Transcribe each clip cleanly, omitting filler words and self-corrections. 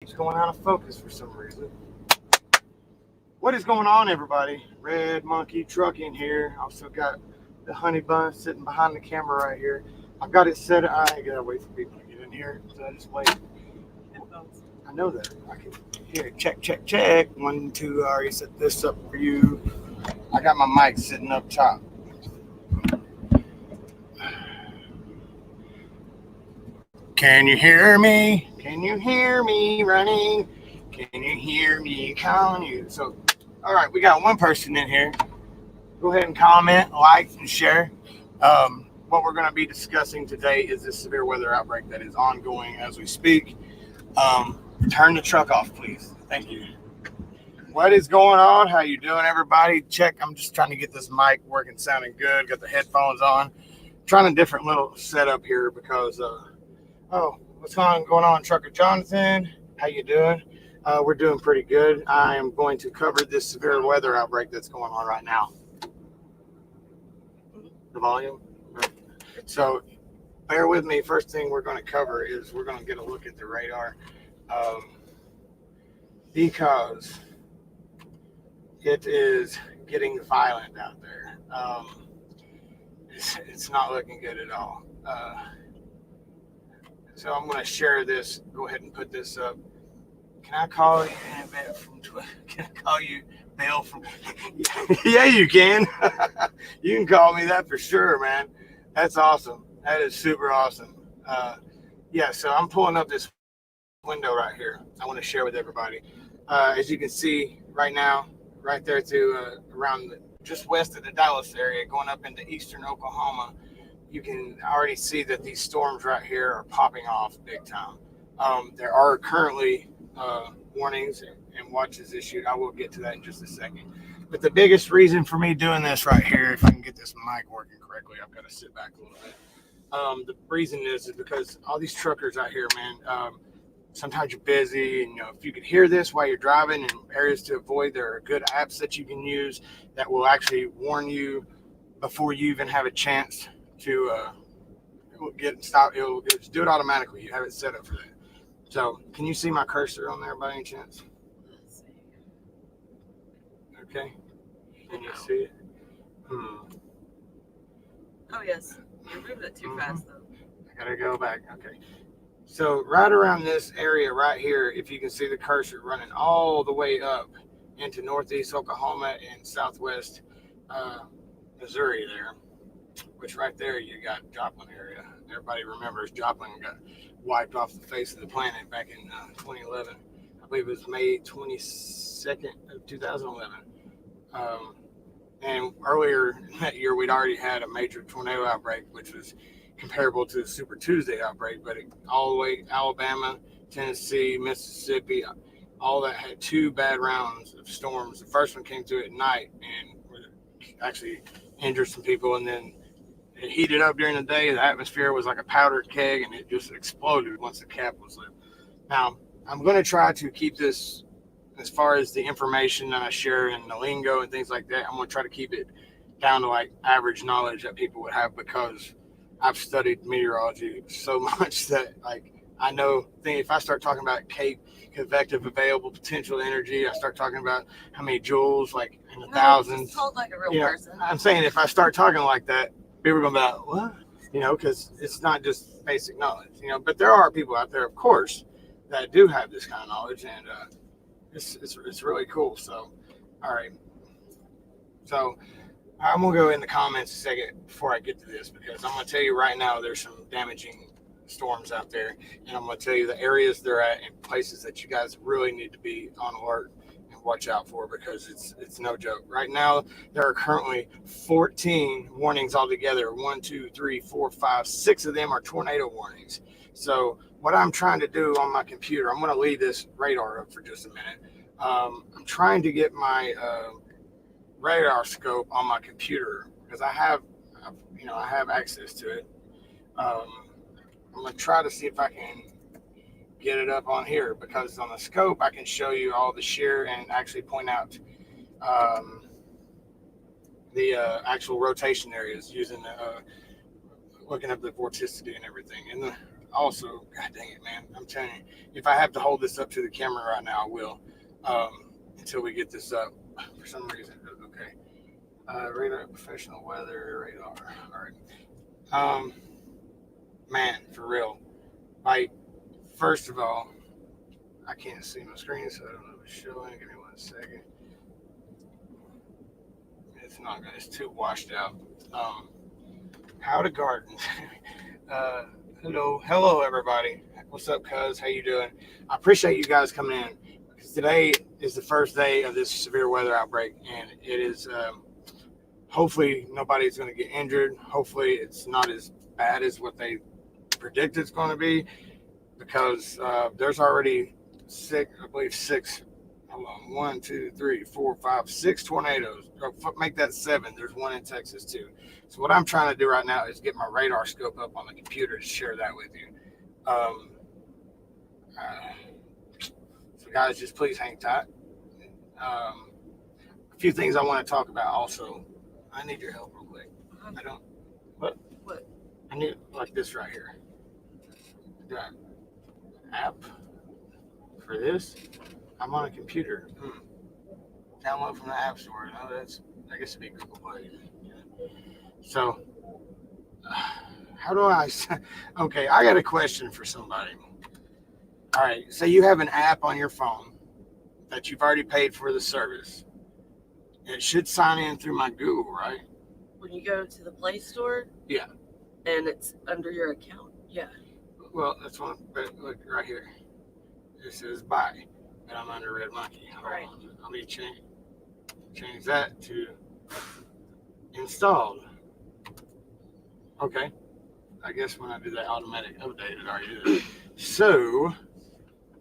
Keeps going out of focus for some reason. What is going on, everybody? Red Monkey Trucking here. Also got the honey bun sitting behind the camera right here. I've got it set. I gotta wait for people to get in here, so I just wait. I know that. I can hear it. Check, check, check. 1, 2. I already set this up for you. I got my mic sitting up top. Can you hear me? Can you hear me running? Can you hear me calling you? So, all right, we got one person in here. Go ahead and comment, like, and share. What we're going to be discussing today is this severe weather outbreak that is ongoing as we speak. Turn the truck off, please. Thank you. What is going on? How you doing, everybody? Check. I'm just trying to get this mic working, sounding good. Got the headphones on. Trying a different little setup here because, what's going on, Trucker Jonathan? How you doing? We're doing pretty good. I am going to cover this severe weather outbreak that's going on right now. The volume? Right. So bear with me. First thing we're going to cover is we're going to get a look at the radar because it is getting violent out there. It's not looking good at all. So I'm going to share this. Go ahead and put this up. Can I call you from Twitter? Can I call you Bill from? Yeah, you can. You can call me that for sure, man. That's awesome. That is super awesome. Yeah, so I'm pulling up this window right here. I want to share with everybody. As you can see right now, right there to around just west of the Dallas area, going up into eastern Oklahoma, you can already see that these storms right here are popping off big time. There are currently warnings and watches issued. I will get to that in just a second. But the biggest reason for me doing this right here, if I can get this mic working correctly, I've got to sit back a little bit. The reason is because all these truckers out here, man, sometimes you're busy, and if you could hear this while you're driving and areas to avoid, there are good apps that you can use that will actually warn you before you even have a chance to get stopped. It'll do it automatically. You have it set up for that. So, can you see my cursor on there by any chance? Okay. Can you see it? Oh, yes. You moved it too fast, though. I gotta go back. Okay. So, right around this area right here, if you can see the cursor running all the way up into northeast Oklahoma and southwest Missouri there, which right there you got Joplin area. Everybody remembers Joplin got wiped off the face of the planet back in 2011. I believe it was May 22nd of 2011. And earlier that year, we'd already had a major tornado outbreak, which was comparable to the Super Tuesday outbreak, but all the way Alabama, Tennessee, Mississippi, all that had two bad rounds of storms. The first one came through at night and actually injured some people, and then it heated up during the day. The atmosphere was like a powdered keg, and it just exploded once the cap was lit. Now, I'm going to try to keep this, as far as the information that I share and the lingo and things like that, I'm going to try to keep it down to like average knowledge that people would have, because I've studied meteorology so much that like I know if I start talking about convective available potential energy, I start talking about how many joules, like in the thousands. Just talk like a real person. I'm saying if I start talking like that, people are going to be like, what? Because it's not just basic knowledge, but there are people out there, of course, that do have this kind of knowledge, and it's really cool. So, all right. So I'm going to go in the comments a second before I get to this, because I'm going to tell you right now there's some damaging storms out there, and I'm going to tell you the areas they're at and places that you guys really need to be on alert and watch out for, because it's no joke. Right now, there are currently 14 warnings altogether. 1, 2, 3, 4, 5, 6 of them are tornado warnings. So what I'm trying to do on my computer, I'm going to leave this radar up for just a minute. I'm trying to get my radar scope on my computer, because I have access to it. I'm going to try to see if I can get it up on here, because on the scope I can show you all the shear and actually point out the actual rotation areas using looking up the vorticity and everything. And also, God dang it, man, I'm telling you, if I have to hold this up to the camera right now, I will, until we get this up. For some reason, okay. Radar, professional weather, radar. All right. Man, for real. Like, first of all, I can't see my screen, so I don't know if it's showing. Give me 1 second. It's not good. It's too washed out. How to garden. Hello, everybody. What's up, cuz? How you doing? I appreciate you guys coming in, because today is the first day of this severe weather outbreak, and it is. Hopefully, nobody's going to get injured. Hopefully, it's not as bad as what they predict it's going to be, because there's already six. Hold on, 1, 2, 3, 4, 5, 6 tornadoes. Make that 7. There's one in Texas too. So what I'm trying to do right now is get my radar scope up on the computer to share that with you. So guys, just please hang tight. A few things I want to talk about also. I need your help real quick. I don't. What? I need like this right here. Got app for this. I'm on a computer. Download from the App Store. No, I guess it'd be Google Play. Yeah. So, how do I? Okay, I got a question for somebody. All right, so you have an app on your phone that you've already paid for the service. It should sign in through my Google, right? When you go to the Play Store? Yeah. And it's under your account? Yeah. Well, that's one. Look right here. It says buy, and I'm under Red Monkey. Right. Let me change that to installed. Okay. I guess when I do that automatic update, it already did it. So,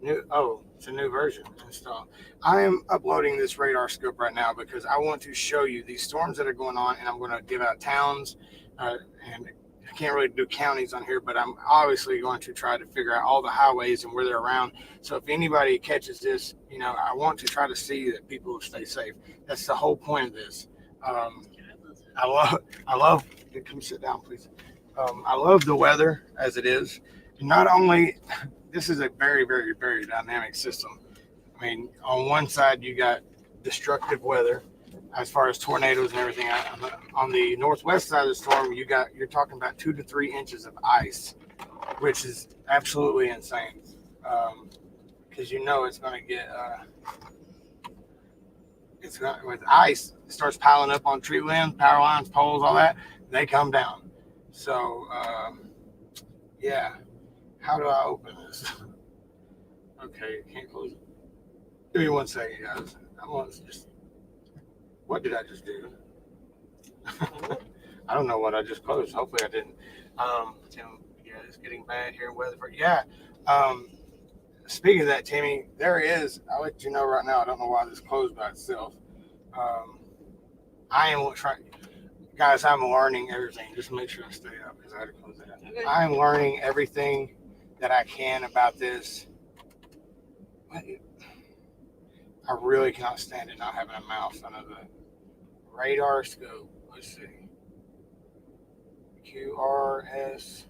it's a new version installed. I am uploading this radar scope right now because I want to show you these storms that are going on, and I'm going to give out towns, and I can't really do counties on here, but I'm obviously going to try to figure out all the highways and where they're around. So if anybody catches this, I want to try to see that people stay safe. That's the whole point of this. I love. Come sit down, please. I love the weather as it is. Not only, this is a very, very, very dynamic system. I mean, on one side you got destructive weather, as far as tornadoes and everything. On the northwest side of the storm, you're talking about 2 to 3 inches of ice, which is absolutely insane. Because it's going to get with ice, it starts piling up on tree limbs, power lines, poles, all that. They come down. So yeah, how do I open this? Okay, can't close it. Give me 1 second, guys. I want to just. What did I just do? I don't know what I just closed. Hopefully I didn't. It's getting bad here. Weather for Speaking of that, Timmy, there is. I'll let you know right now. I don't know why this closed by itself. I am trying, guys. I'm learning everything. Just make sure I stay up because I had to close that. Okay. I'm learning everything that I can about this. I really cannot stand it not having a mouse under the radar scope. Let's see. QRS.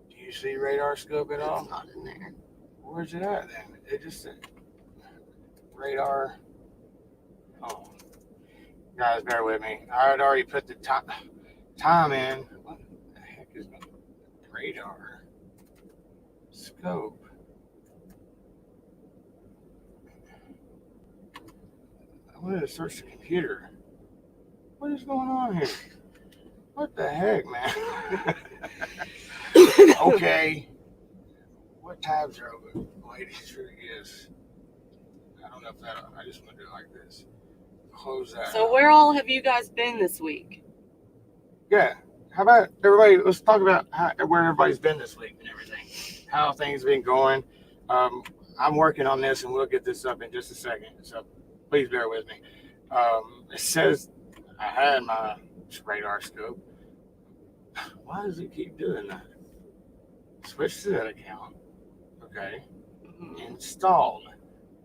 Do you see radar scope at all? It's not in there. Where's it at then? It just said radar. Oh, guys, bear with me. I had already put the time in. What the heck is radar scope? I wanted to search the computer. What is going on here? What the heck, man? Okay. What tabs are open? Ladies, yes. I don't know if that. I just want to do it like this. Close that. So where all have you guys been this week? Yeah. How about everybody? Let's talk about where everybody's been this week and everything. How things been going. I'm working on this, and we'll get this up in just a second. So please bear with me. It says I had my radar scope. Why does it keep doing that? Switch to that account. Okay. Installed.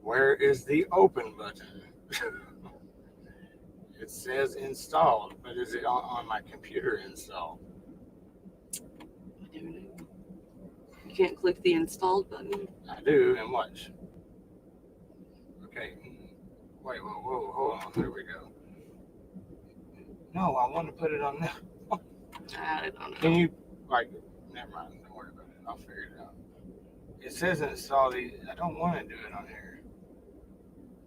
Where is the open button? It says installed, but is it on my computer installed? can't click the installed button. I do, and watch. Okay. Wait, whoa, hold on. There we go. No, I want to put it on there. I don't know. Can you, like, never mind. Don't worry about it. I'll figure it out. It says install these. I don't want to do it on here.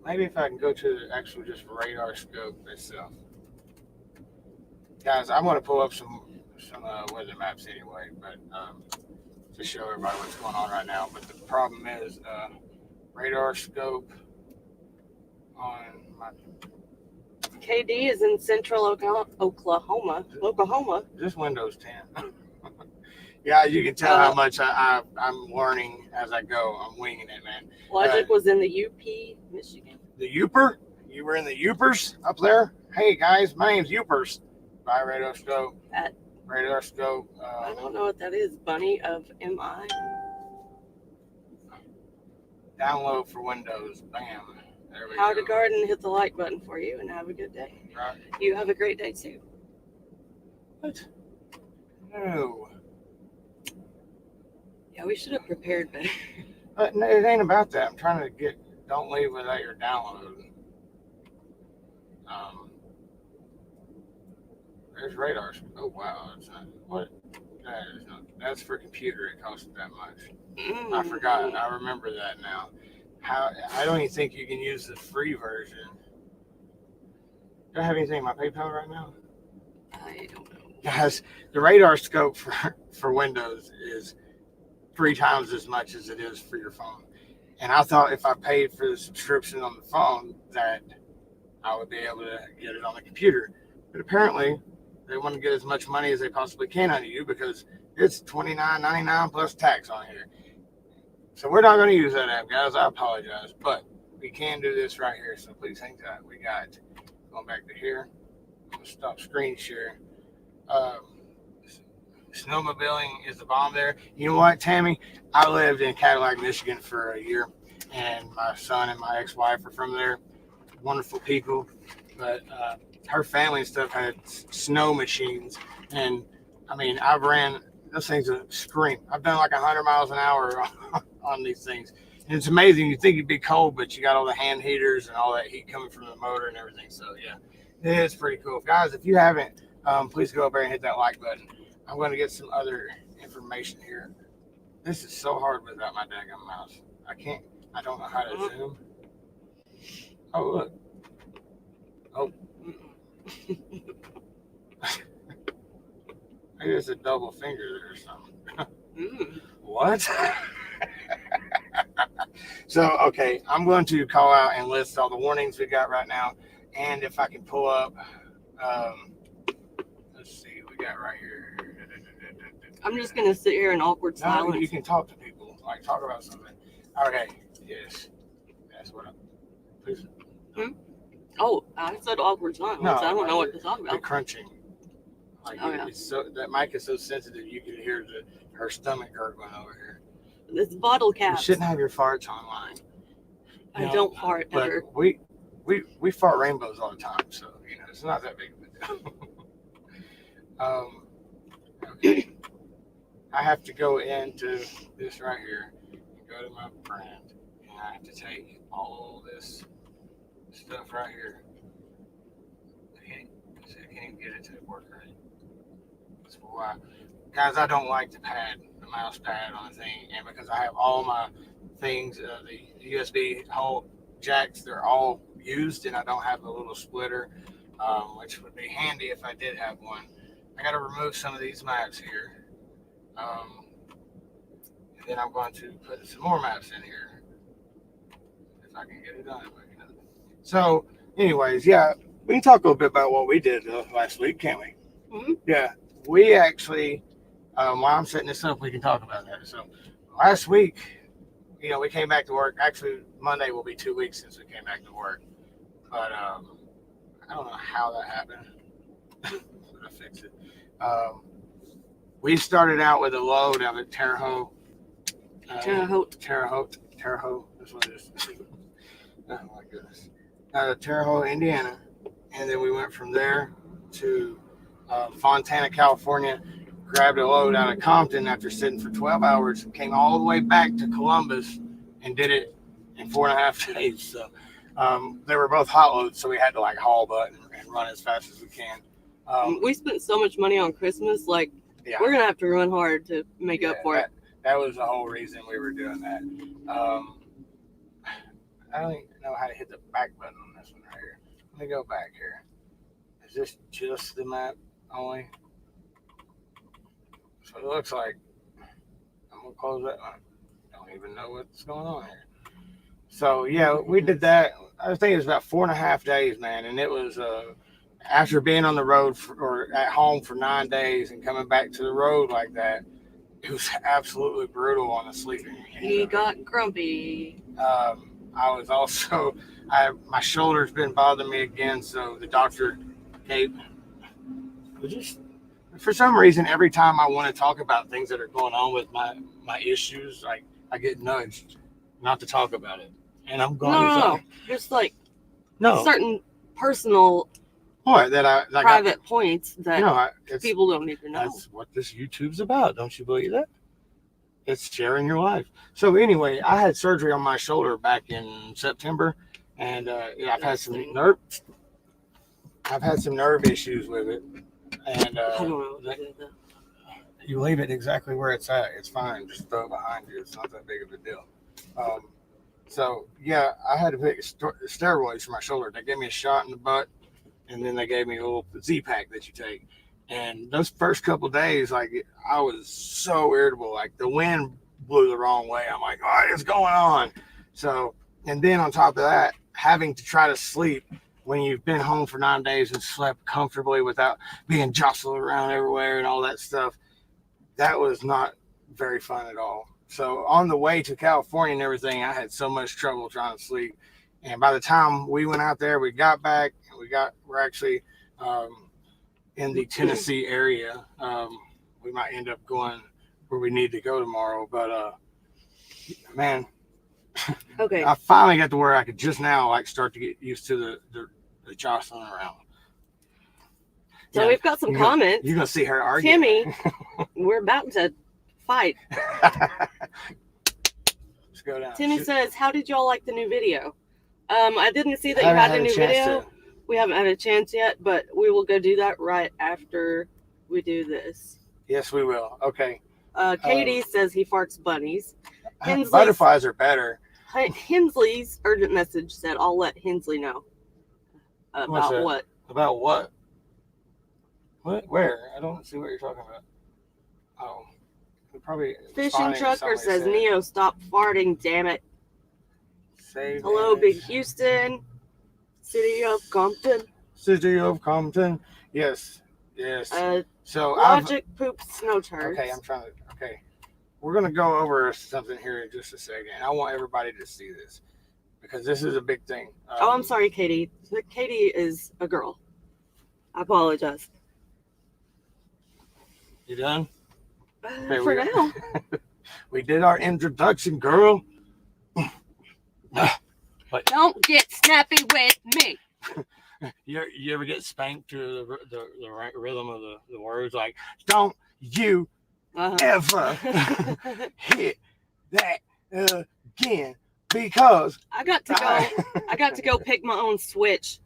Maybe if I can go to the actual just radar scope itself. Guys, I'm going to pull up some weather maps anyway, but to show everybody what's going on right now. But the problem is radar scope on my... KD is in central Oklahoma. This Windows 10. Yeah, you can tell how much I'm learning as I go. I'm winging it, man. Logic was in the UP, Michigan. The Uper? You were in the Upers up there? Hey, guys, my name's Upers. By radar scope. Radar scope. I don't know what that is. Bunny of MI. Download for Windows. Bam. There we How go. to garden, hit the like button for you, and have a good day. Right. You have a great day, too. What? No. Yeah, we should have prepared better. But no, it ain't about that. I'm trying to get, don't leave without your download. There's radar. Oh, wow. That's not, what? That is not, that's for computer. It costs that much. I forgot. I remember that now. I don't even think you can use the free version. Do I have anything in my PayPal right now? I don't know. Guys, the radar scope for Windows is 3 times as much as it is for your phone. And I thought if I paid for the subscription on the phone that I would be able to get it on the computer. But apparently they want to get as much money as they possibly can out of you because it's $29.99 plus tax on here. So we're not going to use that app, guys. I apologize. But we can do this right here. So please hang tight. We got, going back to here. I'm going to stop screen share. Snowmobiling is the bomb there. You know what, Tammy? I lived in Cadillac, Michigan for a year, and my son and my ex-wife are from there. Wonderful people, but her family and stuff had snow machines, and I mean, I've ran those things a scream. I've done like 100 miles an hour on these things, and it's amazing. You think it'd be cold, but you got all the hand heaters and all that heat coming from the motor and everything. So yeah, it is pretty cool, guys. If you haven't, please go up there and hit that like button. I'm going to get some other information here. This is so hard without my daggone mouse. I don't know how to zoom. Oh, look. Oh. Maybe it's a double finger there or something. What? So, okay, I'm going to call out and list all the warnings we got right now. And if I can pull up, let's see, we got right here. I'm just going to sit here in awkward silence. No, you can talk to people, like talk about something. Okay, yes. That's what I'm, please. Oh, I said awkward silence. No, I don't know what to talk The about. crunching. Like yeah. it's so, that mic is so sensitive you can hear her stomach gurgling over here. This bottle cap. You shouldn't have your farts online. I don't fart but ever. we fart rainbows all the time, so you know it's not that big of a deal. Okay. I have to go into this right here and go to my brand, and I have to take all this stuff right here. I can't even get it to work right. That's why, guys, I don't like the mouse pad on the thing, and because I have all my things, the USB hole jacks, they're all used, and I don't have a little splitter, which would be handy if I did have one. I got to remove some of these maps here. And then I'm going to put some more maps in here if I can get it done. So, anyways, yeah, we can talk a little bit about what we did last week, can't we? Mm-hmm. Yeah, we actually, while I'm setting this up, we can talk about that. So, last week, you know, we came back to work. Actually, Monday will be 2 weeks since we came back to work. But I don't know how that happened. I'm going to fix it. We started out with a load of a Terre Haute. Terre Haute. That's what it is. Oh my goodness. Terre Haute, Indiana. And then we went from there to Fontana, California. grabbed a load out of Compton after sitting for 12 hours, came all the way back to Columbus and did it in 4.5 days. So they were both hot loads, so we had to like haul butt and run as fast as we can. We spent so much money on Christmas, like Yeah, we're gonna have to run hard to make up for it. That was the whole reason we were doing that. I don't even know how to hit the back button on this one right here. Let me go back here. Is this just the map only? So it looks like I'm gonna close that one. Don't even know what's going on here. So yeah, we did that. I think it was about 4.5 days, man, and it was after being on the road or at home for 9 days and coming back to the road like that. It was absolutely brutal on the sleeping. He got grumpy. I was also, my shoulder's been bothering me again, so the doctor gave, just for some reason, every time I want to talk about things that are going on with my issues, like I get nudged not to talk about it, and I'm going. No. Just like no certain personal, what that I private points that it's, people don't need to know. That's what this YouTube's about. Don't you believe that? It's sharing your life. So anyway, I had surgery on my shoulder back in September, and I've had some nerve issues with it. And I don't know. You leave it exactly where it's at. It's fine. Just throw it behind you. It's not that big of a deal. So yeah, I had to pick steroids for my shoulder. They gave me a shot in the butt, and then they gave me a little Z-Pack that you take. And those first couple of days, like I was so irritable. Like the wind blew the wrong way. I'm like, what is going on? So, and then on top of that, having to try to sleep when you've been home for 9 days and slept comfortably without being jostled around everywhere and all that stuff, that was not very fun at all. So on the way to California and everything, I had so much trouble trying to sleep. And by the time we went out there, we got back, and we're actually in the Tennessee area. We might end up going where we need to go tomorrow, but man, Okay. I finally got to where I could just now like start to get used to the jostling around. So we've got some comments. You're gonna see her argue. Timmy, we're about to fight. Let's go down. Timmy says, "How did y'all like the new video?" I didn't see that you had a new video. We haven't had a chance yet, but we will go do that right after we do this. Yes, we will. Okay. Katie says he farts bunnies. Butterflies are better. Hensley's urgent message said, "I'll let Hensley know." About what? About what? What? Where? I don't see what you're talking about. Oh, probably. Fishing Trucker says, "Neo, stop farting, damn it." Save Hello, it. Big Houston. City of Compton. City of Compton. Yes. Yes. So Logic poop snow turds. Okay, okay. We're gonna go over something here in just a second. I want everybody to see this because this is a big thing. I'm sorry, Katie. Katie is a girl. I apologize. You done? For now. We did our introduction, girl. Don't get snappy with me. You ever get spanked to the rhythm of the words? Like, don't you ever hit that again, because I got to go pick my own Switch.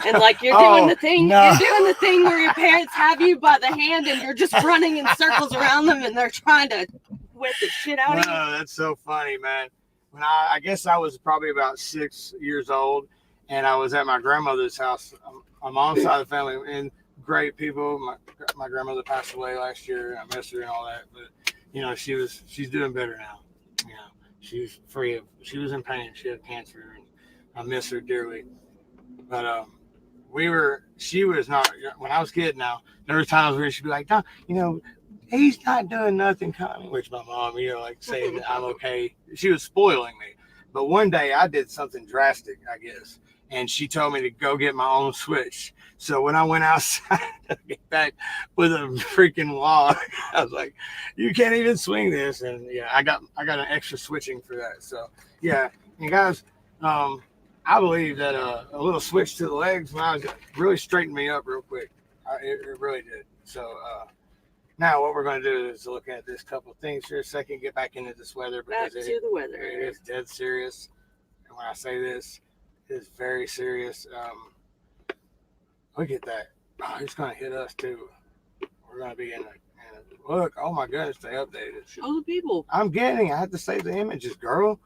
And like you're doing the thing, you're doing the thing where your parents have you by the hand and you're just running in circles around them and they're trying to whip the shit out of you. Oh, that's so funny, man. When I guess I was probably about 6 years old, and I was at my grandmother's house. My mom's side of the family, and great people. My grandmother passed away last year, and I miss her and all that. But you know, she's doing better now. You know, she's free of. She was in pain. She had cancer, and I miss her dearly. But she was not. When I was a kid, now there were times where she'd be like, "No, you know, he's not doing nothing," which my mom, you know, like saying that I'm okay. She was spoiling me. But one day I did something drastic, I guess. And she told me to go get my own Switch. So when I went outside to get back with a freaking log, I was like, you can't even swing this. And yeah, I got an extra switching for that. So yeah. And guys, I believe that a little switch to the legs when I was really straightened me up real quick. It really did. So Now, what we're going to do is look at this couple things for a second, get back into this weather Back because to the weather. it is dead serious. And when I say this, it is very serious. Look at that. Oh, it's going to hit us too. We're going to be in a look. Oh my goodness, they updated. Show the people. I have to save the images, girl.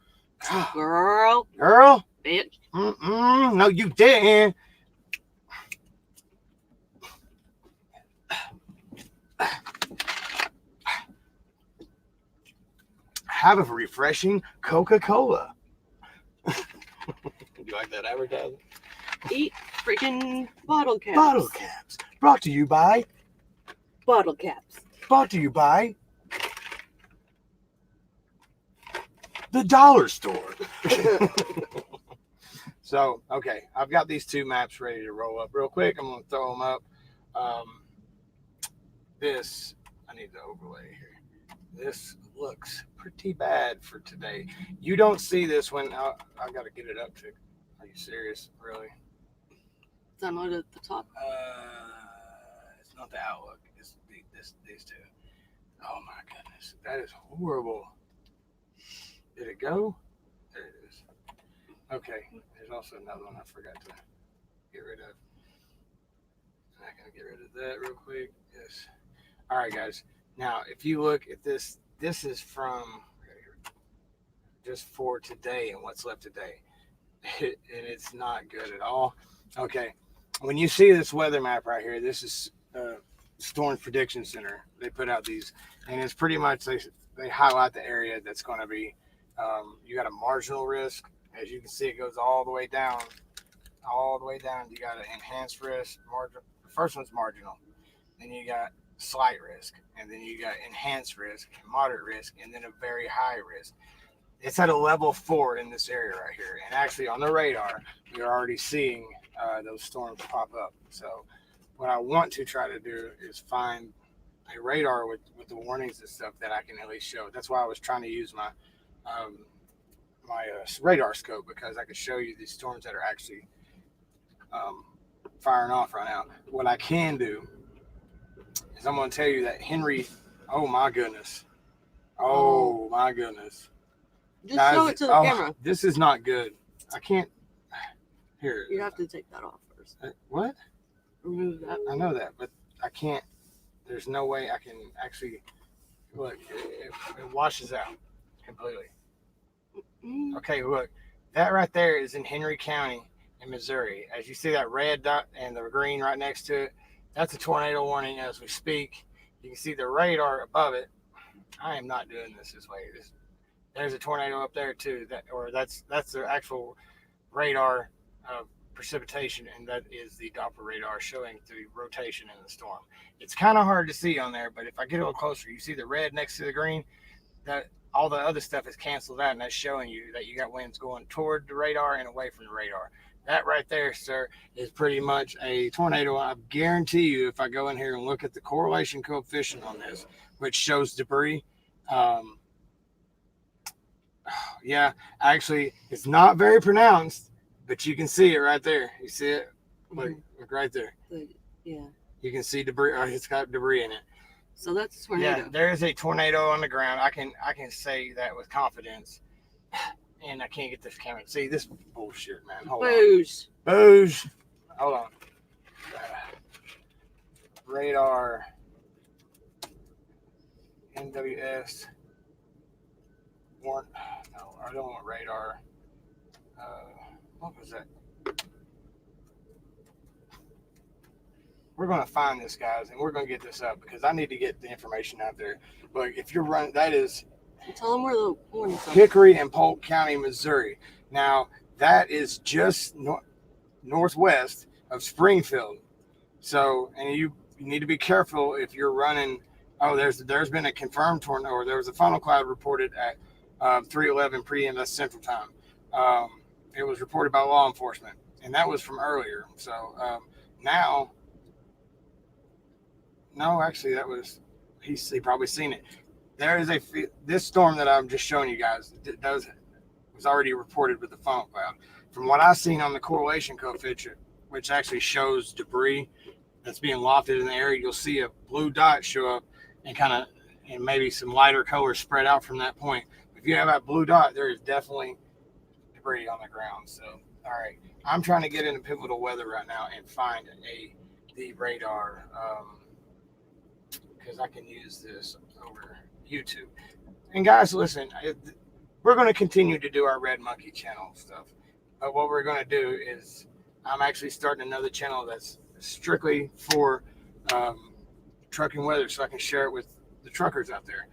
Girl. Bitch. No, you didn't. Have a refreshing Coca-Cola. You like that advertising? Eat freaking bottle caps. Bottle caps. Brought to you by. Bottle caps. Brought to you by. The dollar store. So, okay, I've got these two maps ready to roll up real quick. I'm going to throw them up. I need to overlay here. This looks pretty bad for today. You don't see this when I got to get it up to. Are you serious? Really? Download at the top. It's not the Outlook. It's these two. Oh my goodness, that is horrible. Did it go? There it is. Okay, there's also another one I forgot to get rid of. I'm not gonna get rid of that real quick. Yes. All right, guys. Now, if you look at this, this is from just for today and what's left today, and it's not good at all. Okay, when you see this weather map right here, this is Storm Prediction Center. They put out these, and it's pretty much they highlight the area that's going to be. You got a marginal risk. As you can see, it goes all the way down. All the way down. You got an enhanced risk. The first one's marginal. Then you got slight risk. And then you got enhanced risk, moderate risk, and then a very high risk. It's at a level 4 in this area right here. And actually on the radar, we're already seeing those storms pop up. So what I want to try to do is find a radar with the warnings and stuff that I can at least show. That's why I was trying to use my radar scope, because I could show you these storms that are actually firing off right now. What I can do is I'm going to tell you that Henry, oh my goodness. Just show it to the camera. This is not good. I can't. Here. You have to take that off first. What? Remove that. I know that, but I can't. There's no way I can actually. Look, it washes out completely. Okay, look. That right there is in Henry County in Missouri. As you see that red dot and the green right next to it, that's a tornado warning as we speak. You can see the radar above it. I am not doing this way. There's a tornado up there too. That's the actual radar precipitation, and that is the Doppler radar showing the rotation in the storm. It's kind of hard to see on there, but if I get a little closer, you see the red next to the green. That all the other stuff is canceled out, and that's showing you that you got winds going toward the radar and away from the radar. That right there, sir, is pretty much a tornado. I guarantee you, if I go in here and look at the correlation coefficient on this, which shows debris, yeah, actually, it's not very pronounced, but you can see it right there. You see it? Look right there. Yeah. You can see debris. It's got debris in it. So that's a tornado. Yeah, there is a tornado on the ground. I can say that with confidence. And I can't get this camera. See, this bullshit, man. Hold on. Booze. Hold on. Radar. NWS. No, I don't want radar. What was that? We're going to find this, guys, and we're going to get this up because I need to get the information out there. Look, if you're running, that is tell them where the warning is. Hickory and Polk County, Missouri. Now, that is just northwest of Springfield. So, and you need to be careful if you're running. Oh, there's been a confirmed tornado, or there was a funnel cloud reported at 3:11 p.m. That's Central Time. It was reported by law enforcement, and that was from earlier. So now, no, actually, that was he probably seen it. There is this storm that I'm just showing you guys was already reported with the funnel cloud. From what I've seen on the correlation coefficient, which actually shows debris that's being lofted in the air, you'll see a blue dot show up and maybe some lighter colors spread out from that point. If you have that blue dot, there is definitely debris on the ground. So, all right, I'm trying to get into pivotal weather right now and find the radar because I can use this over YouTube. And guys, listen, we're going to continue to do our Red Monkey channel stuff. But what we're going to do is I'm actually starting another channel that's strictly for trucking weather, so I can share it with the truckers out there.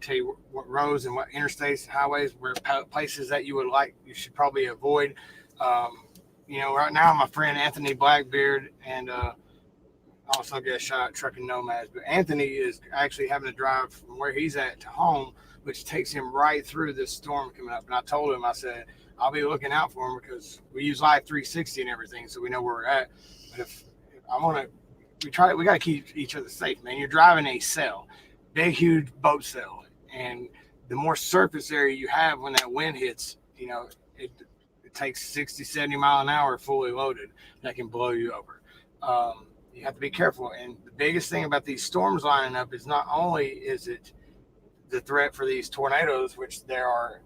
Tell you what roads and what interstates, highways, where places that you should probably avoid. Right now my friend Anthony Blackbeard and also get a shout out Trucking Nomads, but Anthony is actually having to drive from where he's at to home, which takes him right through this storm coming up. And I told him, I said, I'll be looking out for him because we use Live 360 and everything, so we know where we're at. But if I want to, we got to keep each other safe, man. You're driving a sail, big, huge boat sail, and the more surface area you have when that wind hits, it takes 60, 70 mile an hour fully loaded. That can blow you over. You have to be careful. And the biggest thing about these storms lining up is not only is it the threat for these tornadoes, which there are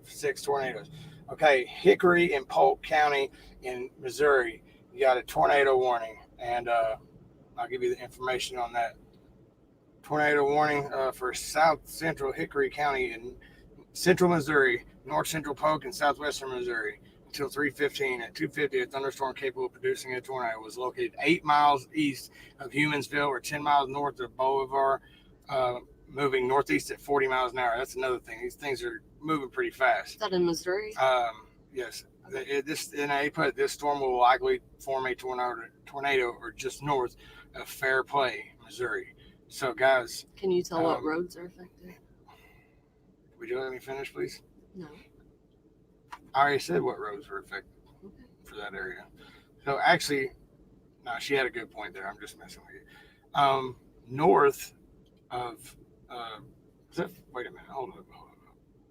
6 tornadoes. Okay, Hickory and Polk County in Missouri, you got a tornado warning, and I'll give you the information on that. Tornado warning for South Central Hickory County in Central Missouri, North Central Polk, and Southwestern Missouri until 3:15. At 2:50, a thunderstorm capable of producing a tornado was located 8 miles east of Humansville or 10 miles north of Bolivar, moving northeast at 40 miles an hour. That's another thing. These things are moving pretty fast. Is that in Missouri? Yes. They put this storm will likely form a tornado or just north of Fair Play, Missouri. So, guys. Can you tell what roads are affected? Would you let me finish, please? No. I already said what roads were affected for that area. So, actually, no, she had a good point there. I'm just messing with you. North of, wait a minute, hold up.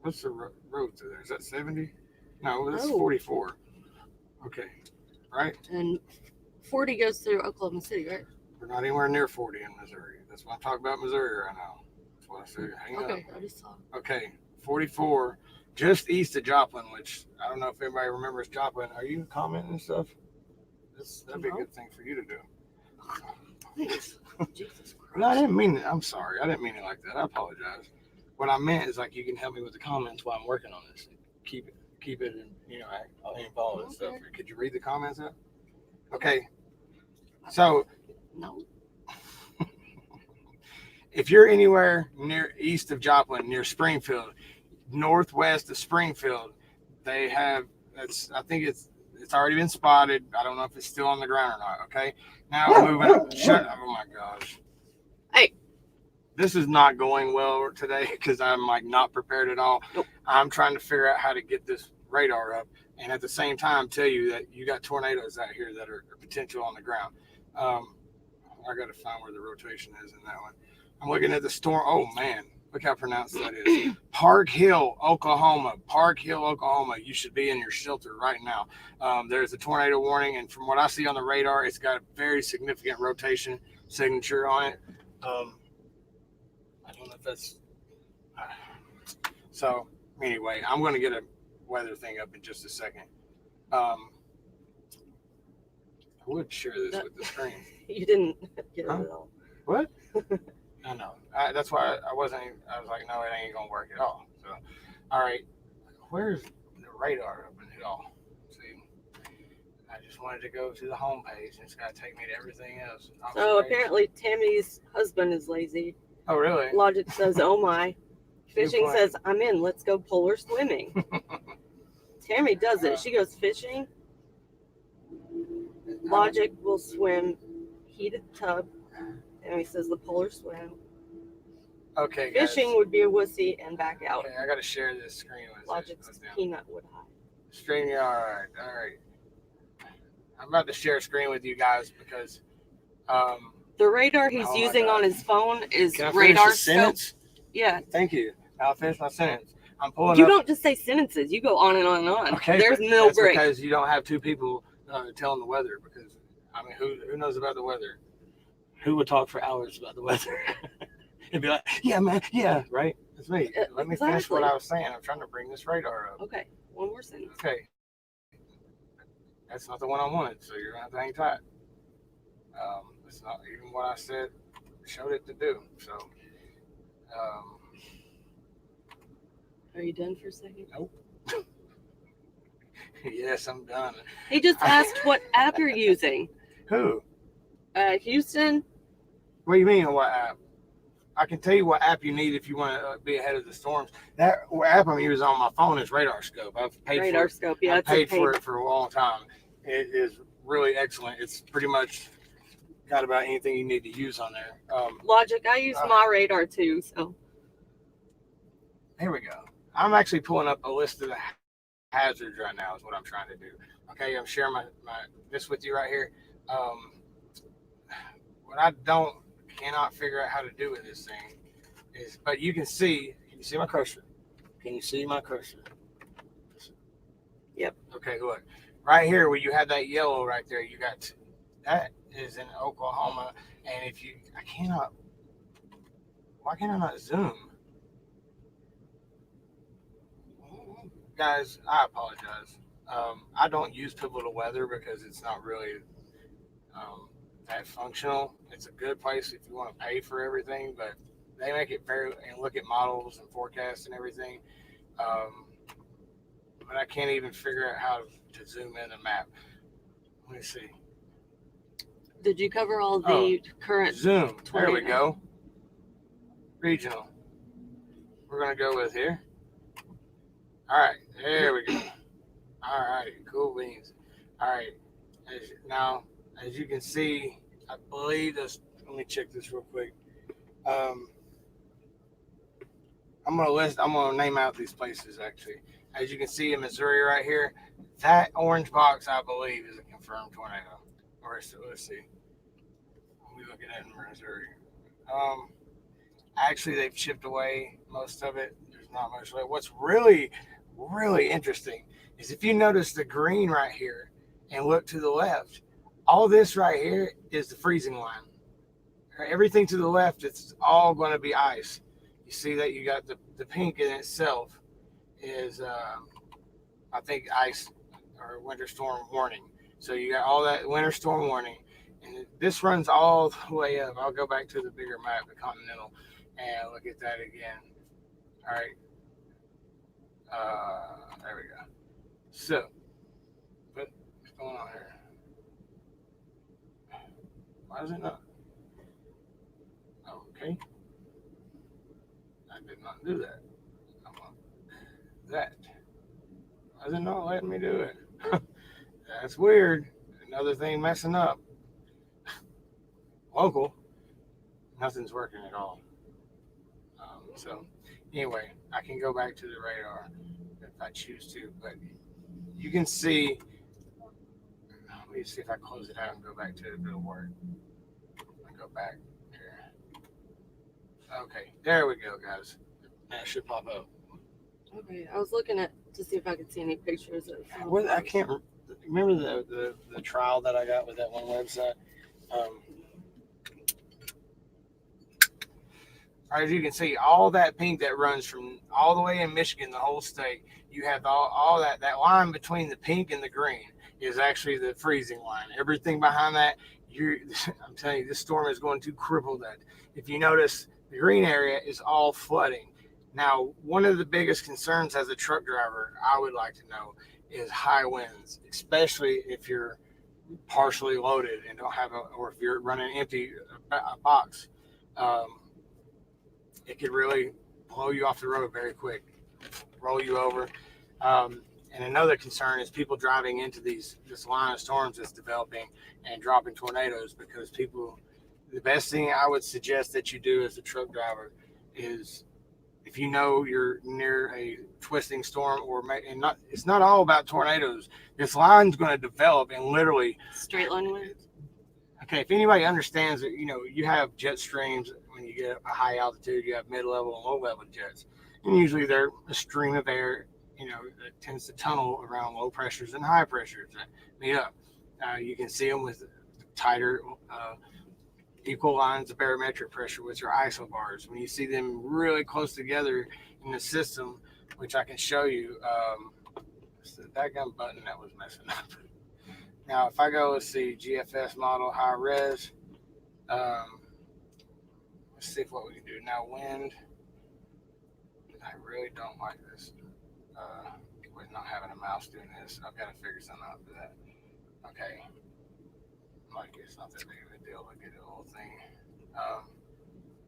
What's the road through there? Is that 70? No, that's 44. Okay, right? And 40 goes through Oklahoma City, right? We're not anywhere near 40 in Missouri. That's why I'm talking about Missouri right now. That's what I said. Hang on. Okay, I just saw. Okay, 44, just east of Joplin, which I don't know if anybody remembers Joplin. Are you commenting and stuff? That'd be a good thing for you to do. Thanks. Jesus Christ. No, I didn't mean it. I'm sorry. I didn't mean it like that. I apologize. What I meant is like you can help me with the comments while I'm working on this. Keep it, and I'll involve and stuff. Could you read the comments up? Okay. So, no. If you're anywhere near east of Joplin, near Springfield, northwest of Springfield, they have. I think it's already been spotted. I don't know if it's still on the ground or not. Okay. Now moving. Oh my gosh. Hey. This is not going well today because I'm like not prepared at all. Nope. I'm trying to figure out how to get this radar up and at the same time tell you that you got tornadoes out here that are potential on the ground. I got to find where the rotation is in that one. I'm looking at the storm. Oh man, look how pronounced that is. Park Hill, Oklahoma. Park Hill, Oklahoma. You should be in your shelter right now. There's a tornado warning, and from what I see on the radar, it's got a very significant rotation signature on it. I don't know if that's so anyway, I'm going to get a weather thing up in just a second. I would share this with the screen. You didn't get it at all. What? I know. That's why I was like, no, it ain't going to work at all. So, all right. Where's the radar up in it all? See, I just wanted to go to the home page and it's got to take me to everything else. So apparently Tammy's husband is lazy. Oh, really? Logic says, oh my. Fishing says, I'm in. Let's go polar swimming. Tammy does it. She goes fishing. Logic will swim heated tub. And he says the polar swim. Okay, fishing would be a wussy and back out. Okay, I got to share this screen with Logic's peanut would hide. Screen, all right. I'm about to share a screen with you guys because the radar he's using on his phone is Can I radar finish the sentence? Yeah. Thank you. I'll finish my sentence. I'm pulling You up. don't just say sentences. You go on and on and on. Okay, there's no break. Because you don't have two people telling the weather because I mean, who knows about the weather? Who would talk for hours about the weather? And be like, yeah, man, yeah, right? That's me. Let me finish what I was saying. I'm trying to bring this radar up. Okay, one more sentence. Okay. That's not the one I wanted, so you're going to have to hang tight. It's not even what I said, showed it to do. So, Are you done for a second? nope. Yes, I'm done. He just asked what app you're using. Who? Houston. What do you mean, what app? I can tell you what app you need if you want to be ahead of the storms. That app I'm using on my phone is Radar Scope. I've paid Radar for it. Scope, yeah. I've paid for it for a long time. It is really excellent. It's pretty much got about anything you need to use on there. Logic, I use my radar too, so. Here we go. I'm actually pulling up a list of the hazards right now is what I'm trying to do. Okay, I'm sharing my this with you right here. What I cannot figure out how to do with this thing is, but you can see my cursor? Can you see my cursor? Yep. Okay, look. Right here where you have that yellow right there, you got, that is in Oklahoma. And why can I not zoom? Guys, I apologize. I don't use pivotal weather because it's not really that functional. It's a good place if you want to pay for everything, but they make it and look at models and forecasts and everything. But I can't even figure out how to zoom in a map. Let me see. Did you cover all the current zoom? Tornado? There we go. Regional. We're gonna go with here. All right, there we go. All right, cool beans. All right, now as you can see, I believe this. Let me check this real quick. I'm gonna name out these places actually. As you can see in Missouri right here, that orange box I believe is a confirmed tornado. Or let's see. We look at it in Missouri. Actually, they've chipped away most of it. There's not much left. What's really, really interesting is if you notice the green right here and look to the left, all this right here is the freezing line. Everything to the left, it's all going to be ice. You see that you got the pink in itself is, I think, ice or winter storm warning. So you got all that winter storm warning. And this runs all the way up. I'll go back to the bigger map, the continental, and look at that again. All right. There we go. So, what's going on here? Why is it not? Okay. I did not do that. I want that. Why is it not letting me do it? That's weird. Another thing messing up. Local. Nothing's working at all. So, anyway, I can go back to the radar if I choose to, but you can see. Let me see if I close it out and go back to it. It'll work. I go back here. Okay, there we go, guys. That should pop up. Okay, I was looking to see if I could see any pictures of. I can't remember the trial that I got with that one website. As you can see, all that pink that runs from all the way in Michigan, the whole state, you have all that line between the pink and the green is actually the freezing line. Everything behind that, I'm telling you, this storm is going to cripple that. If you notice, the green area is all flooding. Now, one of the biggest concerns as a truck driver, I would like to know, is high winds, especially if you're partially loaded and don't have or if you're running empty a box. It could really blow you off the road very quick, roll you over. And another concern is people driving into this line of storms that's developing and dropping tornadoes, because the best thing I would suggest that you do as a truck driver is, if you know you're near a twisting storm, it's not all about tornadoes. This line's going to develop and literally straight line winds. Okay, if anybody understands that, you have jet streams. When you get a high altitude, you have mid-level and low-level jets, and usually they're a stream of air, that tends to tunnel around low pressures and high pressures that meet up. You can see them with tighter, equal lines of barometric pressure, which are isobars. When you see them really close together in the system, which I can show you, it's the daggum button that was messing up. Now, if I go, let's see, GFS model, high res, let's see what we can do. Now, wind, I really don't like this. With not having a mouse doing this, I've got to figure something out for that. Okay. Like, it's not that big of a deal to get the whole thing.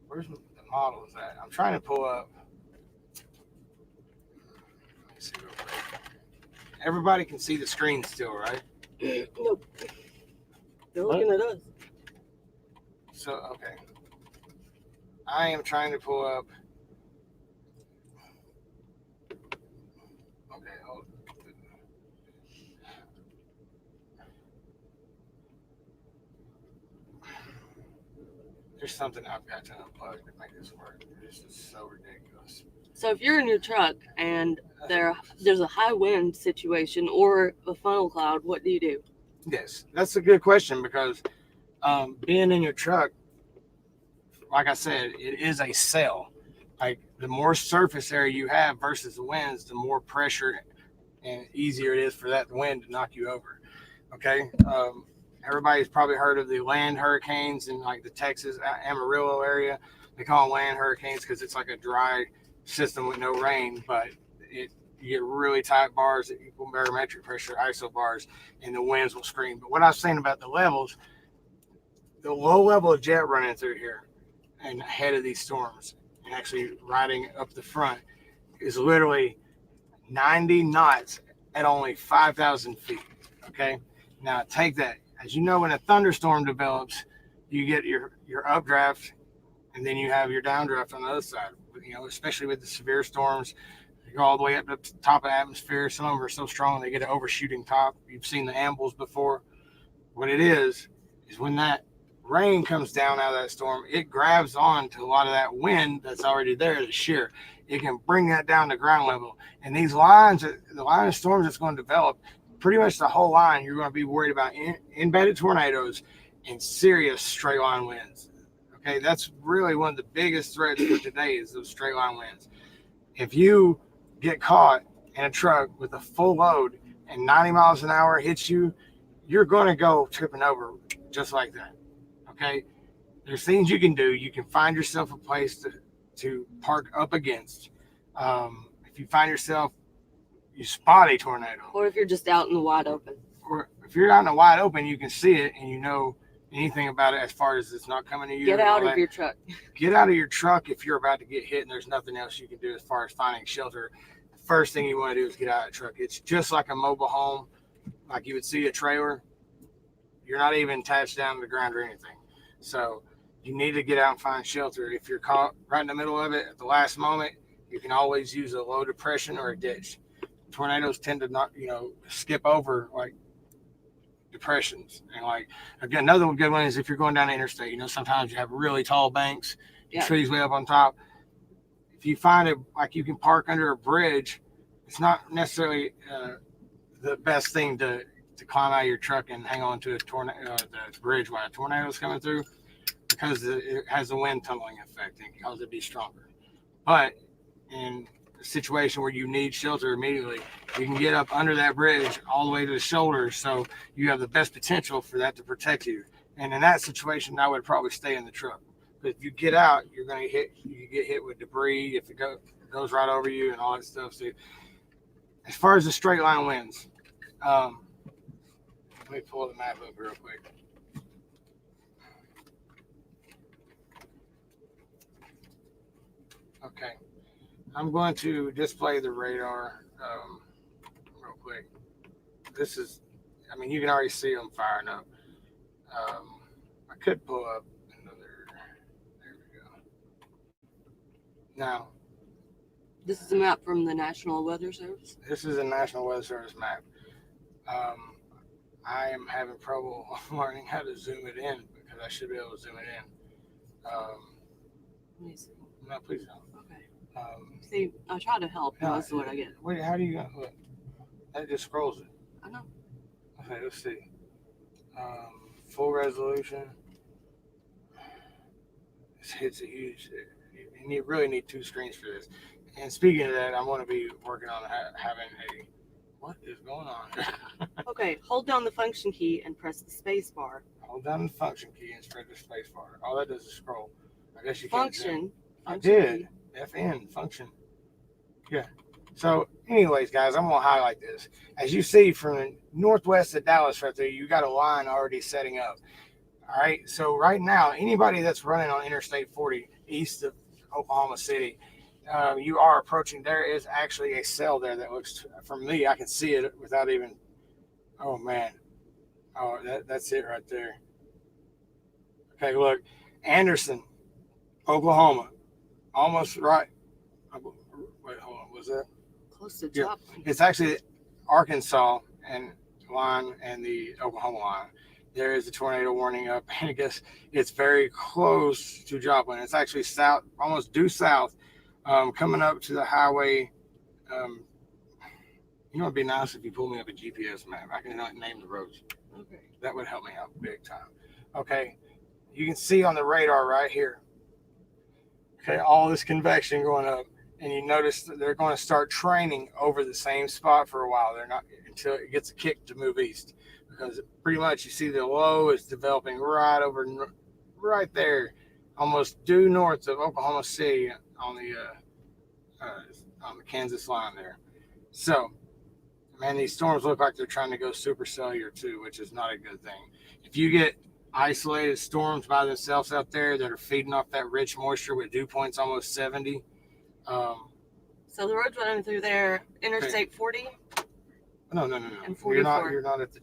Where's the model is at? I'm trying to pull up. Let me see real quick. Everybody can see the screen still, right? Nope. They're looking at us. So, okay. I am trying to pull up. Okay, hold. There's something I've got to unplug to make this work. This is so ridiculous. So if you're in your truck and there's a high wind situation or a funnel cloud, what do you do? Yes, that's a good question because being in your truck, like I said, it is a cell. Like the more surface area you have versus the winds, the more pressure and easier it is for that wind to knock you over. Okay. Everybody's probably heard of the land hurricanes in like the Texas Amarillo area. They call them land hurricanes because it's like a dry system with no rain, but you get really tight bars at equal barometric pressure, isobars, and the winds will scream. But what I was saying about the levels, the low level of jet running through here and ahead of these storms and actually riding up the front is literally 90 knots at only 5,000 feet. Okay. Now take that. As you know, when a thunderstorm develops, you get your updraft and then you have your downdraft on the other side. You know, especially with the severe storms, you go all the way up to the top of the atmosphere. Some of them are so strong they get an overshooting top. You've seen the ambles before. What it is when that rain comes down out of that storm, it grabs on to a lot of that wind that's already there, the shear. It can bring that down to ground level. And these lines, the line of storms that's going to develop, pretty much the whole line, you're going to be worried about embedded tornadoes and serious straight line winds. Okay, that's really one of the biggest threats for today is those straight line winds. If you get caught in a truck with a full load and 90 miles an hour hits you, you're going to go tripping over just like that. Okay, there's things you can do. You can find yourself a place to park up against. If you find yourself, you spot a tornado. Or if you're just out in the wide open. Or if you're out in the wide open, you can see it and you know anything about it as far as it's not coming to you. Get out of your truck. Get out of your truck if you're about to get hit and there's nothing else you can do as far as finding shelter. The first thing you want to do is get out of the truck. It's just like a mobile home, like you would see a trailer. You're not even attached down to the ground or anything. So you need to get out and find shelter. If you're caught right in the middle of it at the last moment, you can always use a low depression or a ditch. Tornadoes tend to not, skip over like depressions. And like, again, another good one is if you're going down the interstate, sometimes you have really tall banks, trees way up on top. If you find it, like you can park under a bridge, it's not necessarily the best thing to climb out of your truck and hang on to the bridge while a tornado is coming through because it has a wind tunneling effect and cause it to be stronger. But in a situation where you need shelter immediately, you can get up under that bridge all the way to the shoulders, so you have the best potential for that to protect you. And in that situation, I would probably stay in the truck. But if you get out, you get hit with debris if it goes right over you and all that stuff. So as far as the straight line winds, let me pull the map up real quick. Okay, I'm going to display the radar real quick. This is, you can already see them firing up. I could pull up another, there we go. Now, this is a map from the National Weather Service? This is a National Weather Service map. I am having trouble learning how to zoom it in because I should be able to zoom it in. Let me see. No, please don't. Okay. See, I try to help. No, that's what I get. Wait, how do you look? That just scrolls it. I know. Okay, let's see. full resolution. This hits a huge. And you really need 2 screens for this. And speaking of that, I'm going to be working on having a. What is going on? Okay, hold down the function key and press the space bar. Hold down the function key and spread the space bar. All that does is scroll. I guess you Function. I did. FN, function. Yeah. So, anyways, guys, I'm going to highlight this. As you see from northwest of Dallas right there, you got a line already setting up. All right. So, right now, anybody that's running on Interstate 40 east of Oklahoma City, you are approaching. There is actually a cell there that looks, for me, I can see it without even. Oh, man. Oh, that's it right there. Okay, look. Anderson, Oklahoma. Almost right. Wait, hold on. Was that? Close to Joplin. It's actually Arkansas and line and the Oklahoma line. There is a tornado warning up, and I guess it's very close to Joplin. It's actually south, almost due south, coming up to the highway. You know, it'd be nice if you pull me up a GPS map. I can name the roads. Okay. That would help me out big time. Okay, you can see on the radar right here. Okay, all this convection going up, and you notice that they're going to start training over the same spot for a while. They're not until it gets a kick to move east, because pretty much you see the low is developing right over, right there, almost due north of Oklahoma City on the Kansas line there. So, man, these storms look like they're trying to go supercellular too, which is not a good thing. If you get isolated storms by themselves out there that are feeding off that rich moisture with dew points almost 70. So the road's running through there, Interstate 40? No. And 44. You're not at the.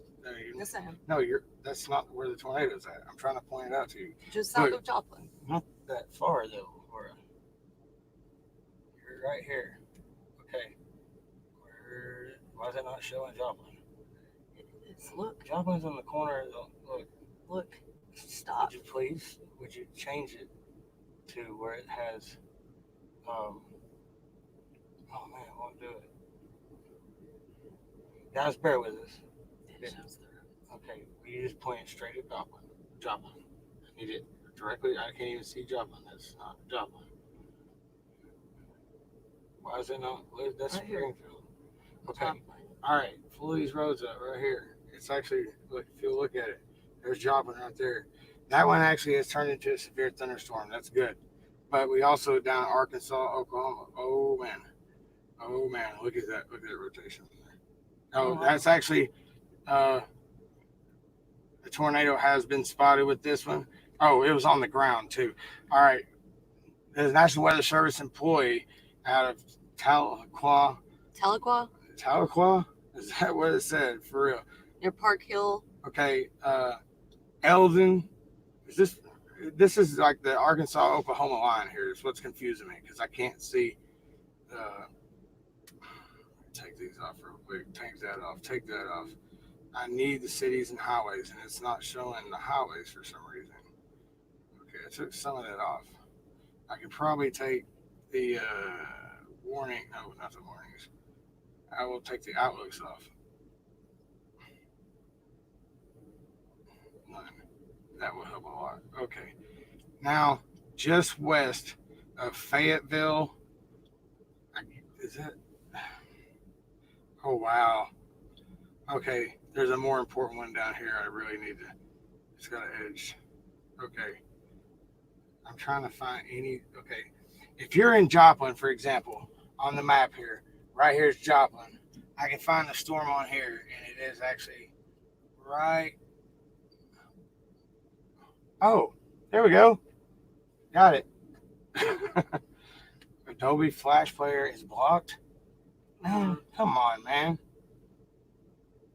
Yes, I am. No, that's not where the tornado's at. I'm trying to point it out to you. Just south of Joplin. Not that far though. You're right here. Okay. Why is it not showing Joplin? Look. Joplin's in the corner. Look. Stop. Would you change it to where it has, oh man, I won't do it. Guys, bear with us. Okay, you just point it straight at Joplin. I need it directly. I can't even see Joplin. That's not Joplin. Why is it not? That's right Springfield. Okay. Joplin. All right. Pull these roads up right here. It's actually, look, if you look at it, there's Joplin right there. That one actually has turned into a severe thunderstorm. That's good. But we also down Arkansas, Oklahoma. Oh man. Look at that. Look at that rotation. Oh, that's actually the tornado has been spotted with this one. Oh, it was on the ground too. All right. There's a National Weather Service employee out of Tahlequah. Is that what it said? For real? Near Park Hill. Okay. Eldon. This is like the Arkansas Oklahoma line here. Is what's confusing me because I can't see. Take these off real quick. Take that off. I need the cities and highways, and it's not showing the highways for some reason. Okay, I took some of that off. I could probably take the warning. No, not the warnings. I will take the outlooks off. None. That will help a lot. Okay. Now, just west of Fayetteville. Is that? Oh, wow. Okay. There's a more important one down here. I really need to. It's got an edge. Okay. I'm trying to find any. Okay. If you're in Joplin, for example, on the map here, right here's Joplin. I can find the storm on here, and it is actually right. Oh, there we go. Got it. Adobe Flash Player is blocked. Man, come on, man.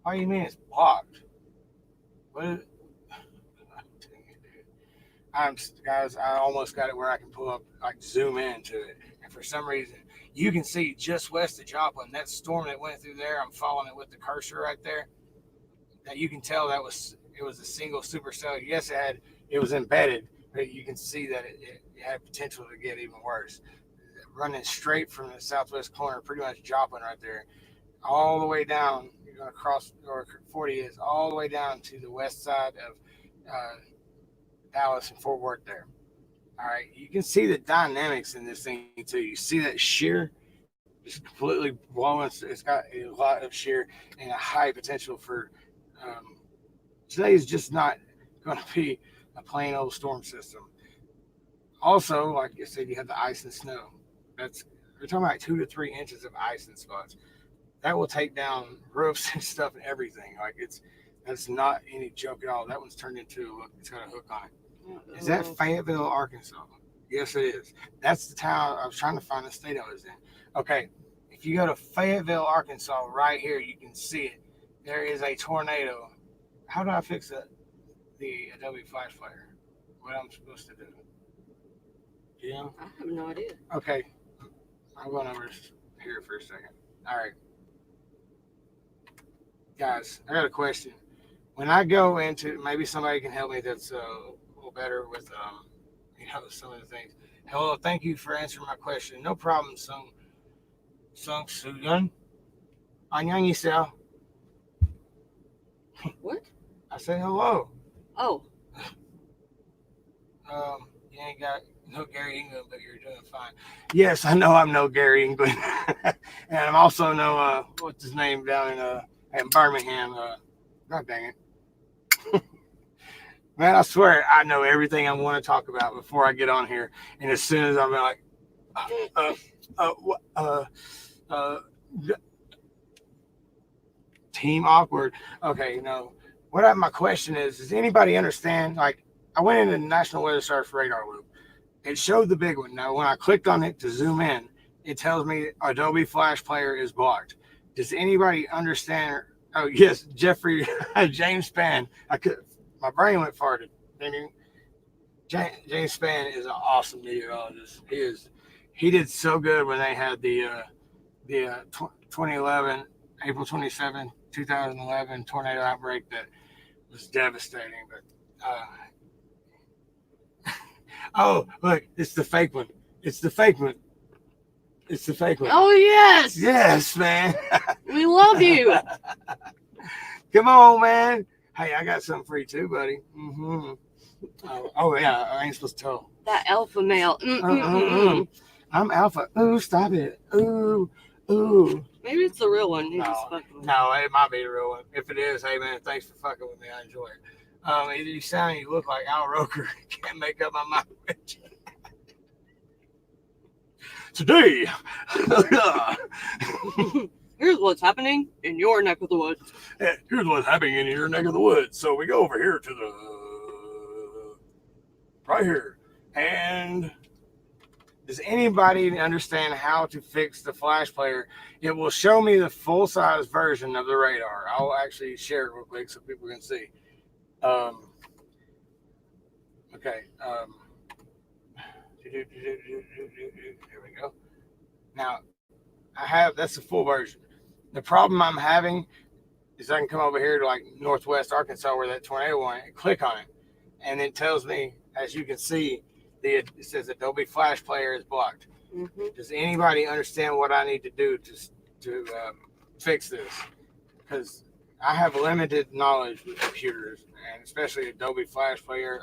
What do you mean it's blocked? What is it? Guys, I almost got it where I can pull up, like zoom into it. And for some reason, you can see just west of Joplin, that storm that went through there, I'm following it with the cursor right there. That you can tell it was a single supercell. Yes, it was embedded, but you can see that it had potential to get even worse. Running straight from the southwest corner, pretty much Joplin right there, all the way down. You're going to cross, or 40 is all the way down to the west side of Dallas and Fort Worth there. All right, you can see the dynamics in this thing too. You see that shear just completely blowing. It's got a lot of shear and a high potential for. Today is just not going to be a plain old storm system. Also, like I said, you have the ice and snow. We're talking about 2 to 3 inches of ice in spots. That will take down roofs and stuff and everything. That's not any joke at all. That one's turned into it's got a hook on it. Is that Fayetteville, Arkansas? Yes, it is. That's the town. I was trying to find the state I was in. Okay, if you go to Fayetteville, Arkansas, right here, you can see it. There is a tornado. How do I fix the Adobe Flash Player? What I'm supposed to do? Yeah. I have no idea. Okay, I'm going over here for a second. All right, guys, I got a question. When I go into, maybe somebody can help me that's a little better with some of the things. Hello, thank you for answering my question. No problem, Sung Suyun. Annyeong Yiseo. What? I said hello. Oh. You ain't got no Gary England, but you're doing fine. Yes, I know I'm no Gary England. And I'm also no, what's his name down in Birmingham. God dang it. Man, I swear I know everything I want to talk about before I get on here. And as soon as I'm like, team awkward. Okay, my question is anybody understand? Like, I went into the National Weather Service radar loop. It showed the big one. Now, when I clicked on it to zoom in, it tells me Adobe Flash Player is blocked. Does anybody understand? Oh, yes, Jeffrey, James Spann. My brain went farted. James Spann is an awesome meteorologist. He did so good when they had the 2011, April 27, 2011 tornado outbreak that was devastating. But oh, look, it's the fake one. It's the fake one. Oh, yes. Yes, man. We love you. Come on, man. Hey, I got something for you too, buddy. Mm-hmm. Oh, yeah, I ain't supposed to tell. That alpha male. I'm alpha. Ooh, stop it. Ooh. Maybe it's the real one. No, it might be the real one. If it is, hey, man, thanks for fucking with me. I enjoy it. Either you sound, you look like Al Roker. Can't make up my mind with you. Today, here's what's happening in your neck of the woods. Yeah, here's what's happening in your neck of the woods. So we go over here to the right here. And does anybody understand how to fix the flash player? It will show me the full size version of the radar. I'll actually share it real quick so people can see. Okay. Here we go. Now, that's the full version. The problem I'm having is I can come over here to like northwest Arkansas where that tornado went and click on it. And it tells me, as you can see, it says Adobe Flash Player is blocked. Mm-hmm. Does anybody understand what I need to do to fix this? Because I have limited knowledge with computers, and especially Adobe Flash Player.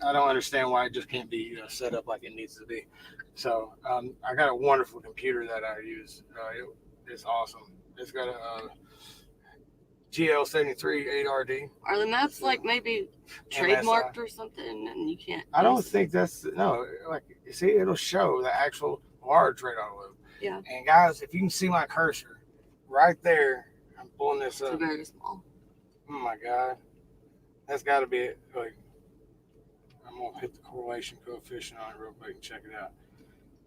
I don't understand why it just can't be set up like it needs to be. So I got a wonderful computer that I use. It's awesome. It's got a GL73 8RD. Are the maps like maybe trademarked or something, and you can't? I don't think that's like you see, it'll show the actual large radar loop. Yeah. And guys, if you can see my cursor right there, I'm pulling this up. It's very small. Oh my God, that's got to be it. Like, I'm gonna hit the correlation coefficient on it real quick and check it out.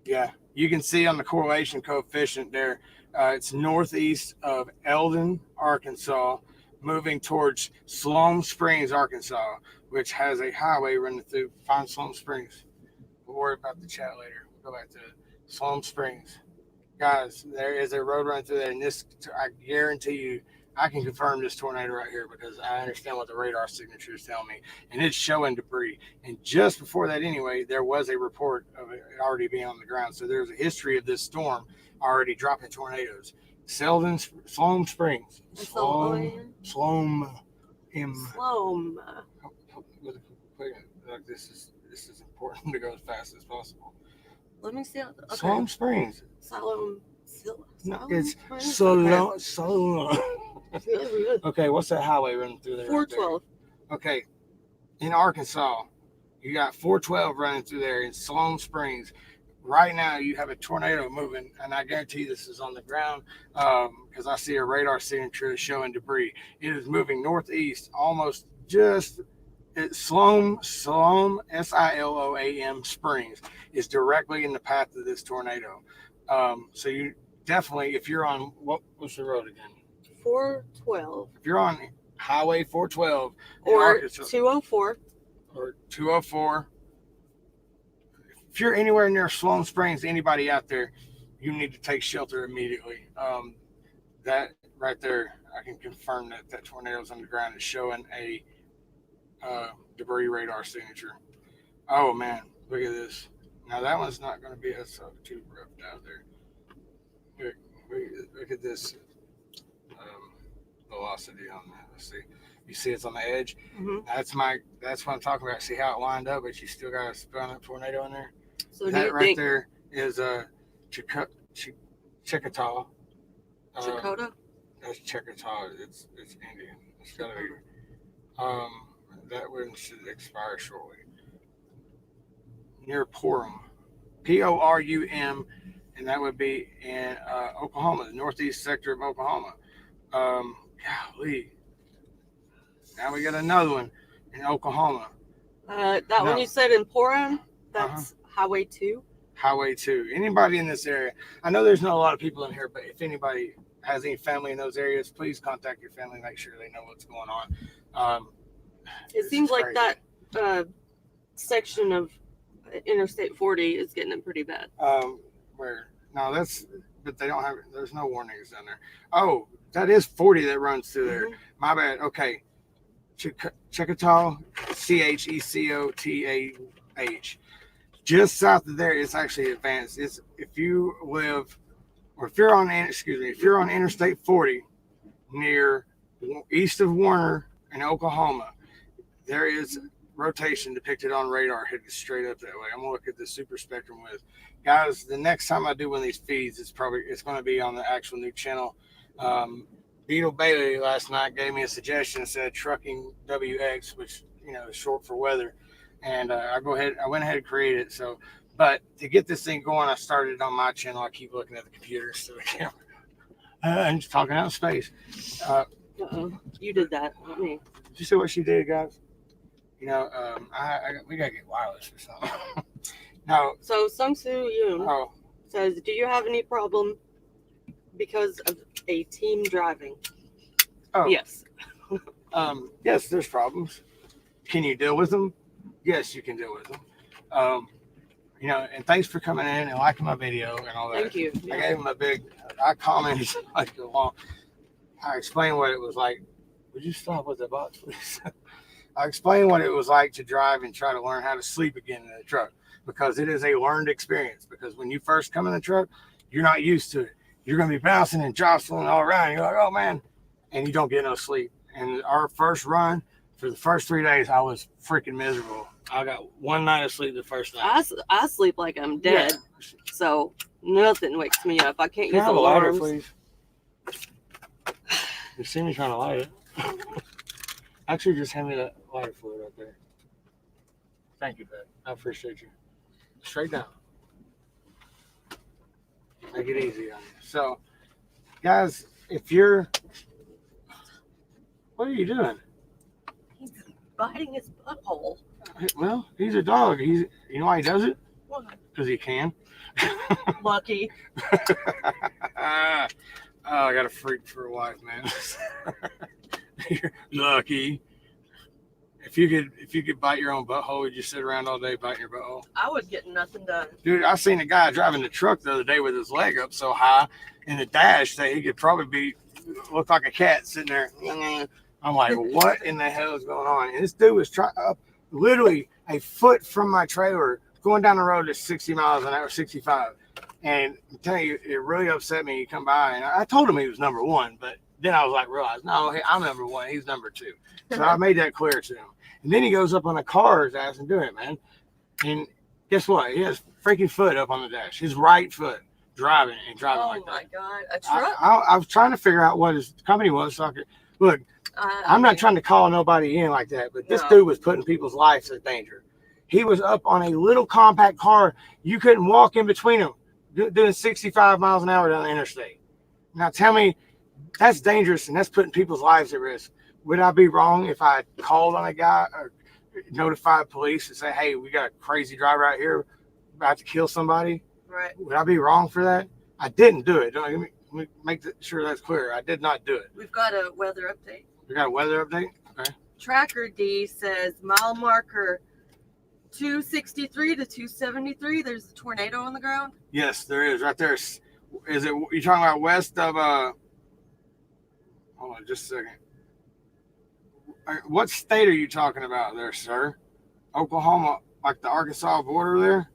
Yeah, you can see on the correlation coefficient there, it's northeast of Eldon, Arkansas, moving towards Sloan Springs, Arkansas, which has a highway running through. Find Sloan Springs. We'll worry about the chat later. We'll go back to Sloan Springs. Guys, there is a road running through there, and this, I guarantee you, I can confirm this tornado right here because I understand what the radar signatures tell me, and it's showing debris. And just before that anyway, there was a report of it already being on the ground. So there's a history of this storm already dropping tornadoes. Sloan Springs. Sloan. Slow. Like this is important to go as fast as possible. Let me see. Okay. Siloam Springs. No, it's Siloam. Okay, what's that highway running through there? 412. Right there? Okay, in Arkansas, you got 412 running through there in Siloam Springs. Right now, you have a tornado moving, and I guarantee this is on the ground because I see a radar signature showing debris. It is moving northeast, almost just at Siloam, Siloam Springs is directly in the path of this tornado. So you definitely, if you're on what's the road again? 412. If you're on Highway 412 or Arkansas, 204 or 204. If you're anywhere near Siloam Springs, anybody out there, you need to take shelter immediately. That right there, I can confirm that tornado's on the ground is showing a debris radar signature. Oh man, look at this. Now that one's not going to be too rough out there. Look at this velocity on that. Let's see. You see it's on the edge. Mm-hmm. That's what I'm talking about. See how it lined up, but you still got a spun up tornado in there. So that right there is a Chickasaw. Chakota? That's Chickasaw. It's Indian. It's gotta be. That one should expire shortly. Near Porum, Porum, and that would be in Oklahoma, the northeast sector of Oklahoma. Golly. Now we got another one in Oklahoma. One you said in Porum, that's Highway 2. Highway 2. Anybody in this area? I know there's not a lot of people in here, but if anybody has any family in those areas, please contact your family. Make sure they know what's going on. It seems like that section of Interstate 40 is getting it pretty bad. But they don't have, there's no warnings down there. Oh, that is 40 that runs through there. My bad. Okay. Chickasaw, Checotah. Just south of there, it's actually advanced. It's if you're on Interstate 40 near east of Warner in Oklahoma, there is rotation depicted on radar headed straight up that way. I'm gonna look at the super spectrum with guys. The next time I do one of these feeds, it's going to be on the actual new channel. Beetle Bailey last night gave me a suggestion, said trucking WX, which is short for weather, and I went ahead and created it. So, but to get this thing going, I started it on my channel. I keep looking at the computer instead of the camera. I'm just talking out of space. You did that, not me. Did you see what she did, guys? We gotta get wireless or something. No. So Sung Soo Yoon says, "Do you have any problem because of a team driving?" Oh yes. Yes, there's problems. Can you deal with them? Yes, you can deal with them. And thanks for coming in and liking my video and all that. Thank you. I gave him I commented like along. I explained what it was like. Would you stop with the box, please? I explained what it was like to drive and try to learn how to sleep again in the truck, because it is a learned experience. Because when you first come in the truck, you're not used to it. You're going to be bouncing and jostling all around. You're like, oh man, and you don't get no sleep. And our first run, for the first 3 days, I was freaking miserable. I got one night of sleep the first night. I sleep like I'm dead, so nothing wakes me up. I can't use the lighter, alarms. please. You see me trying to light it. Actually, just hand me that lighter fluid right there. Thank you, Pat. I appreciate you. Straight down. Make it easy on you. So, guys, what are you doing? He's biting his butthole. Well, he's a dog. You know why he does it? Why? Because he can. Lucky. I got a freak for a wife, man. You're lucky. If you could bite your own butthole, would you sit around all day biting your butthole? I was getting nothing done. Dude, I seen a guy driving the truck the other day with his leg up so high in the dash that he could probably look like a cat sitting there. I'm like, what in the hell is going on? And this dude was literally a foot from my trailer, going down the road at 60 miles an hour, 65. And I'm telling you, it really upset me. You come by, and I told him he was number one, but Then I was like, realized, no, hey, I'm number one. He's number two. So I made that clear to him. And then he goes up on the car, his ass, and doing it, man. And guess what? He has freaking foot up on the dash. His right foot driving like that. Oh my God. A truck? I was trying to figure out what his company was. So I could, look, I'm not trying to call nobody in like that, but this dude was putting people's lives in danger. He was up on a little compact car. You couldn't walk in between them, doing 65 miles an hour down the interstate. Now tell me, that's dangerous and that's putting people's lives at risk. Would I be wrong if I called on a guy or notified police and say, hey, we got a crazy driver out here about to kill somebody? Right. Would I be wrong for that? I didn't do it. Let me make sure that's clear. I did not do it. We've got a weather update. We got a weather update? Okay. Tracker D says mile marker 263 to 273. There's a tornado on the ground. Yes, there is. Right there. Is it, you talking about west of, hold on just a second. What state are you talking about there, sir? Oklahoma, like the Arkansas border there?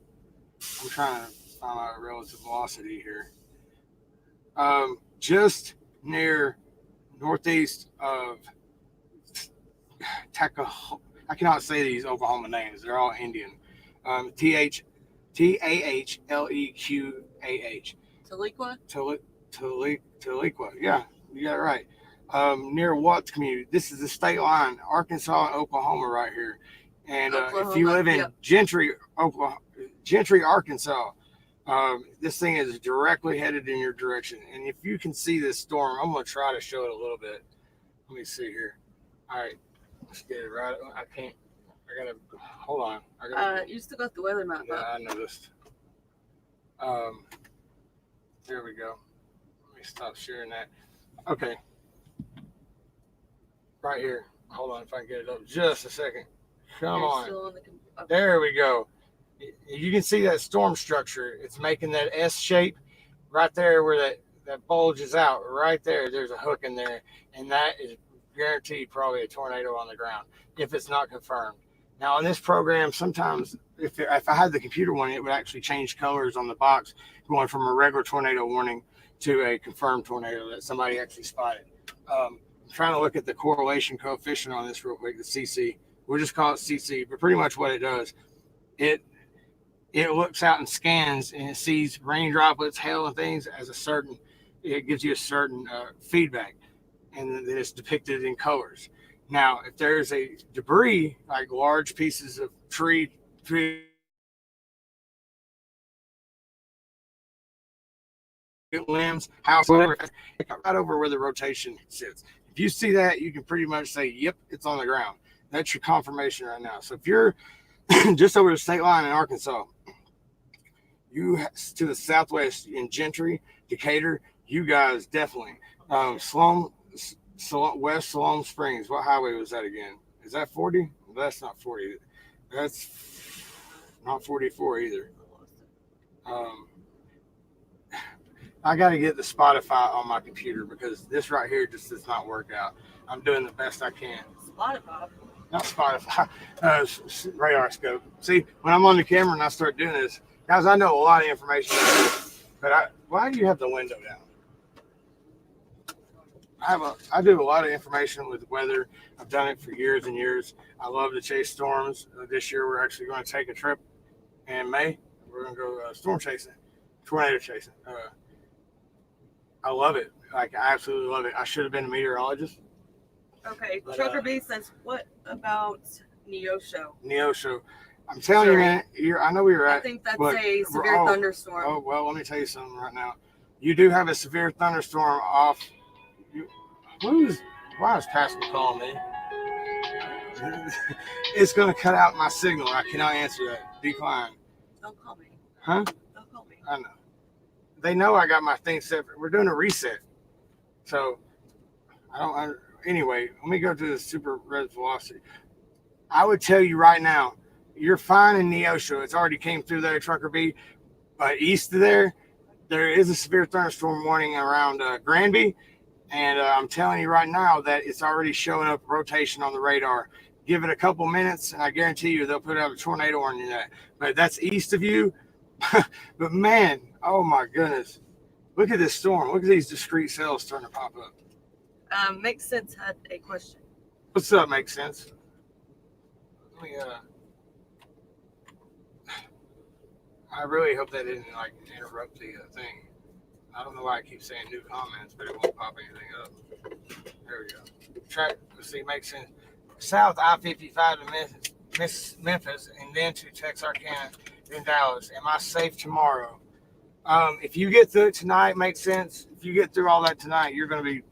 I'm trying to find out relative velocity here. Just near northeast of Tacahoma. I cannot say these Oklahoma names. They're all Indian. Tahlequah. Tahlequah. Yeah, you got it right. Near Watts community. This is the state line, Arkansas and Oklahoma right here. And if you live in Gentry, Arkansas, this thing is directly headed in your direction. And if you can see this storm, I'm going to try to show it a little bit. Let me see here. All right, let's get it right. I can't. I gotta hold on. You still got the weather map up. I noticed. There we go. Let me stop sharing that. Okay. Right here. Hold on if I can get it up just a second. Come on. There we go. You can see that storm structure. It's making that S shape right there where that bulges out. Right there, there's a hook in there. And that is guaranteed probably a tornado on the ground if it's not confirmed. Now, on this program, sometimes if I had the computer one, it would actually change colors on the box going from a regular tornado warning to a confirmed tornado that somebody actually spotted. I'm trying to look at the correlation coefficient on this real quick, the CC. We'll just call it CC, but pretty much what it does, it looks out and scans and it sees rain droplets, hail, and things as it gives you a certain feedback, and then it's depicted in colors. Now, if there's a debris, like large pieces of tree limbs, house, whatever, right over where the rotation sits. If you see that, you can pretty much say, yep, it's on the ground. That's your confirmation right now. So if you're just over the state line in Arkansas, you to the southwest in Gentry, Decatur, you guys definitely. West Salome Springs. What highway was that again? Is that 40? Well, that's not 40. That's not 44 either. I got to get the Spotify on my computer because this right here just does not work out. I'm doing the best I can. Spotify? Not Spotify. Radar scope. See, when I'm on the camera and I start doing this, guys, I know a lot of information, but why do you have the window down? I do a lot of information with weather. I've done it for years and years. I love to chase storms. This year, we're actually going to take a trip in May. We're going to go storm chasing, tornado chasing. I love it. Like, I absolutely love it. I should have been a meteorologist. Okay. Trucker B says, what about Neosho? Neosho. I'm telling you, man, I know where you're at. I think that's a severe thunderstorm. Oh, well, let me tell you something right now. You do have a severe thunderstorm off. Why is Pascal calling me? It's going to cut out my signal. I cannot answer that. Decline. Don't call me. Huh? Don't call me. I know. They know I got my thing separate. We're doing a reset. So, anyway, let me go to the super red velocity. I would tell you right now, you're fine in Neosho. It's already came through there, Trucker B. But east of there is a severe thunderstorm warning around Granby. And I'm telling you right now that it's already showing up rotation on the radar. Give it a couple minutes, and I guarantee you they'll put out a tornado warning in that. But that's east of you. But man, oh my goodness. Look at this storm. Look at these discrete cells starting to pop up. Makes Sense had a question. What's up? Makes sense. Let me, I really hope that didn't like interrupt the thing. I don't know why I keep saying new comments, but it won't pop anything up. There we go. Let's see, makes sense. South I-55 to Memphis, and then to Texarkana, then Dallas. Am I safe tomorrow? If you get through it tonight, makes sense. If you get through all that tonight, you're going to be.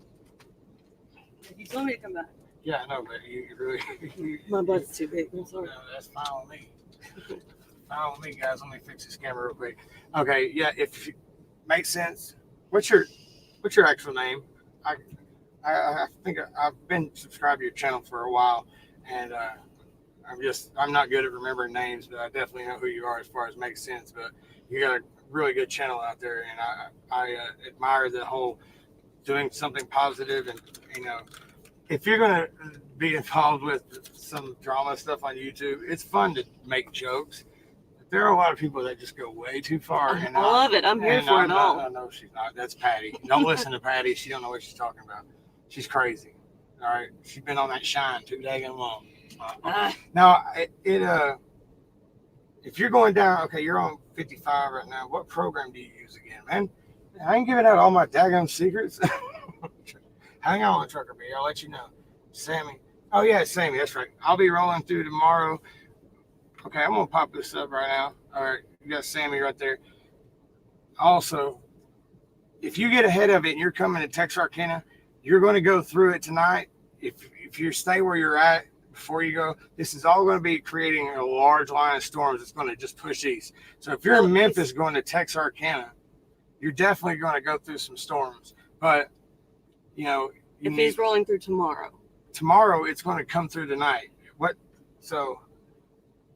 You told me to come back. Yeah, I know, but you really. My butt's too big. I'm sorry. No, that's fine with me. Fine with me, guys. Let me fix this camera real quick. Okay, yeah. If makes sense. What's your actual name? I think I've been subscribed to your channel for a while, and I'm not good at remembering names, but I definitely know who you are as far as makes sense. But you got a really good channel out there, and I admire the whole doing something positive, and if you're gonna be involved with some drama stuff on YouTube, it's fun to make jokes. There are a lot of people that just go way too far. And I love it. I'm here for it all. No, she's not. That's Patty. Don't listen to Patty. She don't know what she's talking about. She's crazy. All right. She's been on that shine too daggone long. Now, if you're going down, okay, you're on 55 right now. What program do you use again, man? I ain't giving out all my daggone secrets. Hang on, Trucker B. I'll let you know. Sammy. Oh, yeah, Sammy. That's right. I'll be rolling through tomorrow. Okay, I'm going to pop this up right now. All right, you got Sammy right there. Also, if you get ahead of it and you're coming to Texarkana, you're going to go through it tonight. If you stay where you're at before you go, this is all going to be creating a large line of storms. It's going to just push east. So if you're in Memphis going to Texarkana, you're definitely going to go through some storms. But, if he's rolling through tomorrow, it's going to come through tonight. So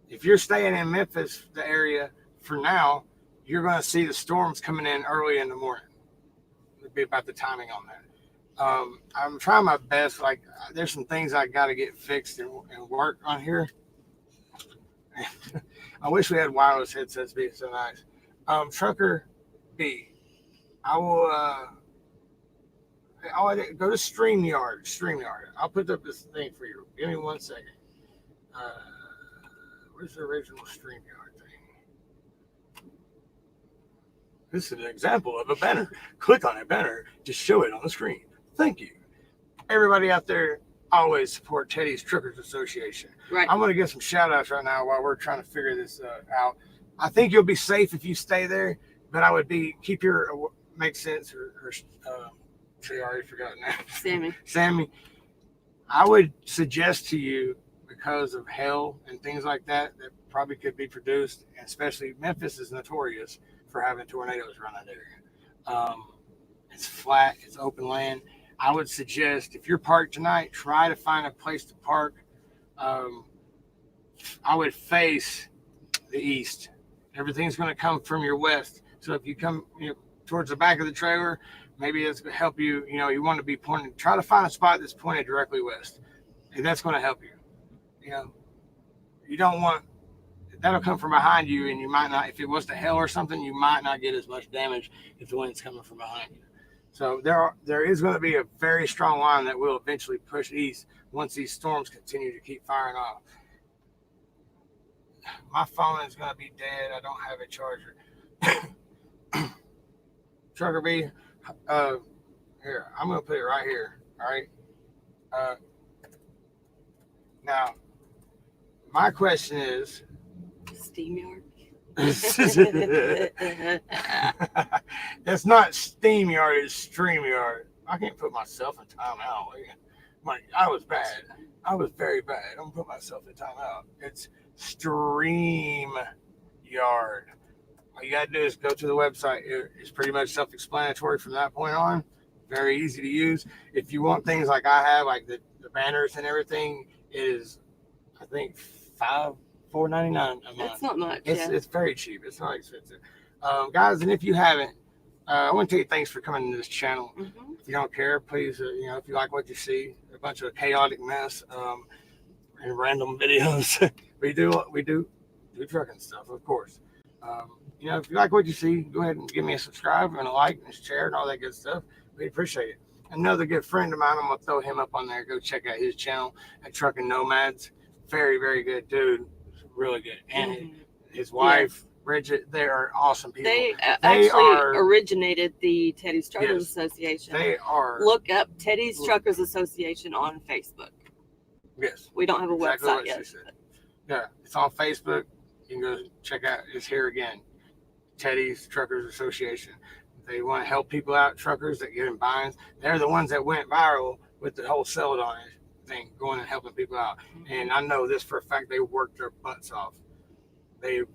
if you're staying in Memphis, the area, for now, you're going to see the storms coming in early in the morning. It'll be about the timing on that. I'm trying my best. Like, there's some things I got to get fixed and work on here. I wish we had wireless headsets being so nice. Trucker B, I'll go to StreamYard. I'll put up this thing for you. Give me 1 second. Where's the original StreamYard thing? This is an example of a banner. Click on a banner to show it on the screen. Thank you. Everybody out there, always support Teddy's Truckers Association. Right. I'm going to get some shout outs right now while we're trying to figure this out. I think you'll be safe if you stay there, but I would keep your, makes sense, or I already forgot now. Sammy, I would suggest to you, because of hail and things like that probably could be produced, and especially Memphis is notorious for having tornadoes around that area. It's flat, it's open land. I would suggest, if you're parked tonight, try to find a place to park. I would face the east. Everything's going to come from your west. So if you come towards the back of the trailer, maybe it's going to help you. You want to be pointed. Try to find a spot that's pointed directly west, and that's going to help you. You don't want that'll come from behind you, and you might not. If it was to hail or something, you might not get as much damage if the wind's coming from behind you. So there is going to be a very strong line that will eventually push east once these storms continue to keep firing off. My phone is going to be dead. I don't have a charger. Trucker B, here, I'm going to put it right here. All right. Now, my question is, SteamYard. That's not SteamYard, it's StreamYard. I can't put myself in timeout. I was bad. I was very bad. I'm gonna put myself in timeout. It's StreamYard. All you gotta do is go to the website. It's pretty much self-explanatory from that point on. Very easy to use. If you want things like I have, like the banners and everything, it is, I think, $4.99 a month. That's not much. It's very cheap. It's not expensive. Guys, and if you haven't, I want to tell you thanks for coming to this channel. Mm-hmm. If you don't care, please, if you like what you see, a bunch of chaotic mess and random videos. we do trucking stuff, of course. If you like what you see, go ahead and give me a subscribe and a like and a share and all that good stuff. We appreciate it. another good friend of mine. I'm gonna throw him up on there. Go check out his channel at Trucking Nomads. Very, very good dude. Really good. And his wife, Bridget, they are awesome people. They actually originated the Teddy's Truckers Association. They are. Look up Teddy's Truckers Association on Facebook. Yes. We don't have a website yet. Yeah, it's on Facebook. You can go check out. It's here again. Teddy's Truckers Association. They want to help people out, truckers that get in binds. They're the ones that went viral with the whole Sell It On It thing, going and helping people out. And I know this for a fact. They worked their butts off. You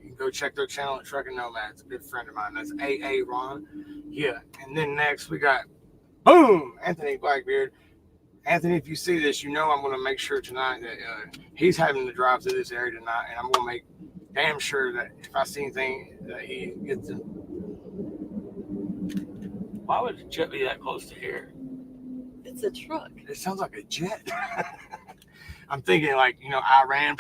can go check their channel at Trucking Nomads. A good friend of mine. That's AA Ron. Yeah. And then next we got, boom, Anthony Blackbeard. Anthony, if you see this, you know I'm going to make sure tonight that he's having to drive through this area tonight, and I'm going to make damn sure that if I see anything that he gets it. Why would a jet be that close to here? It's a truck. It sounds like a jet. I'm thinking like, Iran.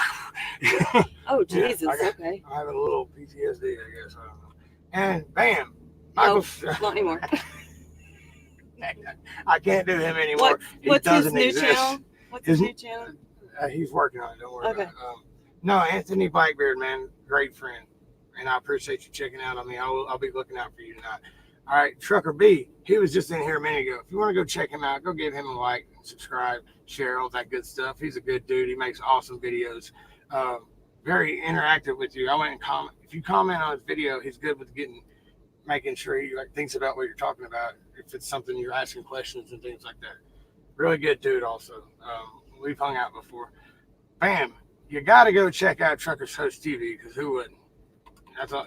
Oh, Jesus. Yeah, okay. I have a little PTSD, I guess. I don't know. And bam. No, not anymore. I can't do him anymore. What's his new channel? What's his new channel? He's working on it. Don't worry about it. No, Anthony Blackbeard, man, great friend. And I appreciate you checking out on me. I'll be looking out for you tonight. All right, Trucker B, he was just in here a minute ago. If you want to go check him out, go give him a like, subscribe, share, all that good stuff. He's a good dude. He makes awesome videos. Very interactive with you. I went and comment. If you comment on his video, he's good with making sure he thinks about what you're talking about. If it's something you're asking questions and things like that. Really good dude also. We've hung out before. Bam. You got to go check out Truckers Host TV, because who wouldn't? That's all,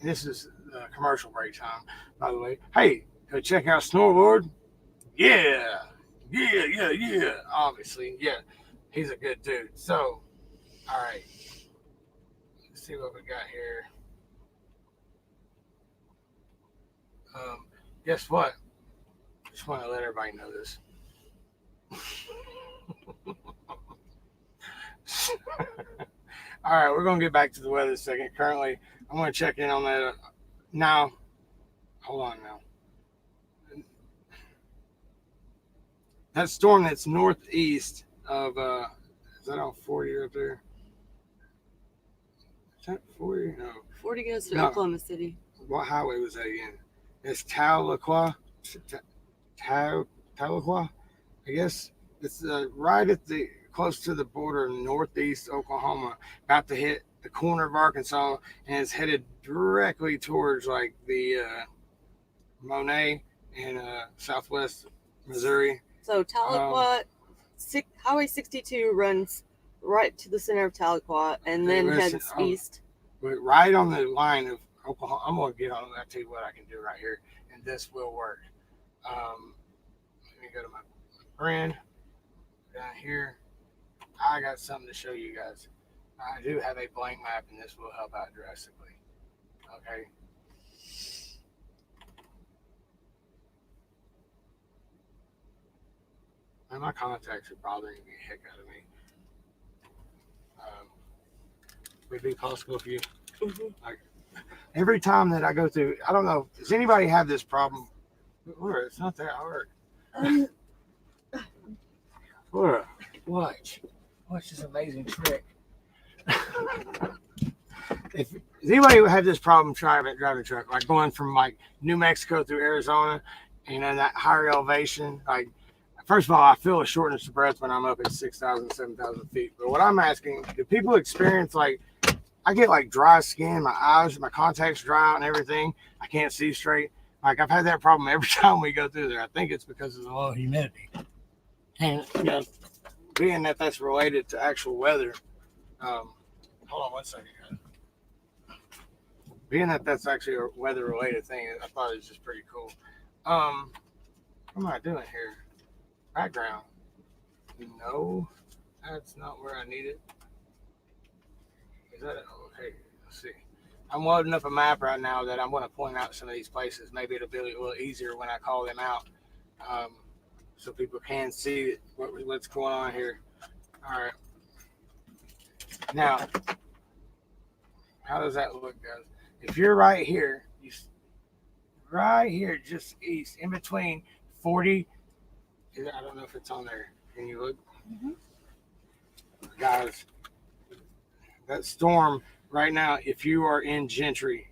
this is commercial break time, by the way. Hey, go check out Snorlord. Yeah. Obviously, yeah. He's a good dude. So, all right. Let's see what we got here. Guess what? Just want to let everybody know this. All right, we're going to get back to the weather in a second. Currently, I'm going to check in on that now. Hold on now. That storm that's northeast of, is that on 40 up there? Is that 40? No. 40 goes to Oklahoma City. What highway was that again? It's Tahlequah, I guess. It's right at close to the border of northeast Oklahoma, about to hit the corner of Arkansas, and it's headed directly towards like the Monet and southwest Missouri. So Tahlequah, Highway 62 runs right to the center of Tahlequah and then heads east. Right on the line of Oklahoma. I'm going to get on. I'll tell you what I can do right here, and this will work. Let me go to my friend down here. I got something to show you guys. I do have a blank map, and this will help out drastically. Okay. And my contacts are bothering the heck out of me. Would it be possible for you? Like, every time that I go through, I don't know, does anybody have this problem? It's not that hard. Watch this amazing trick. Does anybody have this problem driving a truck, like going from like New Mexico through Arizona, that higher elevation? Like, first of all, I feel a shortness of breath when I'm up at 6,000, 7,000 feet. But what I'm asking, do people experience I get like dry skin, my eyes, my contacts dry out and everything. I can't see straight. Like, I've had that problem every time we go through there. I think it's because of the low humidity. And, being that that's related to actual weather, hold on one second, guys. Being that that's actually a weather related thing, I thought it was just pretty cool. What am I doing here? Background. No, that's not where I need it. Is that it? Okay, let's see. I'm loading up a map right now that I'm going to point out some of these places. Maybe it'll be a little easier when I call them out, so people can see what's going on here. All right. Now, how does that look, guys? If you're right here, right here, just east, in between 40. I don't know if it's on there. Can you look? Guys, that storm right now, if you are in Gentry,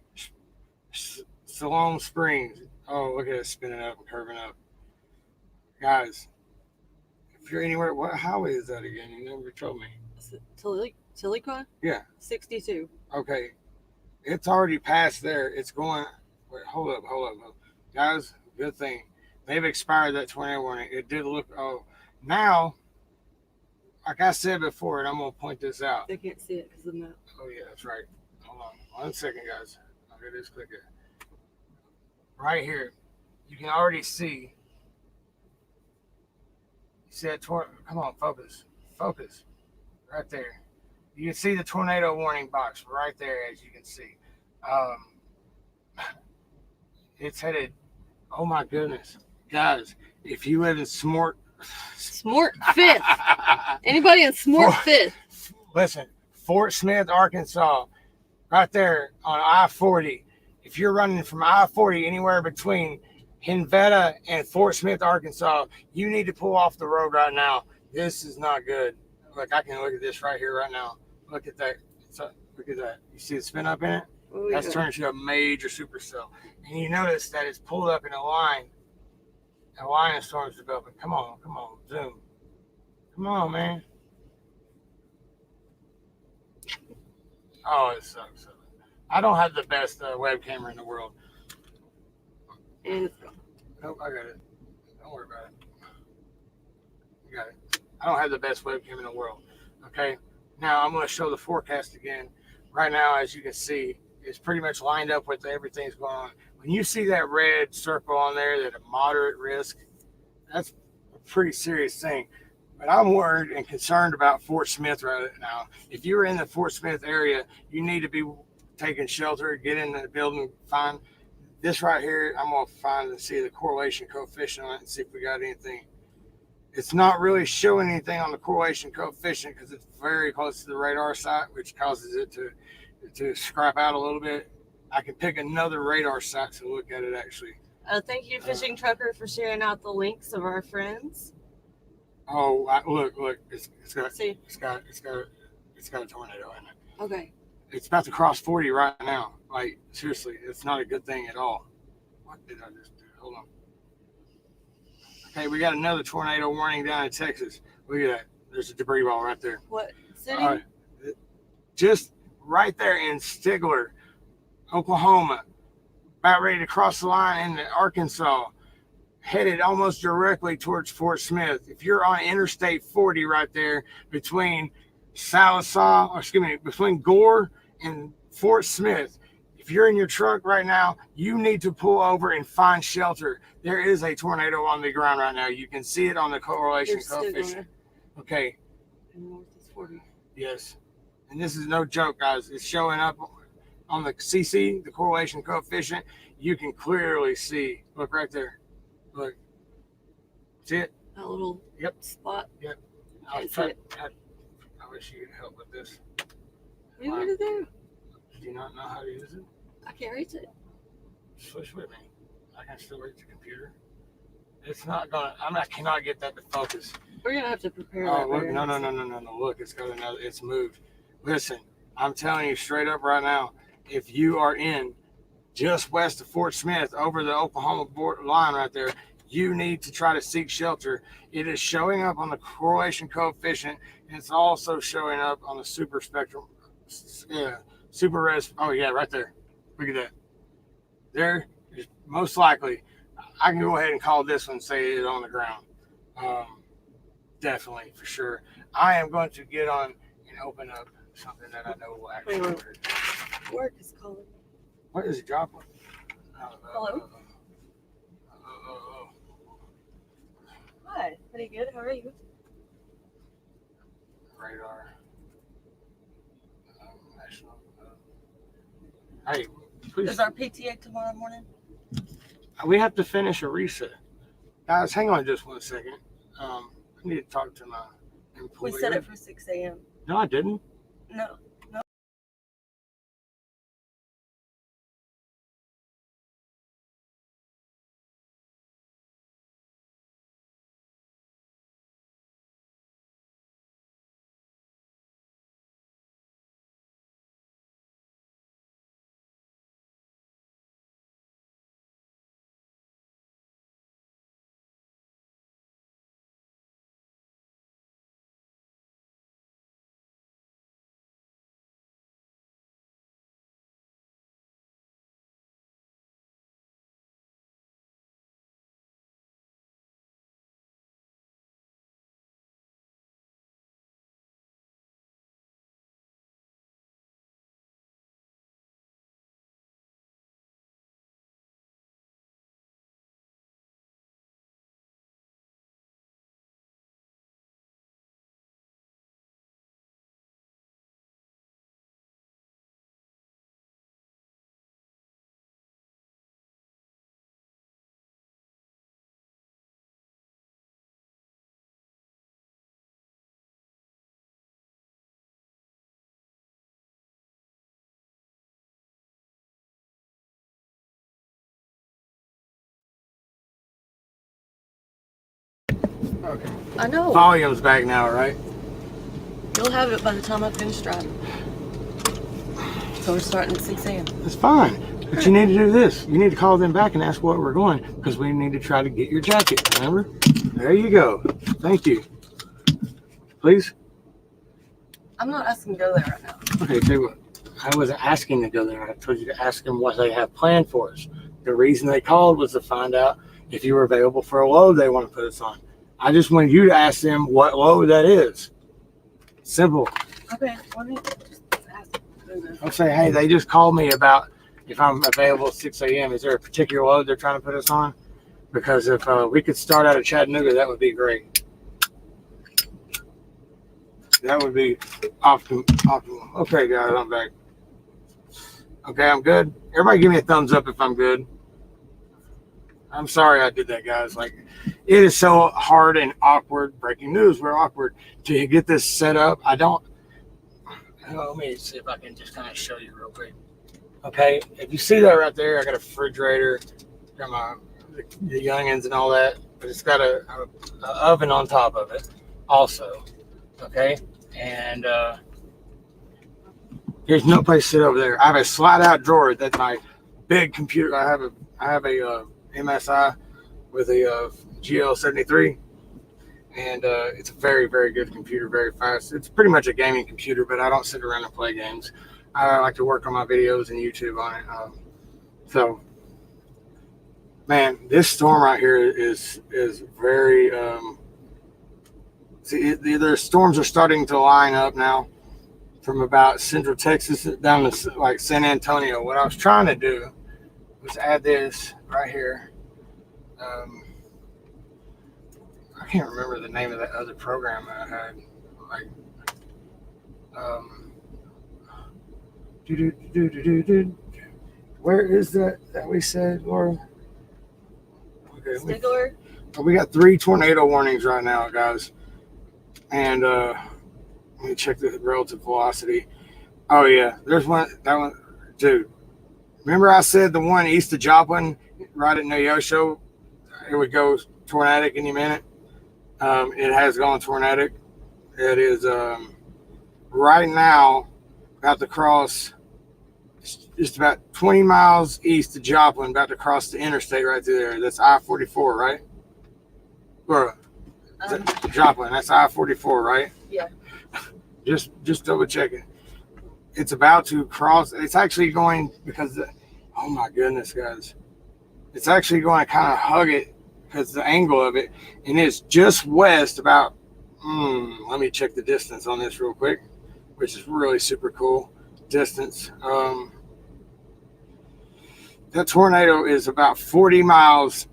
Siloam Springs, oh, look at it spinning up and curving up. Guys, if you're anywhere, what highway is that again? You never told me. Tiliqua? Yeah. 62. Okay. It's already past there. It's going, wait, hold up. Guys, good thing. They've expired that tornado warning. It did look, oh, now, like I said before, and I'm going to point this out. They can't see it because of the map. Oh, yeah, that's right. Hold on 1 second, guys. I'll get this clicker. Right here, you can already see. You see that tornado? Come on, focus. Right there. You can see the tornado warning box right there, as you can see. It's headed. Oh my goodness, guys! If you live in Smart Fifth. Anybody in Smart Fifth? Listen, Fort Smith, Arkansas, right there on I-40. If you're running from I-40 anywhere between Henvetta and Fort Smith, Arkansas, you need to pull off the road right now. This is not good. Look, I can look at this right here, right now. Look at that. Look at that. You see the spin up in it? Oh, That's yeah. turned into a major supercell. And you notice that it's pulled up in a line. A line of storms developing. Come on, zoom. Come on, man. Oh, it sucks. I don't have the best web camera in the world. And it's gone. Nope, I got it. Don't worry about it. You got it. I don't have the best webcam in the world. Okay. Now I'm going to show the forecast again. Right now, as you can see, it's pretty much lined up with everything's going on. When you see that red circle on there, that a moderate risk, that's a pretty serious thing. But I'm worried and concerned about Fort Smith right now. If you're in the Fort Smith area, you need to be taking shelter, get in the building, find this right here. I'm going to find and see the correlation coefficient on it and see if we got anything. It's not really showing anything on the correlation coefficient because it's very close to the radar site, which causes it to scrap out a little bit. I can pick another radar site to look at it actually. Thank you, Fishing Trucker, for sharing out the links of our friends. Oh, look! It's got a tornado in it. Okay. It's about to cross 40 right now. Like seriously, it's not a good thing at all. What did I just do? Hold on. Okay, we got another tornado warning down in Texas. Look at that. There's a debris ball right there. What city? Just right there in Stigler, Oklahoma. About ready to cross the line into Arkansas. Headed almost directly towards Fort Smith. If you're on Interstate 40 right there between between Gore and Fort Smith, if you're in your truck right now, you need to pull over and find shelter. There is a tornado on the ground right now. You can see it on the correlation coefficient. Okay. And north is 40. Yes. And this is no joke, guys. It's showing up on the CC, the correlation coefficient. You can clearly see. Look right there. Look. See it? That little spot. Yep. I wish you could help with this. What do you want to do? Do you not know how to use it? I can't reach it. Switch with me. I can still reach the computer. It's not gonna. I cannot get that to focus. We're gonna have to prepare Oh, that. look! No! Look, it's got another. It's moved. Listen, I'm telling you straight up right now. If you are in just west of Fort Smith, over the Oklahoma border line right there, you need to try to seek shelter. It is showing up on the correlation coefficient, and it's also showing up on the super spectrum. Yeah, super res. Oh yeah, right there. Look at that. There is most likely. I can go ahead and call this one, say it's on the ground. Definitely, for sure. I am going to get on and open up something that I know will actually work. Work is calling. What is it dropping? Hello. Hi. Pretty good. How are you? Radar. National. Hey, please. Is our PTA tomorrow morning? We have to finish a reset. Guys, hang on just 1 second. I need to talk to my employer. We set it for 6 a.m. No, I didn't. No. Okay. I know. Volume's back now, right? You'll have it by the time I finish driving. So we're starting at 6 a.m. It's fine. But you need to do this. You need to call them back and ask what we're going, because we need to try to get your jacket, remember? There you go. Thank you. Please? I'm not asking to go there right now. Okay, tell you what. I wasn't asking to go there. I told you to ask them what they have planned for us. The reason they called was to find out if you were available for a load they want to put us on. I just wanted you to ask them what load that is. Simple. Okay, let me just ask. I'll say, hey, they just called me about if I'm available at 6 a.m. Is there a particular load they're trying to put us on? Because if we could start out of Chattanooga, that would be great. That would be optimal. Okay, guys, I'm back. Okay, I'm good. Everybody give me a thumbs up if I'm good. I'm sorry I did that, guys. Like, it is so hard and awkward. Breaking news, we're awkward to get this set up. I don't. Let me see if I can just kind of show you real quick. Okay, if you see that right there, I got a refrigerator, got the youngins and all that, but it's got a oven on top of it also. Okay, and there's no place to sit over there. I have a slide out drawer. That's my big computer. I have a MSI with a GL73, and it's a very, very good computer, very fast. It's pretty much a gaming computer, but I don't sit around and play games. I like to work on my videos and YouTube on it. So, man, this storm right here is very. See, the storms are starting to line up now from about Central Texas down to like San Antonio. What I was trying to do was add this right here. I can't remember the name of that other program I had. Like, where is that we said, Laura? Okay, Stigler? we got 3 tornado warnings right now, guys. And let me check the relative velocity. Oh yeah, there's one. That one, dude. Remember I said the one east of Joplin, right at Neosho, it would go tornadic any minute. It has gone tornadic. It is right now about to cross just about 20 miles east of Joplin, about to cross the interstate right through there. That's I-44, right? Or Joplin, that's I-44, right? Yeah. Just double checking. It's about to cross. It's actually going because, oh my goodness, guys. It's actually going to kind of hug it because the angle of it, and it's just west about, let me check the distance on this real quick, which is really super cool. Distance. That tornado is about 40 miles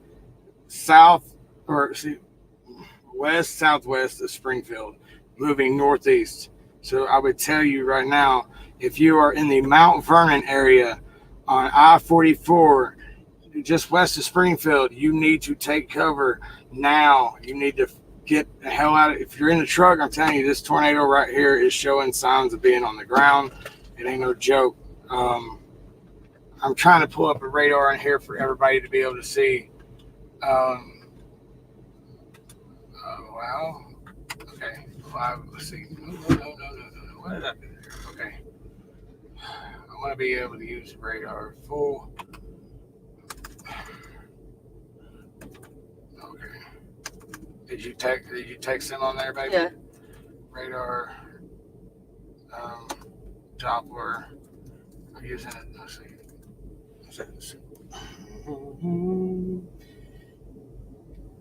west southwest of Springfield, moving northeast. So I would tell you right now, if you are in the Mount Vernon area on I-44, just west of Springfield, you need to take cover now. You need to get the hell out of it. If you're in the truck, I'm telling you, this tornado right here is showing signs of being on the ground. It ain't no joke. I'm trying to pull up a radar in here for everybody to be able to see. Oh, wow. Okay. Let's see. No. What did I do there? Okay. I want to be able to use the radar full. Okay. Did you text them on there, baby? Yeah. Radar. Doppler. I'm using it. Let's see.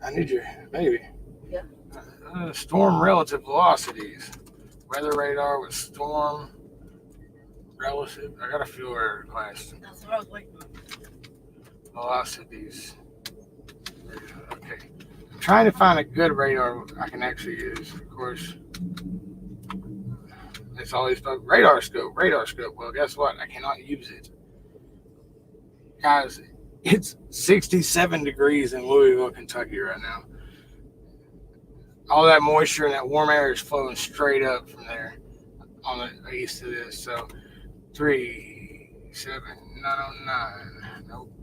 I need your baby. Yeah. Storm relative velocities. Weather radar with storm relative. I got a fuel air class. That's what I was waiting on. Velocities. Okay. I'm trying to find a good radar I can actually use. Of course, it's always about radar scope. Well, guess what? I cannot use it. Guys, it's 67 degrees in Louisville, Kentucky right now. All that moisture and that warm air is flowing straight up from there on the east of this. So 37909. Nope.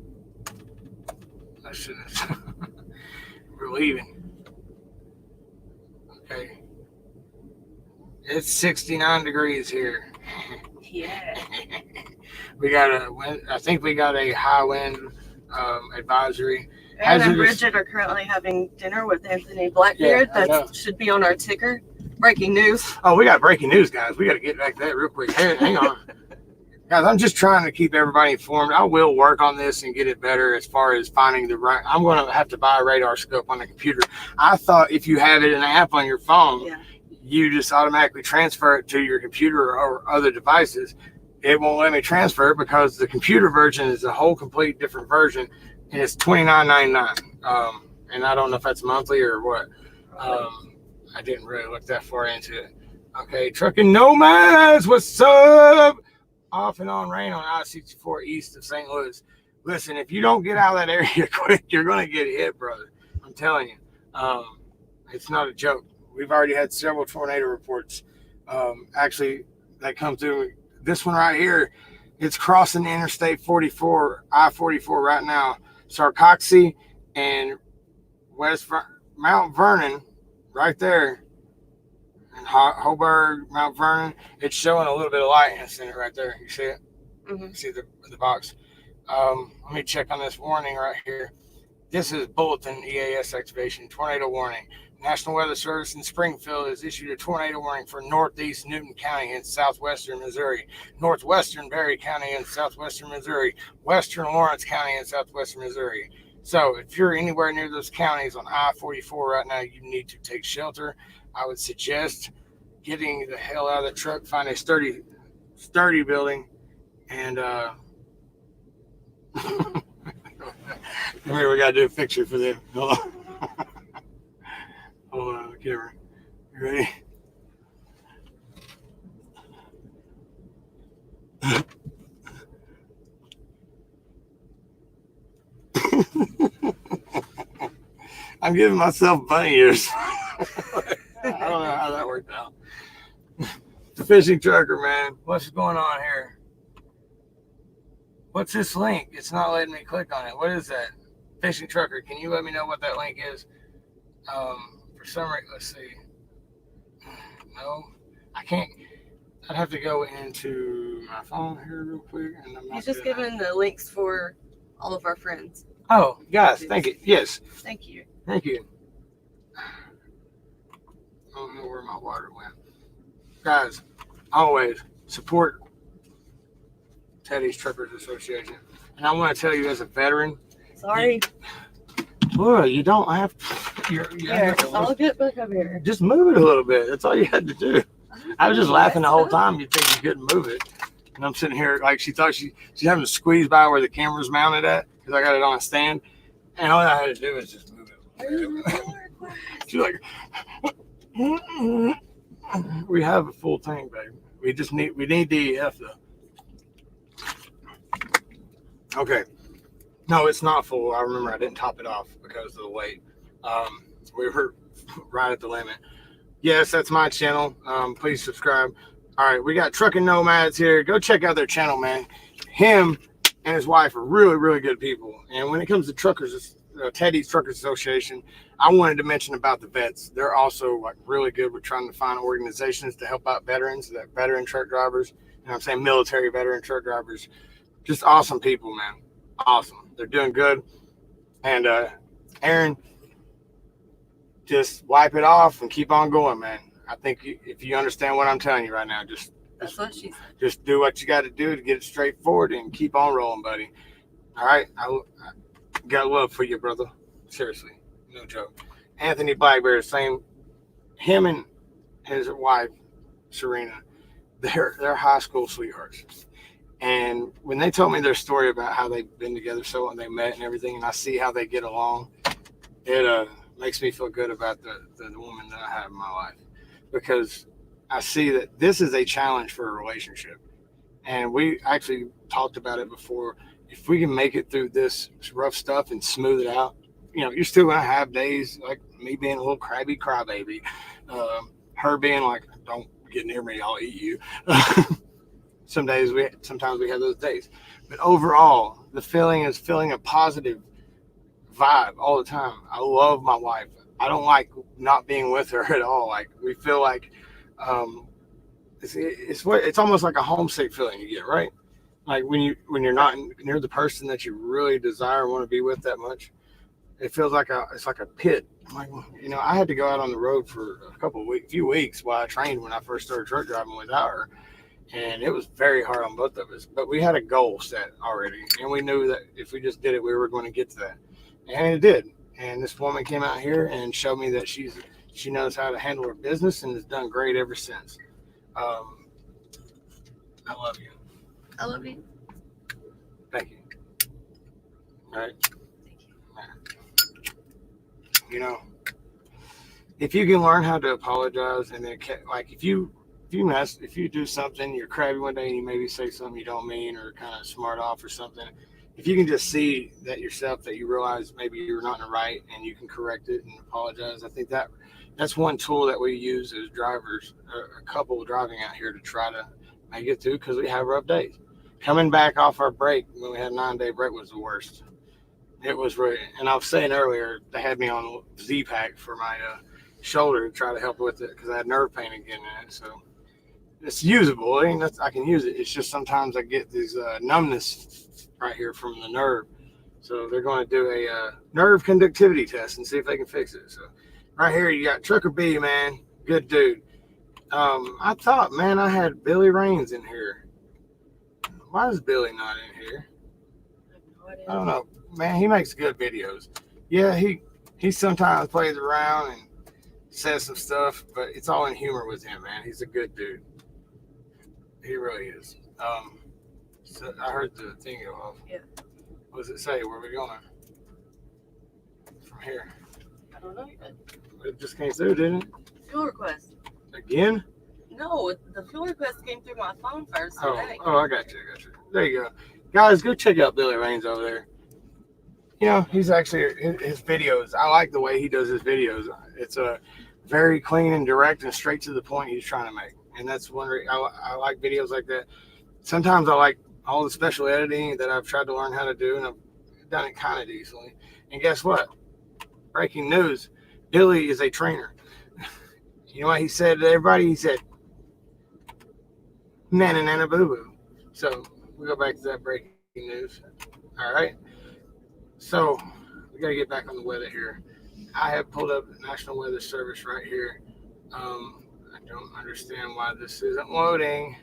I shouldn't have. We're leaving. Okay. It's 69 degrees here. Yeah. We got I think we got a high wind advisory. Aaron and Bridget are currently having dinner with Anthony Blackbeard. Yeah, that should be on our ticker. Breaking news. Oh, we got breaking news, guys. We got to get back to that real quick. Hang on. Guys, I'm just trying to keep everybody informed. I will work on this and get it better as far as finding the right. I'm going to have to buy a radar scope on the computer. I thought if you have it in an app on your phone, you just automatically transfer it to your computer or other devices. It won't let me transfer it because the computer version is a whole complete different version, and it's $29.99. And I don't know if that's monthly or what. I didn't really look that far into it. Okay, trucking nomads, what's up? Off and on rain on I-64 east of St. Louis. Listen, if you don't get out of that area quick, you're going to get hit, brother. I'm telling you. It's not a joke. We've already had several tornado reports actually that come through. This one right here, it's crossing Interstate 44, I-44 right now. Sarcoxy and Mount Vernon right there. And Hoburg, Mount Vernon, it's showing a little bit of light in the center right there. You see it? Mm-hmm. You see the box? Let me check on this warning right here. This is Bulletin EAS activation, tornado warning. National Weather Service in Springfield has issued a tornado warning for northeast Newton County in southwestern Missouri, northwestern Berry County in southwestern Missouri, western Lawrence County in southwestern Missouri. So if you're anywhere near those counties on I-44 right now, you need to take shelter. I would suggest getting the hell out of the truck, find a sturdy building, and here we gotta do a picture for them. Hold on. Hold on, camera. You ready? I'm giving myself bunny ears. I don't know how that worked out. The fishing trucker, man. What's going on here? What's this link? It's not letting me click on it. What is that? Fishing trucker. Can you let me know what that link is? For some reason, let's see. No, I can't. I'd have to go into my phone here real quick. And I'm He's just giving the links for all of our friends. Oh, guys, thank you. Yes. Thank you. Thank you. I don't know where my water went. Guys, always support Teddy's Truckers Association. And I want to tell you as a veteran. Sorry. Well, you don't have to. I'll get back up here. Just move it a little bit. That's all you had to do. I was just laughing the whole time. You think you couldn't move it. And I'm sitting here like she thought she's having to squeeze by where the camera's mounted at because I got it on a stand. And all I had to do is just move it. She's like, we have a full tank, babe. We need DEF though. Okay. No, it's not full. I remember I didn't top it off because of the weight. We were right at the limit. Yes, that's my channel. Please subscribe. All right, we got Trucking Nomads here. Go check out their channel, man. Him and his wife are really, really good people. And when it comes to truckers, Teddy's Truckers Association, I wanted to mention about the vets. They're also like really good with trying to find organizations to help out veterans, that veteran truck drivers. And I'm saying military veteran truck drivers. Just awesome people, man. Awesome. They're doing good. And Aaron, just wipe it off and keep on going, man. I think if you understand what I'm telling you right now, that's what she said. Just do what you got to do to get it straight forward and keep on rolling, buddy. All right? I got love for you, brother. Seriously. No joke. Anthony Blackbeard, same. Him and his wife, Serena, they're high school sweethearts. And when they told me their story about how they've been together so long, they met and everything, and I see how they get along, it makes me feel good about the woman that I have in my life, because I see that this is a challenge for a relationship. And we actually talked about it before. If we can make it through this rough stuff and smooth it out, you're still going to have days like me being a little crabby crybaby, her being like, don't get near me, I'll eat you. Sometimes we have those days, but overall, the feeling is feeling a positive vibe all the time. I love my wife. I don't like not being with her at all. Like we feel like it's almost like a homesick feeling you get, right? Like when you're not near the person that you really desire and want to be with that much, it feels like it's like a pit. Like, I had to go out on the road for few weeks while I trained when I first started truck driving without her, and it was very hard on both of us. But we had a goal set already, and we knew that if we just did it, we were going to get to that, and it did. And this woman came out here and showed me that she knows how to handle her business and has done great ever since. I love you. I love you. Thank you. All right. If you can learn how to apologize, and then like if you do something, you're crabby one day and you maybe say something you don't mean or kind of smart off or something, if you can just see that yourself, that you realize maybe you're not in the right and you can correct it and apologize, I think that's one tool that we use as drivers, a couple driving out here to try to make it through, because we have rough days. Coming back off our break when we had a 9-day break was the worst. It was really, and I was saying earlier, they had me on Z-Pack for my shoulder to try to help with it because I had nerve pain again in it. So it's usable. I can use it. It's just sometimes I get these numbness right here from the nerve. So they're going to do a nerve conductivity test and see if they can fix it. So right here you got Trucker B, man. Good dude. I thought, man, I had Billy Raines in here. Why is Billy not in here? I don't know. Man, he makes good videos. Yeah, he sometimes plays around and says some stuff, but it's all in humor with him, man. He's a good dude. He really is. So I heard the thing go off. Yeah. What does it say? Where are we going? From here. I don't know. It just came through, didn't it? Fuel request. Again? No, the fuel request came through my phone first today. Oh, I got you. There you go. Guys, go check out Billy Raines over there. He's actually, his videos, I like the way he does his videos. It's a very clean and direct and straight to the point he's trying to make. And that's I like videos like that. Sometimes I like all the special editing that I've tried to learn how to do, and I've done it kind of decently. And guess what? Breaking news, Billy is a trainer. You know what he said to everybody? He said, nana nana boo boo. So we go back to that breaking news. All right. So we got to get back on the weather here. I have pulled up the National Weather Service right here. I don't understand why this isn't loading.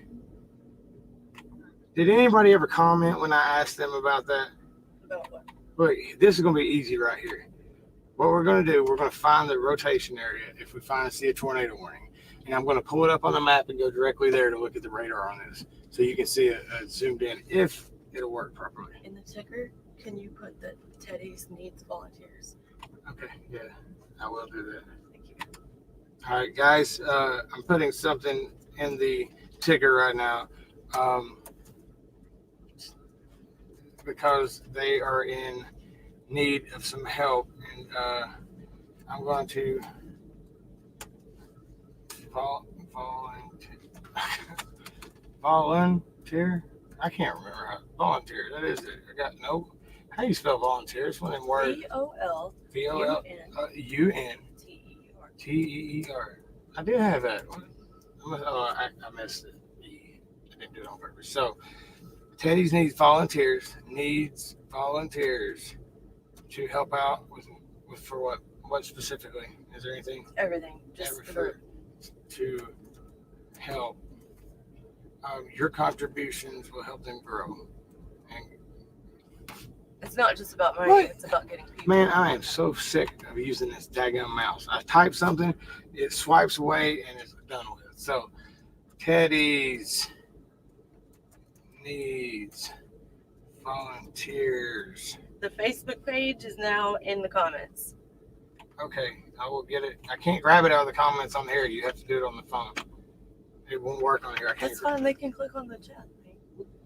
Did anybody ever comment when I asked them about that? About what? Look, this is going to be easy right here. What we're going to do, we're going to find the rotation area if we see a tornado warning. And I'm going to pull it up on the map and go directly there to look at the radar on this. So you can see it zoomed in if it'll work properly. In the ticker, can you put that Teddy's needs volunteers? Okay, yeah, I will do that. Thank you. All right, guys, I'm putting something in the ticker right now because they are in need of some help, and I'm going to volunteer. I can't remember how volunteer. That is it. I got no. How do you spell volunteer? It's one of them words. VOLUNTEER. I did have that. I missed it. I didn't do it on purpose. So, Teddy's needs volunteers. Needs volunteers to help out with for what? What specifically? Is there anything? Everything. Just to help. Your contributions will help them grow. And it's not just about money, it's about getting people. Man, I am so sick of using this daggone mouse. I type something, it swipes away, and it's done with. So, Teddy's needs volunteers. The Facebook page is now in the comments. Okay, I will get it. I can't grab it out of the comments on here. You have to do it on the phone. It won't work on here. That's fine. They can click on the chat thing.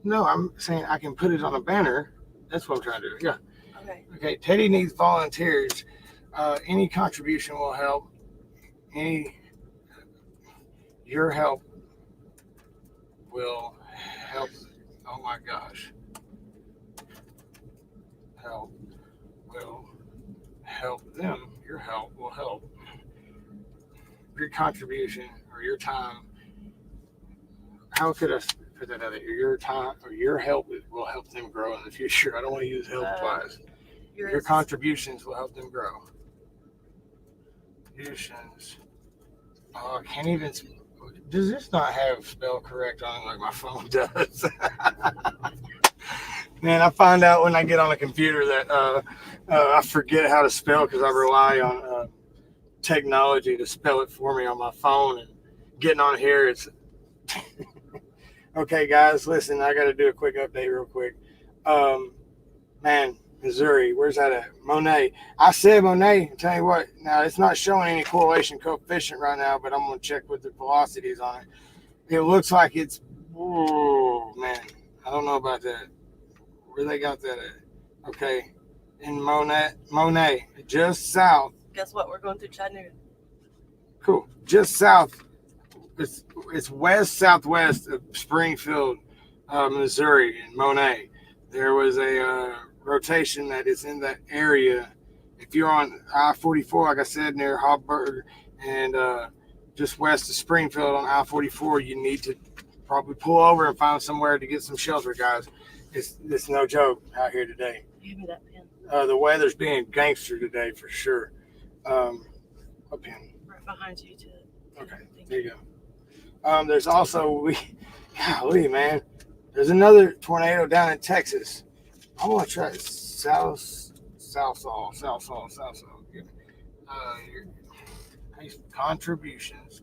No, I'm saying I can put it on a banner. That's what I'm trying to do. Yeah. Okay. Teddy needs volunteers. Any contribution will help. Your help will help. Oh my gosh. Help will help them. your help will help. Your contribution or your time. How could I put that out there? Your time or your help will help them grow in the future. I don't want to use help twice. Your contributions will help them grow. Contributions. Oh, I can't even. Does this not have spell correct on it like my phone does? Man, I find out when I get on a computer that I forget how to spell because I rely on technology to spell it for me on my phone. And getting on here, it's okay, guys. Listen, I got to do a quick update real quick. Man, Missouri, where's that at? Monet. I said Monet. I'll tell you what. Now it's not showing any correlation coefficient right now, but I'm gonna check what the velocities on it. It looks like it's. Oh man, I don't know about that. Where they got that at? Okay, in Monet, just south. Guess what? We're going through Chattanooga. Cool. Just south. It's west southwest of Springfield, Missouri, in Monet. There was a rotation that is in that area. If you're on I-44, like I said, near Hobburg and just west of Springfield on I-44, you need to probably pull over and find somewhere to get some shelter, guys. It's no joke out here today. Give me that pen. The weather's being gangster today for sure. What pen? Right behind you, too. Okay, there you go. There's also, golly, man, there's another tornado down in Texas. I want to try South. Contributions.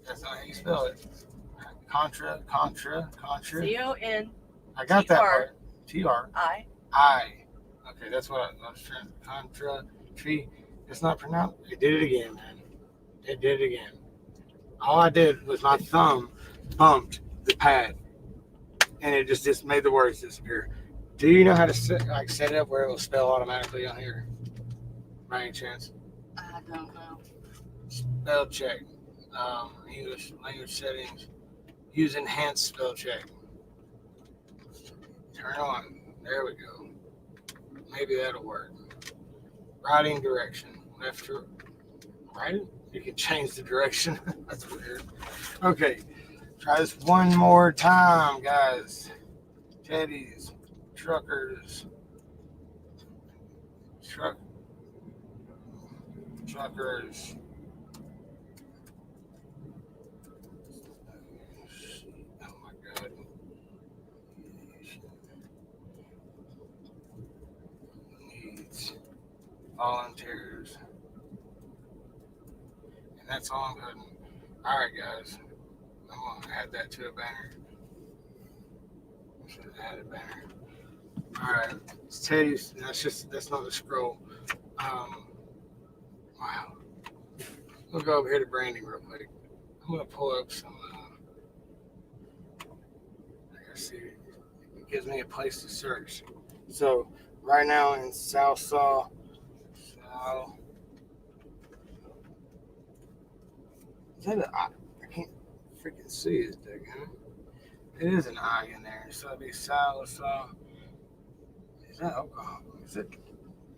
That's not how you spell it. Contra. C-O-N. I got that part. T-R. I. Okay, that's what I was trying. Contra. Tree. It's not pronounced. It did it again, man. It did it again. All I did was my thumb bumped the pad, and it just made the words disappear. Do you know how to set it up where it will spell automatically on here? By any chance? I don't know. Spell check. English language settings. Use enhanced spell check. Turn on. There we go. Maybe that'll work. Writing direction. Left to right. You can change the direction. That's weird. Okay. Try this one more time, guys. Teddies. Truckers. Truckers. Oh my God. Needs volunteers. And that's all I'm putting. All right, guys. I'm gonna add that to a banner. Add a banner. All right, it's Teddy's. That's not the scroll. Wow. We'll go over here to branding real quick. I'm gonna pull up some. I see. It gives me a place to search. So right now in South. Is that an I? I can't freaking see it. It is an I in there. So it'd be South. Is that Oklahoma? Is it?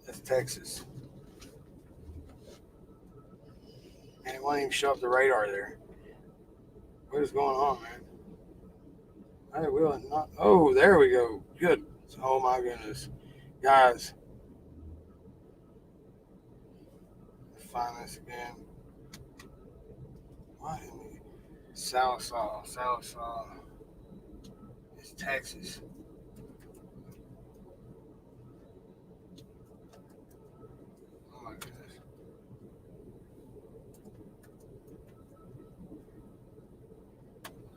That's Texas. And it won't even show up the radar there. What is going on, man? I will not. Oh, there we go. Good. Oh my goodness, guys. Find this again. Why? South. It's Texas. Oh my goodness.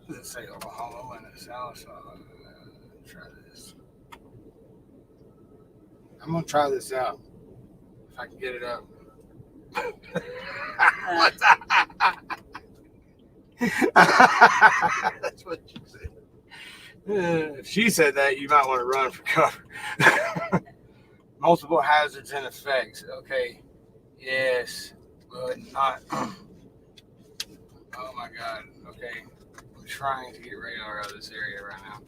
What does it say? Oklahoma and the South. Try this. I'm gonna try this out. If I can get it up. What's that? That's what she said. If she said that, you might want to run for cover. Multiple hazards and effects. Okay. Yes. But not. Oh my God. Okay. I'm trying to get radar out of this area right now.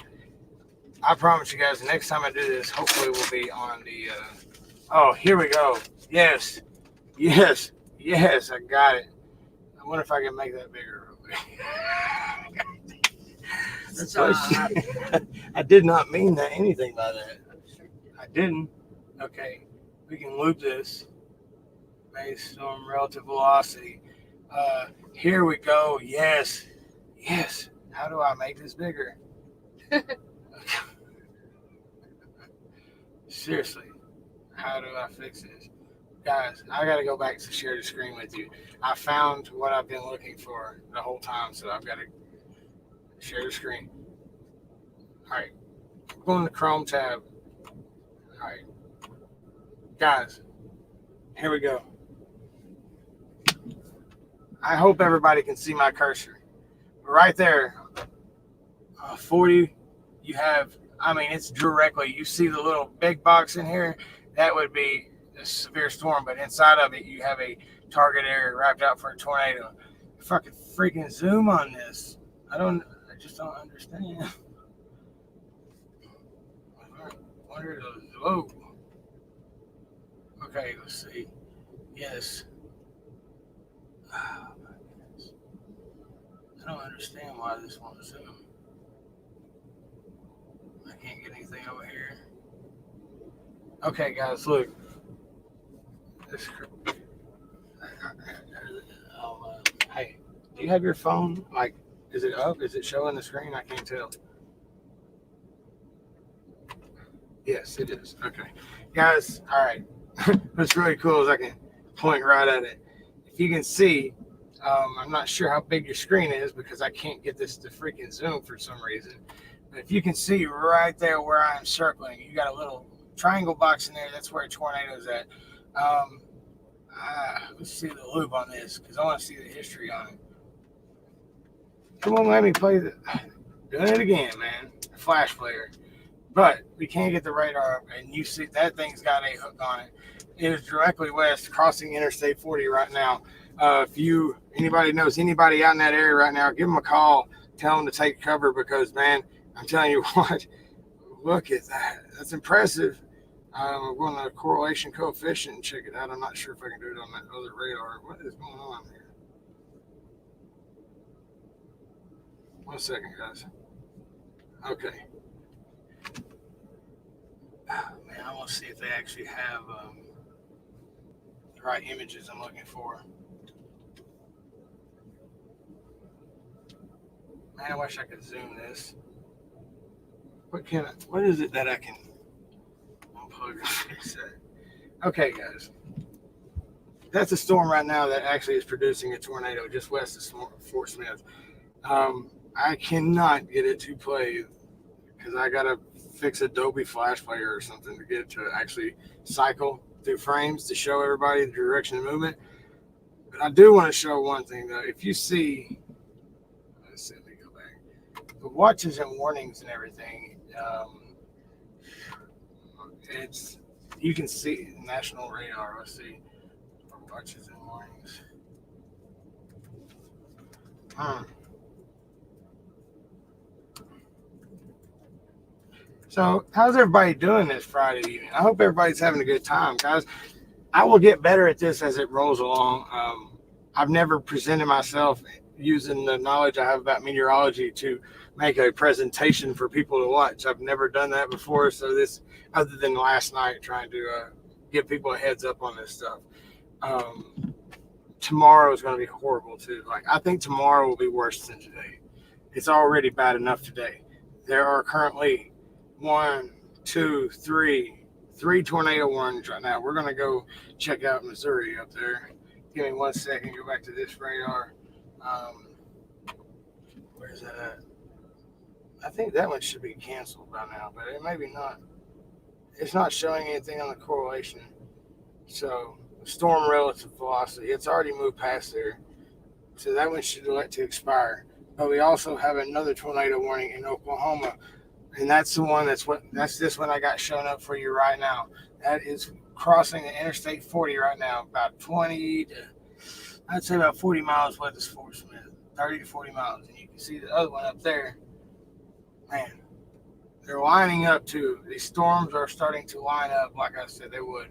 I promise you guys, the next time I do this, hopefully we'll be on the, oh, here we go. Yes, yes, yes, I got it. I wonder if I can make that bigger. I did not mean that anything by that. I didn't. Okay, we can loop this based on relative velocity. Here we go. Yes, yes. How do I make this bigger? Seriously, how do I fix this? Guys, I got to go back to share the screen with you. I found what I've been looking for the whole time, so I've got to share the screen. All right, go in the Chrome tab. All right, guys, here we go. I hope everybody can see my cursor. Right there, 40, you have, I mean, it's directly, you see the little big box in here? That would be a severe storm, but inside of it, you have a target area wrapped out for a tornado. If I could freaking zoom on this, I just don't understand. Where those? Whoa. Okay, let's see. Yes. Oh, my goodness. I don't understand why this won't zoom. I can't get anything over here. Okay, guys, look. Hey, do you have your phone? Like, is it up? Is it showing the screen? I can't tell. Yes, it is. Okay. Guys, all right. What's really cool is I can point right at it. If you can see, I'm not sure how big your screen is because I can't get this to freaking zoom for some reason. But if you can see right there where I'm circling, you got a little triangle box in there. That's where a tornado's at. Let's see the loop on this because I want to see the history on it. Come on, let me play doing it again, man. Flash player. But we can't get the radar up, and you see that thing's got a hook on it. It is directly west, crossing Interstate 40 right now. If anybody knows anybody out in that area right now, give them a call. Tell them to take cover because, man, I'm telling you what, look at that. That's impressive. I'm going to the correlation coefficient and check it out. I'm not sure if I can do it on that other radar. What is going on here? 1 second, guys. Okay. Man, I want to see if they actually have the right images I'm looking for. Man, I wish I could zoom this. What is it that I can unplug and fix that? Okay, guys. That's a storm right now that actually is producing a tornado just west of Fort Smith. I cannot get it to play because I got to fix Adobe Flash Player or something to get it to actually cycle through frames to show everybody the direction of movement. But I do want to show one thing, though. If you see, let's see, let me go back. The watches and warnings and everything, you can see national radar. Let's see. Watches and warnings. So, how's everybody doing this Friday evening? I hope everybody's having a good time, guys. I will get better at this as it rolls along. I've never presented myself using the knowledge I have about meteorology to make a presentation for people to watch. I've never done that before, so this, other than last night, trying to give people a heads up on this stuff. Tomorrow is going to be horrible too. Like, I think tomorrow will be worse than today. It's already bad enough today. There are currently 3 tornado warnings right now. We're going to go check out Missouri up there. Give me 1 second. Go back to this radar. Where's that at? I think that one should be canceled by now, but it maybe not. It's not showing anything on the correlation. So, storm relative velocity, it's already moved past there. So that one should let to expire. But we also have another tornado warning in Oklahoma. And that's the one that's this one I got showing up for you right now. That is crossing the Interstate 40 right now, about 20 to, I'd say about 40 miles west of Fort Smith, 30 to 40 miles. And you can see the other one up there. Man, they're lining up too. These storms are starting to line up, like I said they would.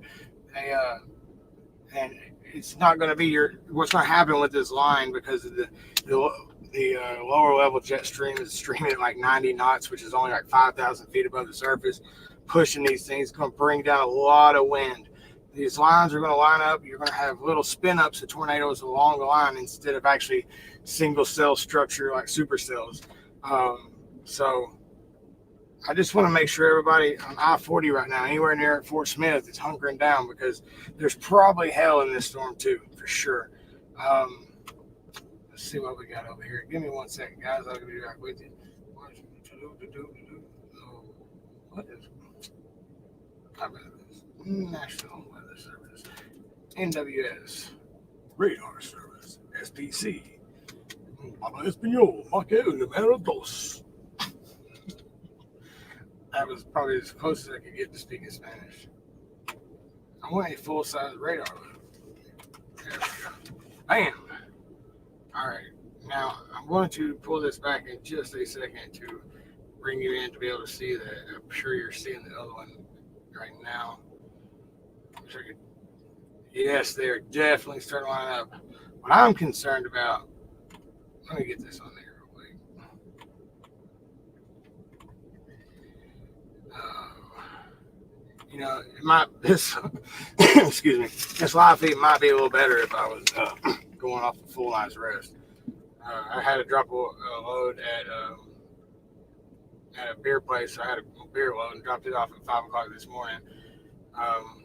And it's not going to be what's going to happen with this line, because of the lower level jet stream is streaming at like 90 knots, which is only like 5,000 feet above the surface, pushing these things. It's going to bring down a lot of wind. These lines are going to line up. You're going to have little spin ups of tornadoes along the line instead of actually single cell structure like supercells. So I just want to make sure everybody on I-40 right now, anywhere near Fort Smith, is hunkering down, because there's probably hell in this storm too, for sure. Let's see what we got over here. Give me 1 second, guys. I'll be right with you. What is National Weather Service? NWS Radar Service. SPC. Habla español. Marque número dos. That was probably as close as I could get to speaking Spanish. I want a full-size radar. There we go. Bam! Alright, now I'm going to pull this back in just a second to bring you in to be able to see that. I'm sure you're seeing the other one right now. Yes, they're definitely starting to line up. What I'm concerned about, let me get this on there. You know, excuse me, this live feed might be a little better if I was going off a full night's rest. I had to drop a load at a beer place. So I had a beer load and dropped it off at 5 o'clock this morning. And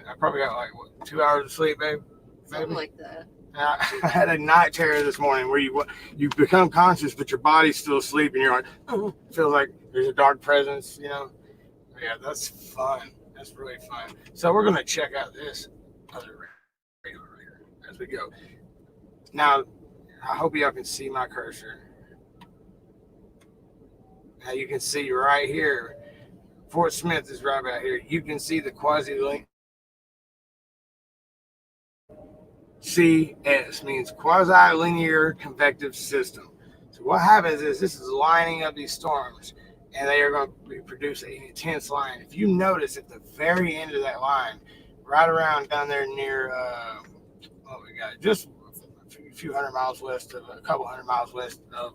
I probably got like 2 hours of sleep, babe. Something like that. I had a night terror this morning where you become conscious, but your body's still asleep, and you're like, oh, it feels like there's a dark presence, you know. Yeah, that's fun. That's really fun. So we're going to check out this other radar right here as we go. Now, I hope y'all can see my cursor. Now you can see right here, Fort Smith is right about here. You can see the quasi-link. CS means quasi-linear convective system. So what happens is this is lining up these storms, and they are going to produce an intense line. If you notice at the very end of that line, right around down there near, we got just a few hundred miles west of, a couple hundred miles west of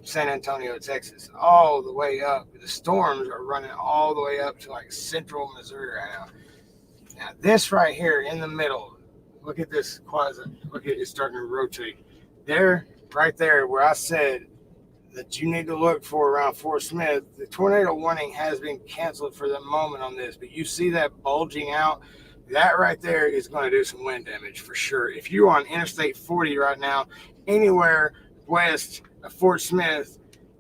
San Antonio, Texas, all the way up. The storms are running all the way up to like central Missouri right now. Now this right here in the middle, look at this quasi, look at it starting to rotate. There, right there, where I said that you need to look for around Fort Smith, the tornado warning has been canceled for the moment on this, but you see that bulging out? That right there is going to do some wind damage for sure. If you're on Interstate 40 right now, anywhere west of Fort Smith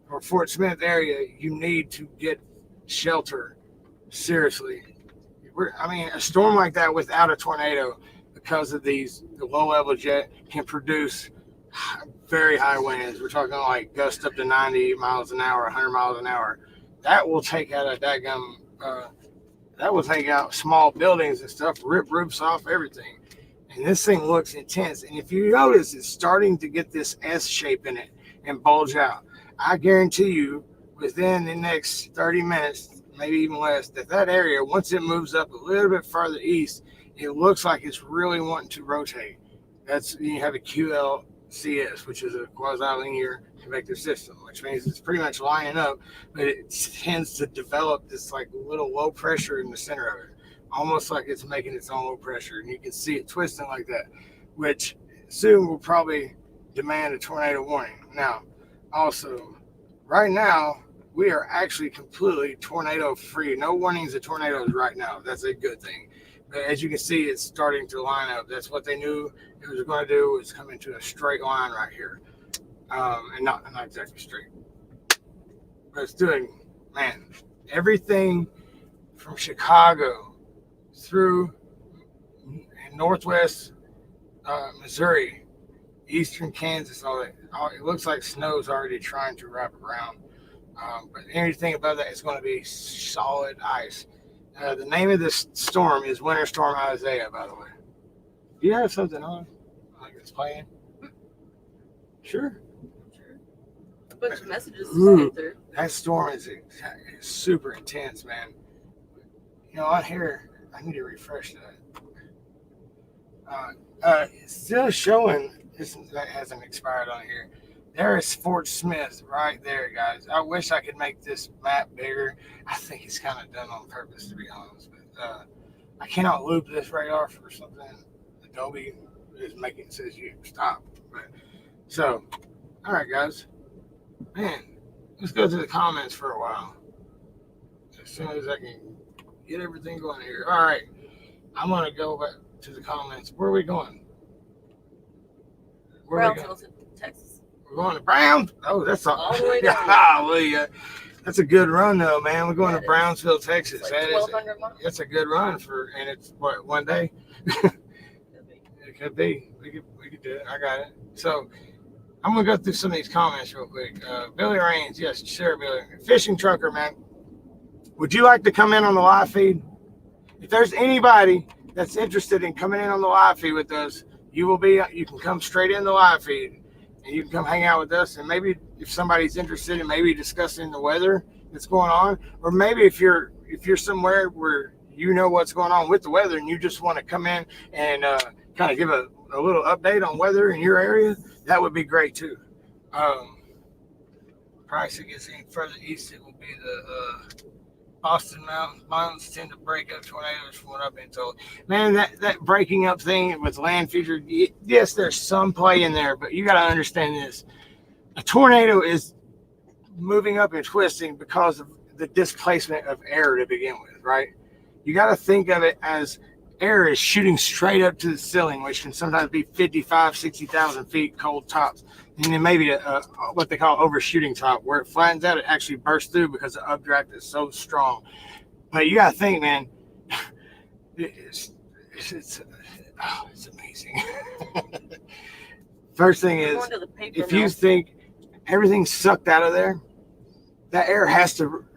or Fort Smith area, you need to get shelter. Seriously. A storm like that without a tornado, because of the low-level jet, can produce very high winds. We're talking like gusts up to 90 miles an hour, 100 miles an hour. That will take out that will take out small buildings and stuff, rip roofs off, everything. And this thing looks intense. And if you notice, it's starting to get this S shape in it and bulge out. I guarantee you, within the next 30 minutes, maybe even less, that area, once it moves up a little bit farther east, it looks like it's really wanting to rotate. You have a QLCS, which is a quasi-linear convective system, which means it's pretty much lining up, but it tends to develop this like little low pressure in the center of it, almost like it's making its own low pressure, and you can see it twisting like that, which soon will probably demand a tornado warning. Now, also, right now, we are actually completely tornado free. No warnings of tornadoes right now. That's a good thing. But as you can see, it's starting to line up. That's what they knew it was going to do, was come into a straight line right here. And not exactly straight. But it's doing, man, everything from Chicago through northwest Missouri, eastern Kansas, all that. It looks like snow's already trying to wrap around. But anything above that is going to be solid ice. The name of this storm is Winter Storm Isaiah, by the way. Do you have something on? Like it's playing? Sure. bunch of messages to get through. That storm is super intense, man. You know, on here, I need to refresh that. It's still showing. That hasn't expired on here. There is Fort Smith right there, guys. I wish I could make this map bigger. I think it's kind of done on purpose, to be honest. But I cannot loop this radar for something. Adobe is making it says you stop. But, so, all right, guys. Man, let's go to the comments for a while. As soon as I can get everything going here. All right. I'm going to go back to the comments. Where are we going? Brownsville, Texas. We're going to Browns. Oh, that's all the way down. Hallelujah. That's a good run, though, man. We're going to Brownsville, Texas. It's like 1,200 miles. That's a good run and it's what, one day? It could be. We could do it. I got it. So I'm gonna go through some of these comments real quick. Billy Rains, yes, sure, Billy. Fishing trucker, man. Would you like to come in on the live feed? If there's anybody that's interested in coming in on the live feed with us, you can come straight in the live feed and you can come hang out with us. And maybe if somebody's interested in maybe discussing the weather that's going on, or maybe if you're somewhere where you know what's going on with the weather and you just want to come in and kind of give a little update on weather in your area, that would be great too. Price it gets any further east, it will be the Boston Mountains tend to break up tornadoes from what I've been told. Man, that breaking up thing with land feature, yes, there's some play in there, but you got to understand this. A tornado is moving up and twisting because of the displacement of air to begin with, right? You got to think of it as air is shooting straight up to the ceiling, which can sometimes be 55, 60,000 feet cold tops. And then maybe what they call overshooting top, where it flattens out, it actually bursts through because the updraft is so strong. But you got to think, man, it's amazing. First thing is, if you think everything's sucked out of there, that air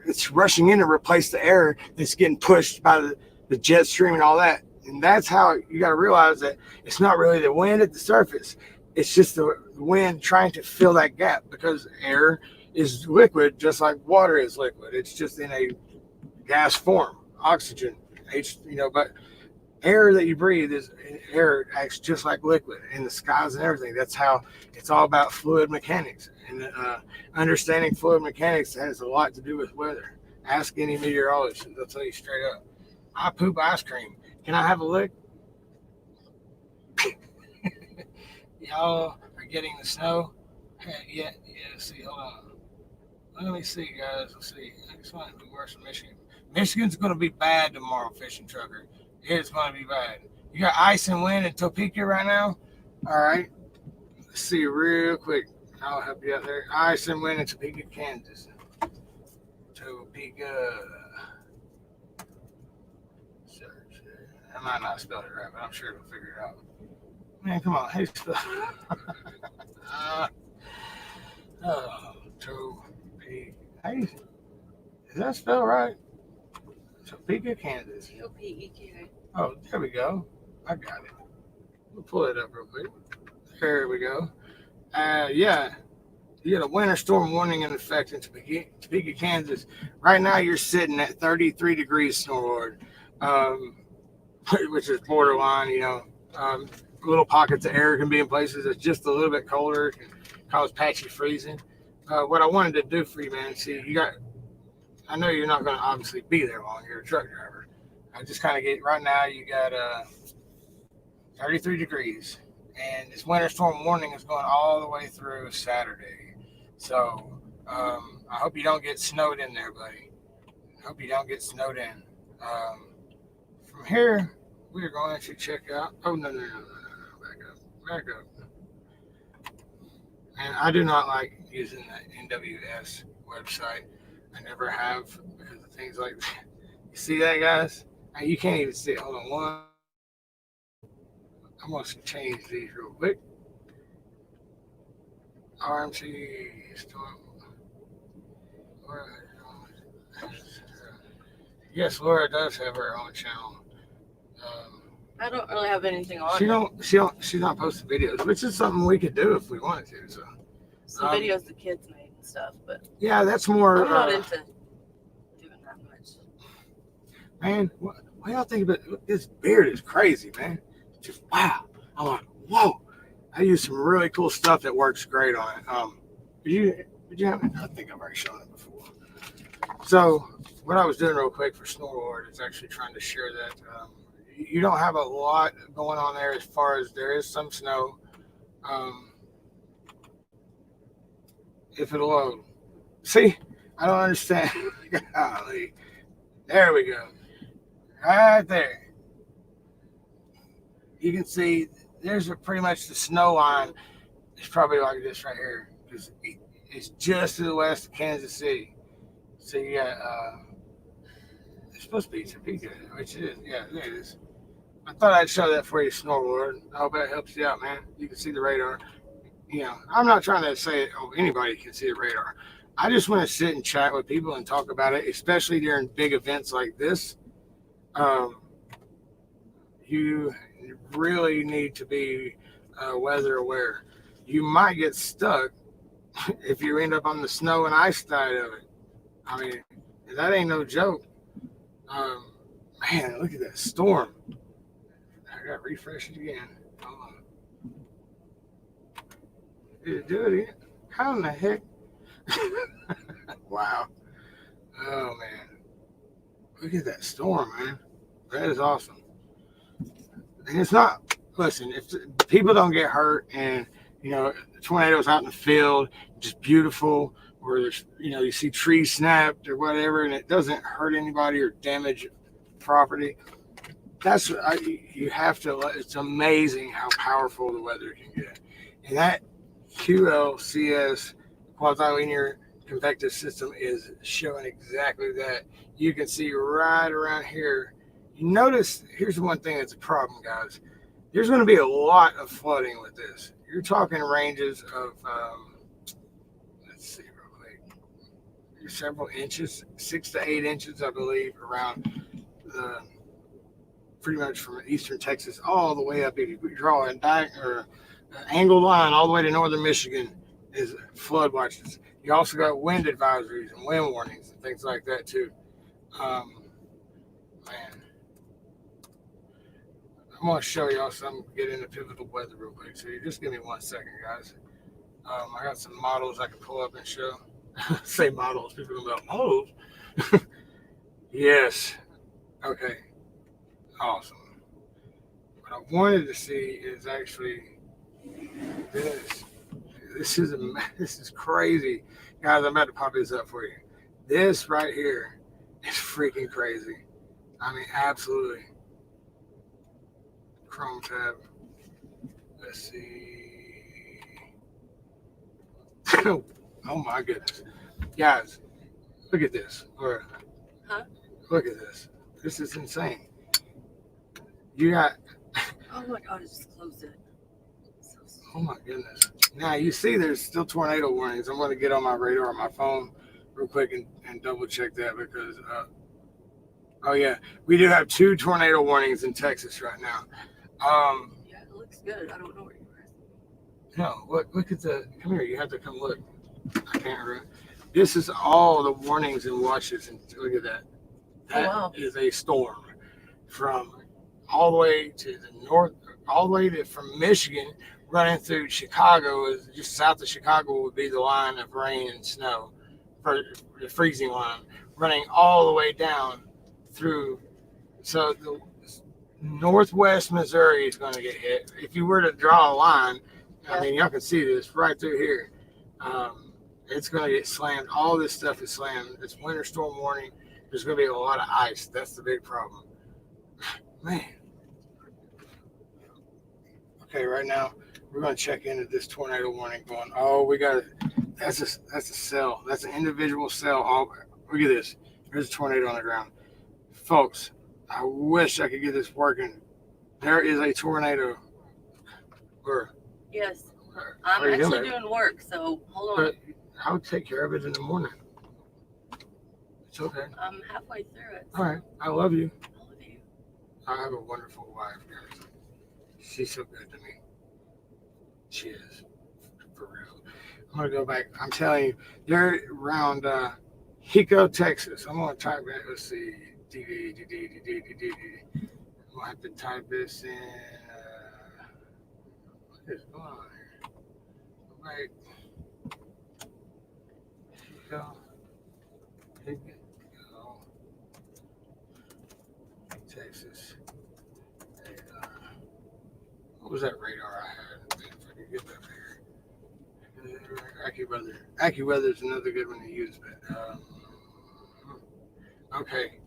it's rushing in to replace the air that's getting pushed by the jet stream and all that. And that's how you got to realize that it's not really the wind at the surface. It's just the wind trying to fill that gap, because air is liquid just like water is liquid. It's just in a gas form, oxygen, but air that you breathe acts just like liquid in the skies and everything. That's how it's all about fluid mechanics. And understanding fluid mechanics has a lot to do with weather. Ask any meteorologist, they'll tell you straight up. I poop ice cream. Can I have a lick? Y'all are getting the snow? Yeah, see, hold on. Let me see, guys. Let's see. It's going to be worse in Michigan. Michigan's going to be bad tomorrow, fishing trucker. It's going to be bad. You got ice and wind in Topeka right now? All right. Let's see real quick. I'll help you out there. Ice and wind in Topeka, Kansas. Topeka. Search. I might not spell it right, but I'm sure it'll figure it out. Man, come on. Hey, spell. Topeka. Hey, is that spelled right? Topeka, Kansas. Topeka. Oh, there we go. I got it. We'll pull it up real quick. There we go. Yeah. You got a winter storm warning in effect in Topeka, Kansas. Right now, you're sitting at 33 degrees snowboard, which is borderline, little pockets of air can be in places that's just a little bit colder. It can cause patchy freezing. What I wanted to do for you, man, I know you're not going to obviously be there long. You're a truck driver. I just kind of right now, you got 33 degrees. And this winter storm warning is going all the way through Saturday. So I hope you don't get snowed in there, buddy. I hope you don't get snowed in. From here, we are going to check out. Oh, no. Back up. And I do not like using the NWS website. I never have, because of things like that. You see that, guys? You can't even see it. Hold on one. I'm going to change these real quick. RMC storm. Yes, Laura does have her own channel. I don't really have anything on. She's not posting videos, which is something we could do if we wanted to. So some videos the kids made. stuff, but yeah, that's more. I'm not into doing that much. Man, what y'all think about this beard? Is crazy, man. Just wow. I'm like, whoa. I use some really cool stuff that works great on it. Did you have it? I think I've already shown it before. So what I was doing real quick for Snowboard is actually trying to share that you don't have a lot going on there as far as there is some snow. If it'll load. See, I don't understand. Golly. There we go. Right there. You can see there's pretty much the snow line. It's probably like this right here because it's just to the west of Kansas City. So you got it's supposed to be Topeka, which it is. Yeah, there it is. I thought I'd show that for you, Snowboard. I hope that helps you out, man. You can see the radar. You know, I'm not trying to say anybody can see the radar. I just want to sit and chat with people and talk about it, especially during big events like this. You really need to be weather aware. You might get stuck if you end up on the snow and ice side of it. I mean, that ain't no joke. Man, look at that storm. I got to refresh it again. Hold on. Did it do it again? How in the heck? Wow. Oh, man. Look at that storm, man. That is awesome. And it's not, listen, if people don't get hurt and, you know, tornadoes out in the field, just beautiful, or there's, you know, you see trees snapped or whatever, and it doesn't hurt anybody or damage property. That's, you have to, it's amazing how powerful the weather can get. And that QLCS, quasi-linear convective system, is showing exactly that. You can see right around here. You notice, here's the one thing that's a problem, guys. There's going to be a lot of flooding with this. You're talking ranges of, let's see real quick, several inches, 6 to 8 inches, I believe, around the, pretty much from eastern Texas all the way up. If you draw an angled line all the way to northern Michigan is flood watches. You also got wind advisories and wind warnings and things like that too. Man, I'm going to show y'all some, get into pivotal weather real quick. So you just give me 1 second, guys. I got some models I can pull up and show. Say models, people go, models? Yes. Okay. Awesome. What I wanted to see is actually this. This is crazy. Guys, I'm about to pop this up for you. This right here is freaking crazy. I mean, absolutely. Chrome tab. Let's see. Oh my goodness. Guys, look at this. Look at this. This is insane. You got. Oh my God, I just closed it. Oh my goodness. Now you see there's still tornado warnings. I'm going to get on my radar on my phone real quick and double check that because, oh yeah, we do have 2 tornado warnings in Texas right now. Yeah, it looks good. I don't know where you are. No, look at the, come here, you have to come look. I can't remember. This is all the warnings and watches, and look at that. That is a storm from all the way to the north, all the way to from Michigan, running through Chicago, is just south of Chicago would be the line of rain and snow, for the freezing line, running all the way down through. So the northwest Missouri is going to get hit. If you were to draw a line, I mean, y'all can see this right through here. It's going to get slammed. All this stuff is slammed. It's winter storm warning. There's going to be a lot of ice. That's the big problem. Man. Okay, right now we're going to check into this tornado warning going, oh, we got that's a cell. That's an individual cell. Oh, look at this. There's a tornado on the ground. Folks, I wish I could get this working. There is a tornado. Yes. I'm actually doing work, so hold on. But I'll take care of it in the morning. It's okay. I'm halfway through it. All right. I love you. I love you. I have a wonderful wife, guys. She's so good to me. She is. For real. I'm gonna go back. I'm telling you, they're around Hico, Texas. I'm gonna type that. Let's see. I'm gonna have to type this in. What is going on here? Right. Hico. Texas. What was that radar I had? If I could get that here. AccuWeather. AccuWeather is another good one to use, but okay.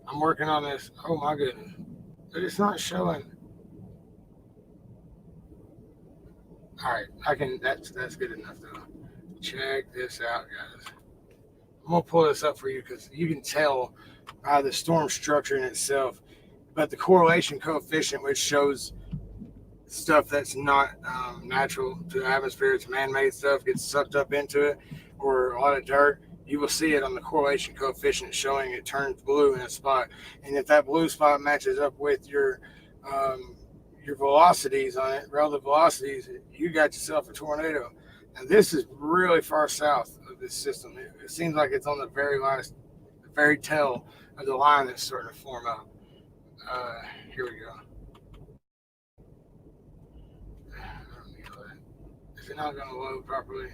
I'm working on this. Oh my goodness. But it's not showing. Alright, that's good enough though. Check this out, guys. I'm gonna pull this up for you because you can tell by the storm structure in itself, but the correlation coefficient, which shows stuff that's not natural to the atmosphere, it's man-made stuff, gets sucked up into it, or a lot of dirt, you will see it on the correlation coefficient showing it turns blue in a spot. And if that blue spot matches up with your velocities on it, relative velocities, you got yourself a tornado. And this is really far south of this system. It seems like it's on the very tail of the line that's starting to form up. Here we go. Is it not going to load properly?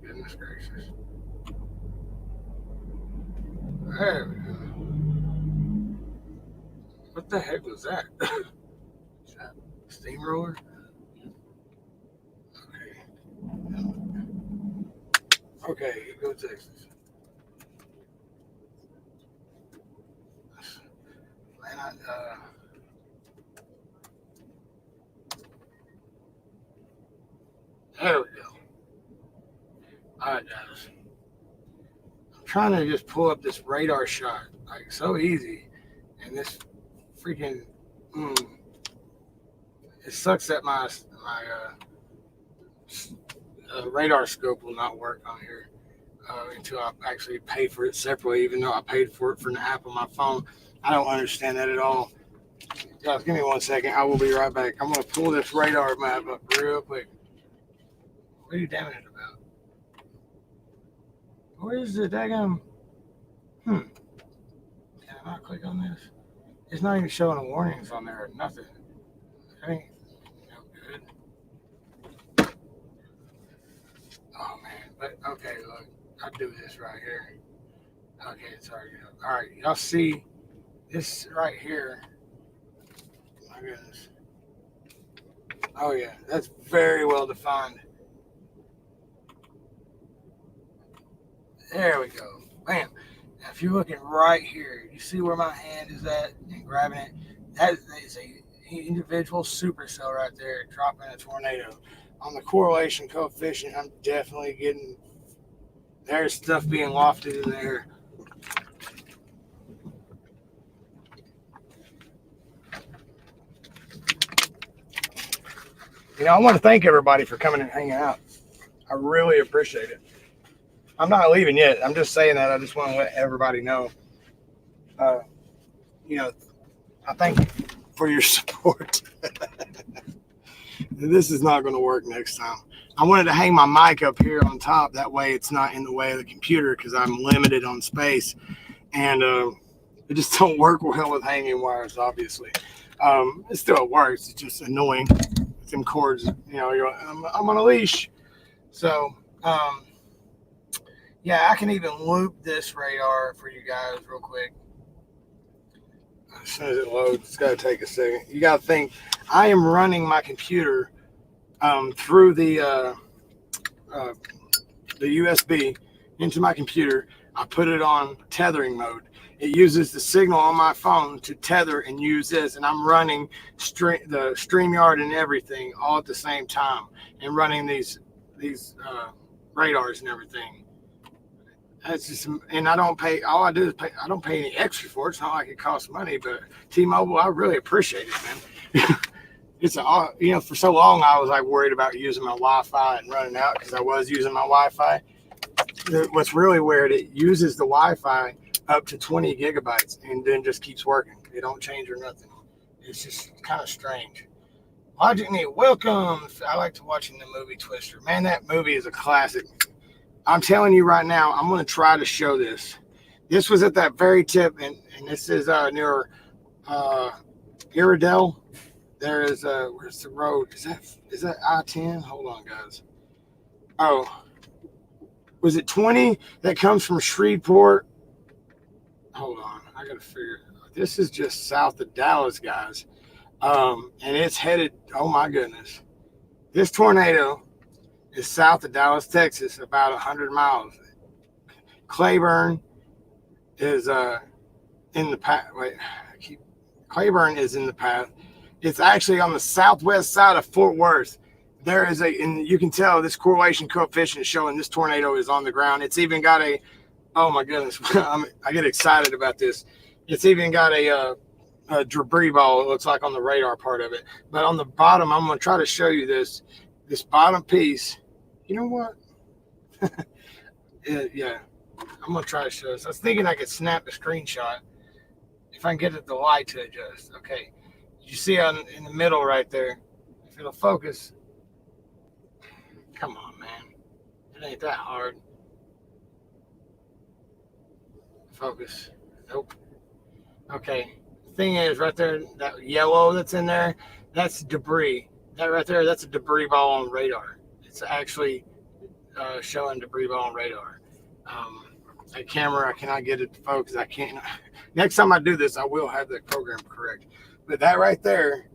Goodness gracious. There we go. What the heck was that? Is that a steamroller? Okay, go Texas. Man, there we go. All right, guys. I'm trying to just pull up this radar shot, like so easy, and this freaking it sucks that my radar scope will not work on here until I actually pay for it separately, even though I paid for it for an app on my phone. I don't understand that at all. Guys, give me 1 second. I will be right back. I'm going to pull this radar map up real quick. What are you damn it about? Where's the daggum? Can I not click on this? It's not even showing warnings on there or nothing. I ain't no good. Oh man, but okay, look, I'll do this right here. Okay, it's already up. All right, y'all see this right here? My goodness. Oh yeah, that's very well defined. There we go. Bam. Now, if you're looking right here, you see where my hand is at and grabbing it? That is a individual supercell right there dropping a tornado. On the correlation coefficient, I'm definitely getting, there's stuff being lofted in there. You know, I want to thank everybody for coming and hanging out. I really appreciate it. I'm not leaving yet. I'm just saying that. I just want to let everybody know. You know, I thank you for your support. This is not going to work next time. I wanted to hang my mic up here on top. That way it's not in the way of the computer because I'm limited on space. And it just don't work well with hanging wires, obviously. It still works. It's just annoying. Them cords, you know, I'm on a leash. So, yeah, I can even loop this radar for you guys real quick. As soon as it loads, it's got to take a second. You got to think, I am running my computer through the USB into my computer. I put it on tethering mode. It uses the signal on my phone to tether and use this, and I'm running the StreamYard and everything all at the same time, and running these radars and everything. That's just, and I don't pay. All I do is pay. I don't pay any extra for it. It's not like it costs money, but T-Mobile, I really appreciate it, man. It's you know, for so long I was like worried about using my Wi-Fi and running out because I was using my Wi-Fi. What's really weird, it uses the Wi-Fi up to 20 gigabytes and then just keeps working. It don't change or nothing. It's just kind of strange. Logic Need, welcome. I like to watching the movie Twister. Man, that movie is a classic. I'm telling you right now, I'm going to try to show this. This was at that very tip, and this is near Iredell. There is where's the road? Is that I-10? Hold on, guys. Oh, was it 20 that comes from Shreveport? Hold on, I gotta figure it out. This is just south of Dallas, guys. And it's headed, oh my goodness. This tornado is south of Dallas, Texas, about 100 miles. Claiborne is in the path. Wait, Claiborne is in the path. It's actually on the southwest side of Fort Worth. There is and you can tell this correlation coefficient is showing this tornado is on the ground. It's even got oh my goodness, I get excited about this. It's even got a debris ball, it looks like, on the radar part of it. But on the bottom, I'm going to try to show you this bottom piece. You know what? Yeah, I'm going to try to show this. I was thinking I could snap a screenshot if I can get the light to adjust. Okay. You see in the middle right there, if it'll focus. Come on, man. It ain't that hard. Focus. Nope. Okay. The thing is, right there, that yellow that's in there, that's debris. That right there, that's a debris ball on radar. It's actually showing debris ball on radar. That camera, I cannot get it to focus. I can't. Next time I do this, I will have that program correct. But that right there,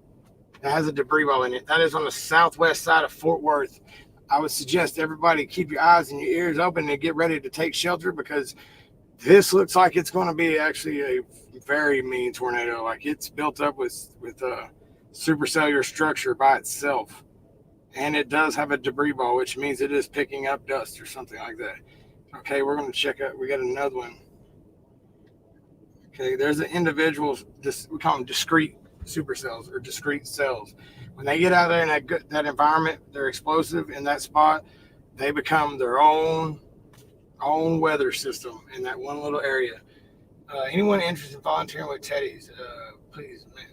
that has a debris ball in it. That is on the southwest side of Fort Worth. I would suggest everybody keep your eyes and your ears open and get ready to take shelter, because this looks like it's going to be actually a very mean tornado. Like, it's built up with a supercellular structure by itself. And it does have a debris ball, which means it is picking up dust or something like that. Okay, we're going to check out. We got another one. Okay, there's an individual, we call them discrete supercells or discrete cells. When they get out there in that environment, they're explosive in that spot. They become their own weather system in that one little area. Anyone interested in volunteering with Teddy's, please, man,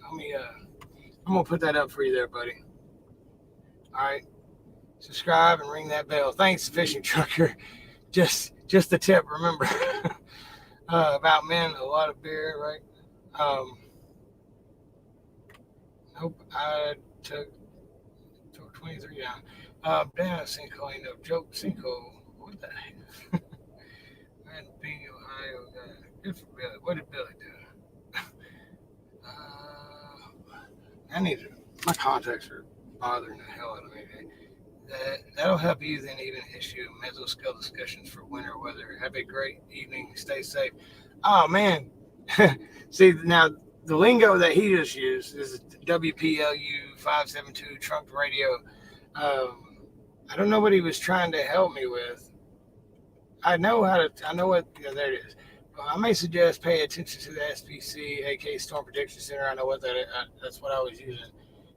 I'm going to put that up for you there, buddy. All right. Subscribe and ring that bell. Thanks, fishing trucker. Just the tip, remember. About men, a lot of beer, right? Nope, I took 23 down. Damn, sinkhole ain't no joke. Sinkhole, what the heck? Man, being Ohio guy. Good for Billy. What did Billy do? My contacts are bothering the hell out of me. That'll help you then even issue mesoscale discussions for winter weather. Have a great evening. Stay safe. Oh, man. See, now, the lingo that he just used is WPLU 572 trunk radio. I don't know what he was trying to help me with. I know what, yeah, there it is. I may suggest pay attention to the SPC, aka Storm Prediction Center. I know what that's what I was using.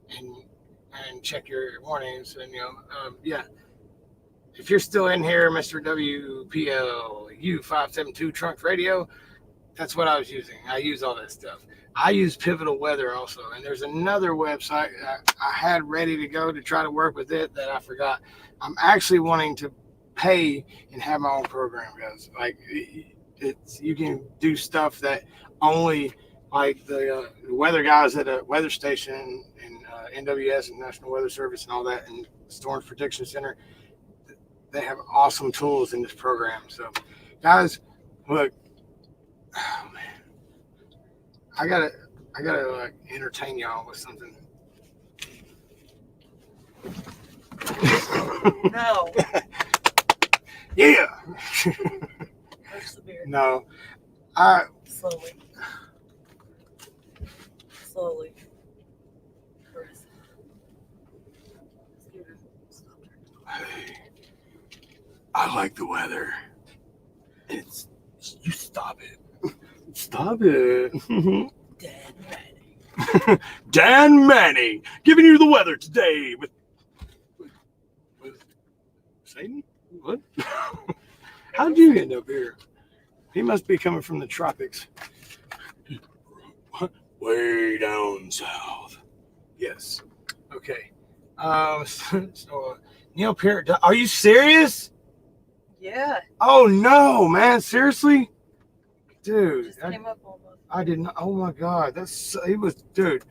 And check your warnings. And, yeah. If you're still in here, Mr. WPLU 572 trunk radio, that's what I was using. I use all that stuff. I use Pivotal Weather also. And there's another website I had ready to go to try to work with it that I forgot. I'm actually wanting to pay and have my own program, guys. Like, you can do stuff that only, like, the weather guys at a weather station and NWS and National Weather Service and all that, and Storm Protection Center, they have awesome tools in this program. So, guys, look, oh man, I gotta like entertain y'all with something. No. Yeah. Where's the beer? No. Slowly. Hey, I like the weather. You stop it. Stop it. Dan Manning. Dan Manning giving you the weather today with Satan? What? How'd you end up here? He must be coming from the tropics. Way down south. Yes. Okay. So, Neil Peart, are you serious? Yeah. Oh no, man! Seriously, dude. Just came up almost. I didn't. Oh my God, he was, dude,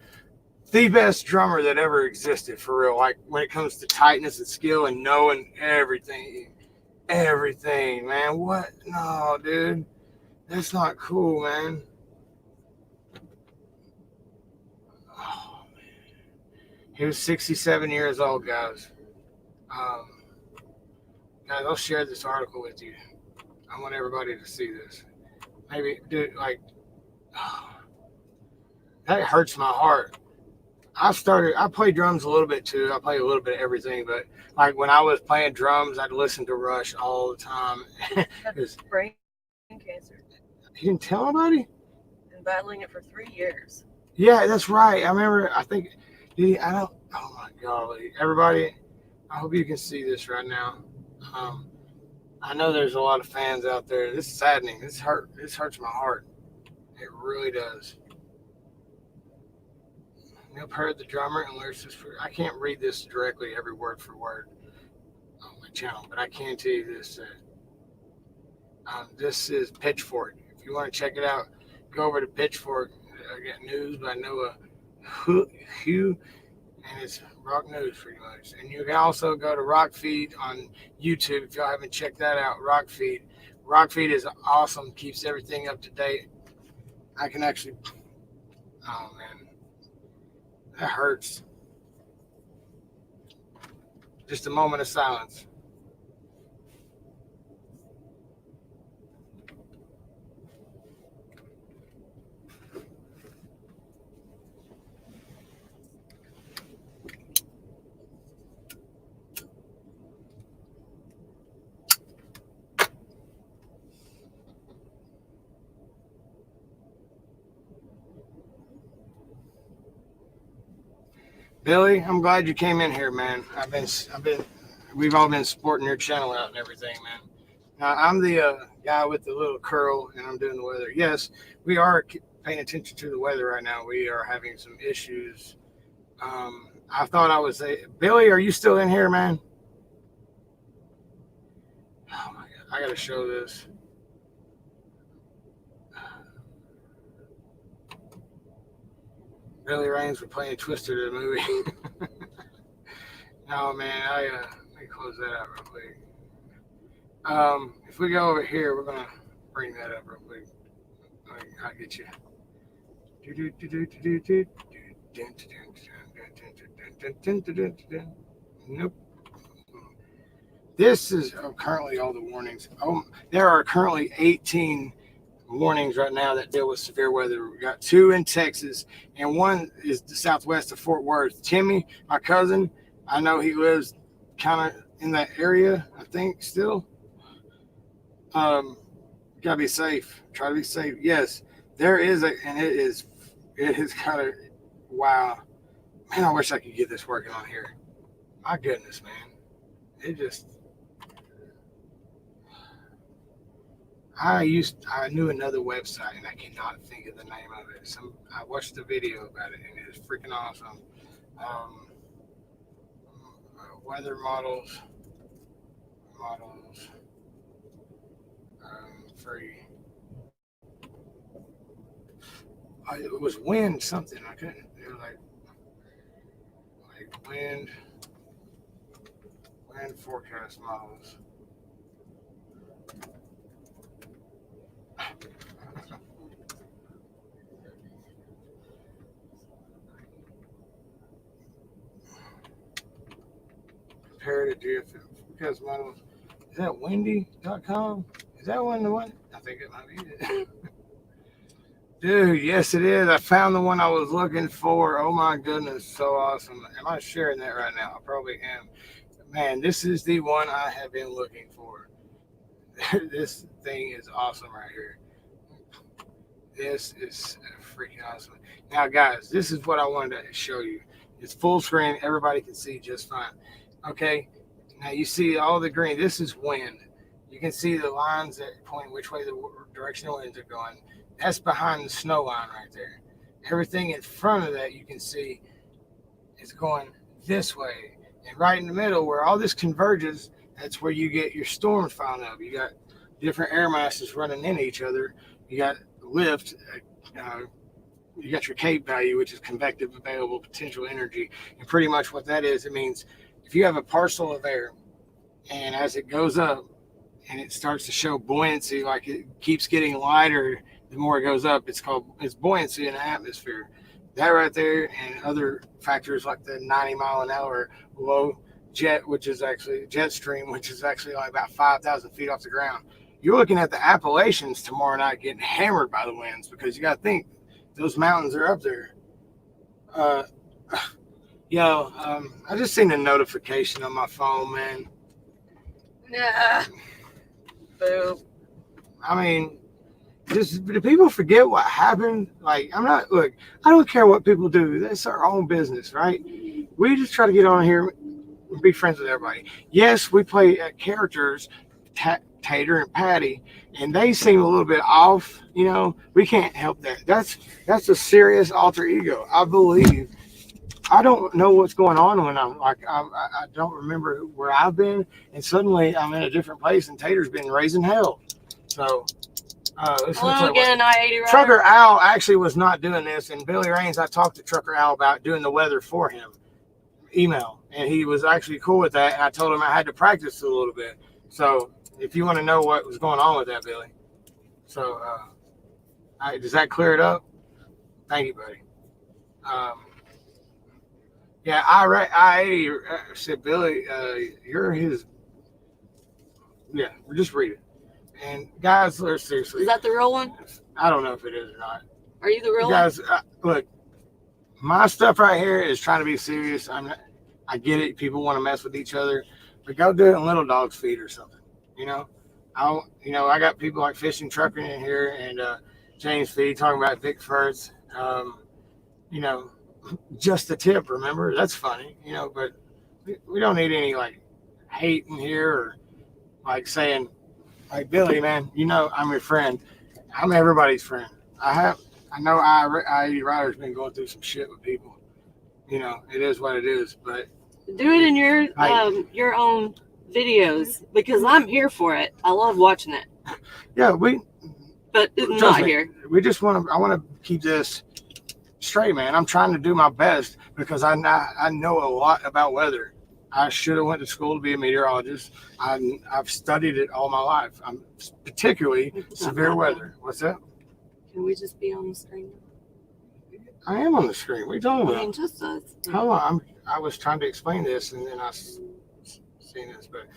the best drummer that ever existed for real. Like when it comes to tightness and skill and knowing everything, man. What? No, dude, that's not cool, man. Oh, he was 67 years old, guys. Um, Guys, I'll share this article with you. I want everybody to see this. Maybe, dude, like, oh, that hurts my heart. I play drums a little bit too. I play a little bit of everything, but like when I was playing drums, I'd listen to Rush all the time. Brain cancer. You didn't tell nobody? Been battling it for 3 years. Yeah, that's right. I remember, I think, I don't, oh my golly. Everybody, I hope you can see this right now. I know there's a lot of fans out there. This is saddening. This hurts my heart. It really does. Neil Peart, the drummer and lyricist. I can't read this directly, every word for word on my channel, but I can tell you this. This is Pitchfork. If you want to check it out, go over to Pitchfork. I got news by Noah Hugh, and it's rock news pretty much. And you can also go to Rockfeed on YouTube if y'all haven't checked that out. Rockfeed. Rockfeed is awesome. Keeps everything up to date. I can actually. Oh man, that hurts. Just a moment of silence. Billy, I'm glad you came in here, man. We've all been supporting your channel out and everything, man. Now, I'm the guy with the little curl, and I'm doing the weather. Yes, we are paying attention to the weather right now. We are having some issues. I thought I was Billy, are you still in here, man? Oh my God, I gotta show this. Billy Raines, we're playing Twister, the movie. No, man, let me close that out real quick. If we go over here, we're gonna bring that up real quick. I'll get you. Nope. This is currently all the warnings. There are currently 18 warnings right now that deal with severe weather. We got 2 in Texas, and 1 is the southwest of Fort Worth. Timmy, my cousin, I know he lives kind of in that area, I think, still. Gotta be safe. Try to be safe. Yes, there is and it is kind of, wow. Man, I wish I could get this working on here. My goodness, man. I knew another website and I cannot think of the name of it. I watched the video about it and it is freaking awesome. Weather models, free. It was wind something. I couldn't. It was like wind forecast models. Comparative GFM forecast models. Is that windy.com? Is that the one? I think it might be it. Dude, yes it is. I found the one I was looking for. Oh my goodness, so awesome. Am I sharing that right now? I probably am. Man, this is the one I have been looking for. This thing is awesome right here. This is freaking awesome. Now, guys, this is what I wanted to show you. It's full screen. Everybody can see just fine. Okay. Now, you see all the green. This is wind. You can see the lines that point which way the directional winds are going. That's behind the snow line right there. Everything in front of that, you can see, is going this way. And right in the middle where all this converges, that's where you get your storms found up. You got different air masses running into each other. You got lift, you got your Cape value, which is convective available potential energy. And pretty much what that is, it means if you have a parcel of air and as it goes up and it starts to show buoyancy, like it keeps getting lighter the more it goes up, it's buoyancy in the atmosphere. That right there and other factors like the 90-mile-an-hour low jet, which is actually jet stream, which is actually like about 5,000 feet off the ground. You're looking at the Appalachians tomorrow night getting hammered by the winds because you got to think those mountains are up there. I just seen a notification on my phone, man. Nah. Boo. I mean, do people forget what happened? Like, I don't care what people do. That's our own business, right? We just try to get on here and be friends with everybody. Yes, we play characters, Tater and Patty, and they seem a little bit off. You know, we can't help that. That's a serious alter ego. I believe. I don't know what's going on when I'm like, I don't remember where I've been, and suddenly I'm in a different place, and Tater's been raising hell. So, hello again, I-80 Rider. Trucker Al actually was not doing this, and Billy Raines, I talked to Trucker Al about doing the weather for him, email, and he was actually cool with that, and I told him I had to practice a little bit. So, if you want to know what was going on with that, Billy. So, does that clear it up? Thank you, buddy. Yeah, I said, Billy, you're his. Yeah, just read it. And guys, seriously. Is that the real one? I don't know if it is or not. Are you the real guys, one? Look, my stuff right here is trying to be serious. I get it. People want to mess with each other, but go do it in Little Dog's feed or something. You know, I got people like Fishing Trucker in here and James Feed talking about Vic First. Just a tip, remember? That's funny, but we don't need any like hate in here or like saying, like, Billy, man, I'm your friend. I'm everybody's friend. I know I-80 Rider's been going through some shit with people. It is what it is, but do it in your own videos because I'm here for it. I love watching it. Yeah, but not here. We just I want to keep this straight, man. I'm trying to do my best because I know a lot about weather. I should have went to school to be a meteorologist. I've studied it all my life. I'm particularly severe weather. What's that? Can we just be on the screen? I am on the screen. What are you talking about? I mean, just us. Hold on. I was trying to explain this and then I seen this. But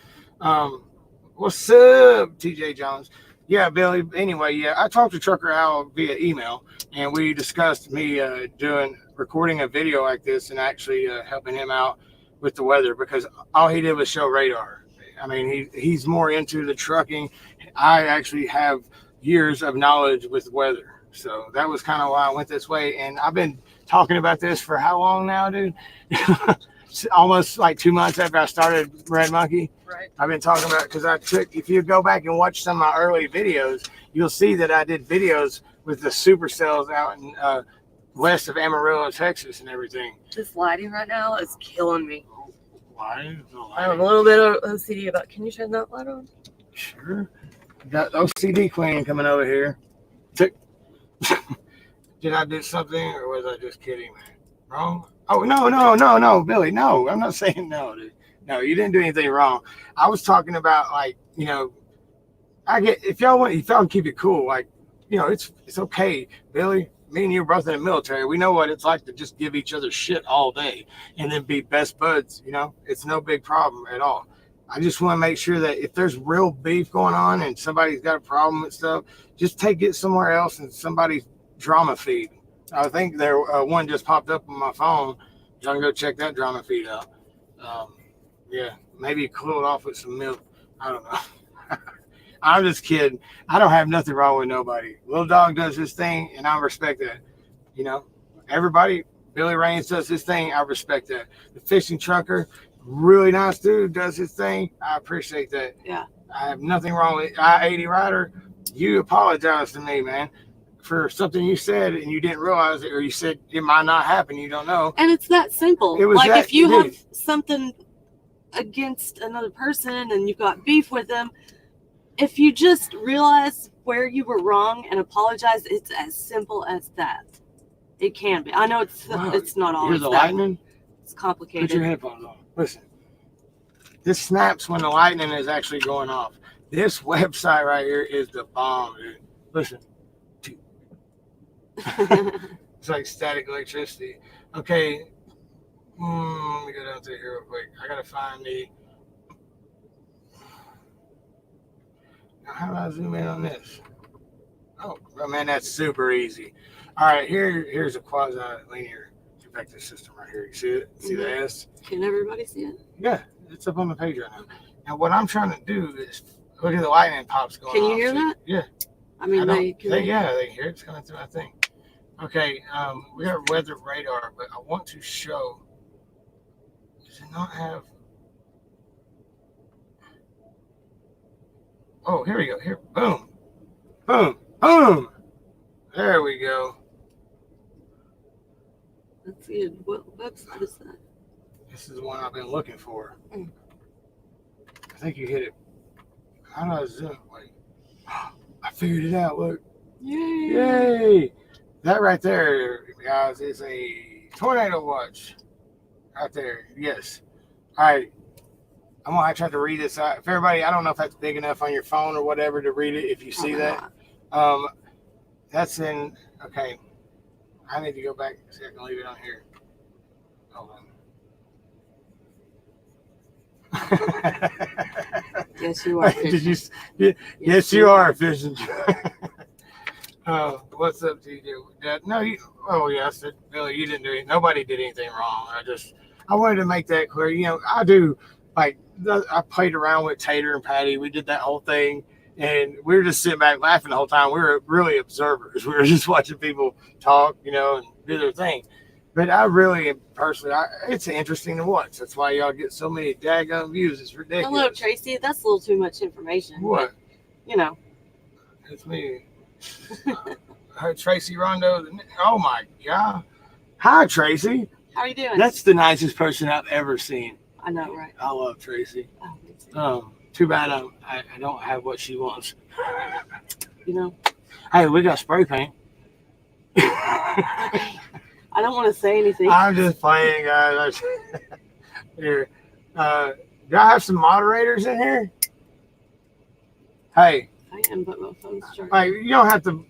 what's up, TJ Jones? Yeah, Billy. Anyway, yeah, I talked to Trucker Al via email, and we discussed me recording a video like this and actually helping him out with the weather because all he did was show radar. I mean, he's more into the trucking. I actually have years of knowledge with weather, so that was kind of why I went this way. And I've been talking about this for how long now, dude? Almost like 2 months after I started Red Monkey. Right. I've been talking about because if you go back and watch some of my early videos, you'll see that I did videos with the supercells out in west of Amarillo, Texas, and everything. This lighting right now is killing me. Why? I have a little bit of OCD about. Can you turn that light on? Sure. Got OCD queen coming over here. Did I do something, or was I just kidding, man? Wrong? Oh, no, Billy, no. I'm not saying no, dude. No, you didn't do anything wrong. I was talking about, like, if y'all can keep it cool, like, it's okay, Billy. Me and you are both in the military. We know what it's like to just give each other shit all day and then be best buds, It's no big problem at all. I just want to make sure that if there's real beef going on and somebody's got a problem and stuff, just take it somewhere else in somebody's drama feed. I think one just popped up on my phone. Y'all can go check that drama feed out. Yeah, maybe cool it off with some milk. I don't know. I'm just kidding. I don't have nothing wrong with nobody. Little Dog does his thing, and I respect that. Everybody, Billy Raines does his thing. I respect that. The Fishing Trucker, really nice dude, does his thing. I appreciate that. Yeah. I have nothing wrong with I-80 Rider. You apologize to me, man. for something you said and you didn't realize it, or you said it might not happen. You don't know. And it's that simple. It was like that, if you have something against another person and you've got beef with them, if you just realize where you were wrong and apologize, it's as simple as that. It can be. I know it's not always. Here's the lightning. It's complicated. Put your headphones on. Listen. This snaps when the lightning is actually going off. This website right here is the bomb, dude. Listen. It's like static electricity. Okay. Let me go down through here real quick. I gotta find the. Now, how do I zoom in on this? Oh, man, that's super easy. All right, here's a quasi-linear convective system right here. You see it? See the S? Can everybody see it? Yeah, it's up on the page right now. Now, what I'm trying to do is look at the lightning pops going on. Can you hear that? Yeah. I mean, they hear it. It's coming through my thing. Okay, we got weather radar, but I want to show. Does it not have? Oh, here we go. Here, boom, boom, boom. There we go. Let's see. What website is that? This is the one I've been looking for. I think you hit it. How do I zoom? Wait. I figured it out. Look. Yay! Yay! That right there, guys, is a tornado watch. Right there. Yes. All right. I'm going to try to read this out. If everybody, I don't know if that's big enough on your phone or whatever to read it, if you see that. That's in, okay. I need to go back. See, I can leave it on here. Hold on. Yes, you are. Did you? Yes, you are fishing. What's up, TJ? No, oh yes, Billy, you didn't do it. Nobody did anything wrong. I wanted to make that clear. You know, I do. Like, I played around with Tater and Patty. We did that whole thing, and we were just sitting back laughing the whole time. We were really observers. We were just watching people talk, you know, and do their thing. But I really, personally, it's interesting to watch. That's why y'all get so many daggone views. It's ridiculous. Hello, Tracy. That's a little too much information. What? But, you know. It's me. Tracy Rondo. Oh, my God. Hi, Tracy. How are you doing? That's the nicest person I've ever seen. I know, right? I love Tracy. Oh, me too. Too bad I don't have what she wants. You know? Hey, we got spray paint. I don't want to say anything. I'm just playing, guys. Here. Do I have some moderators in here? Hey. I am, but my phone's charging. Hey, you don't have to.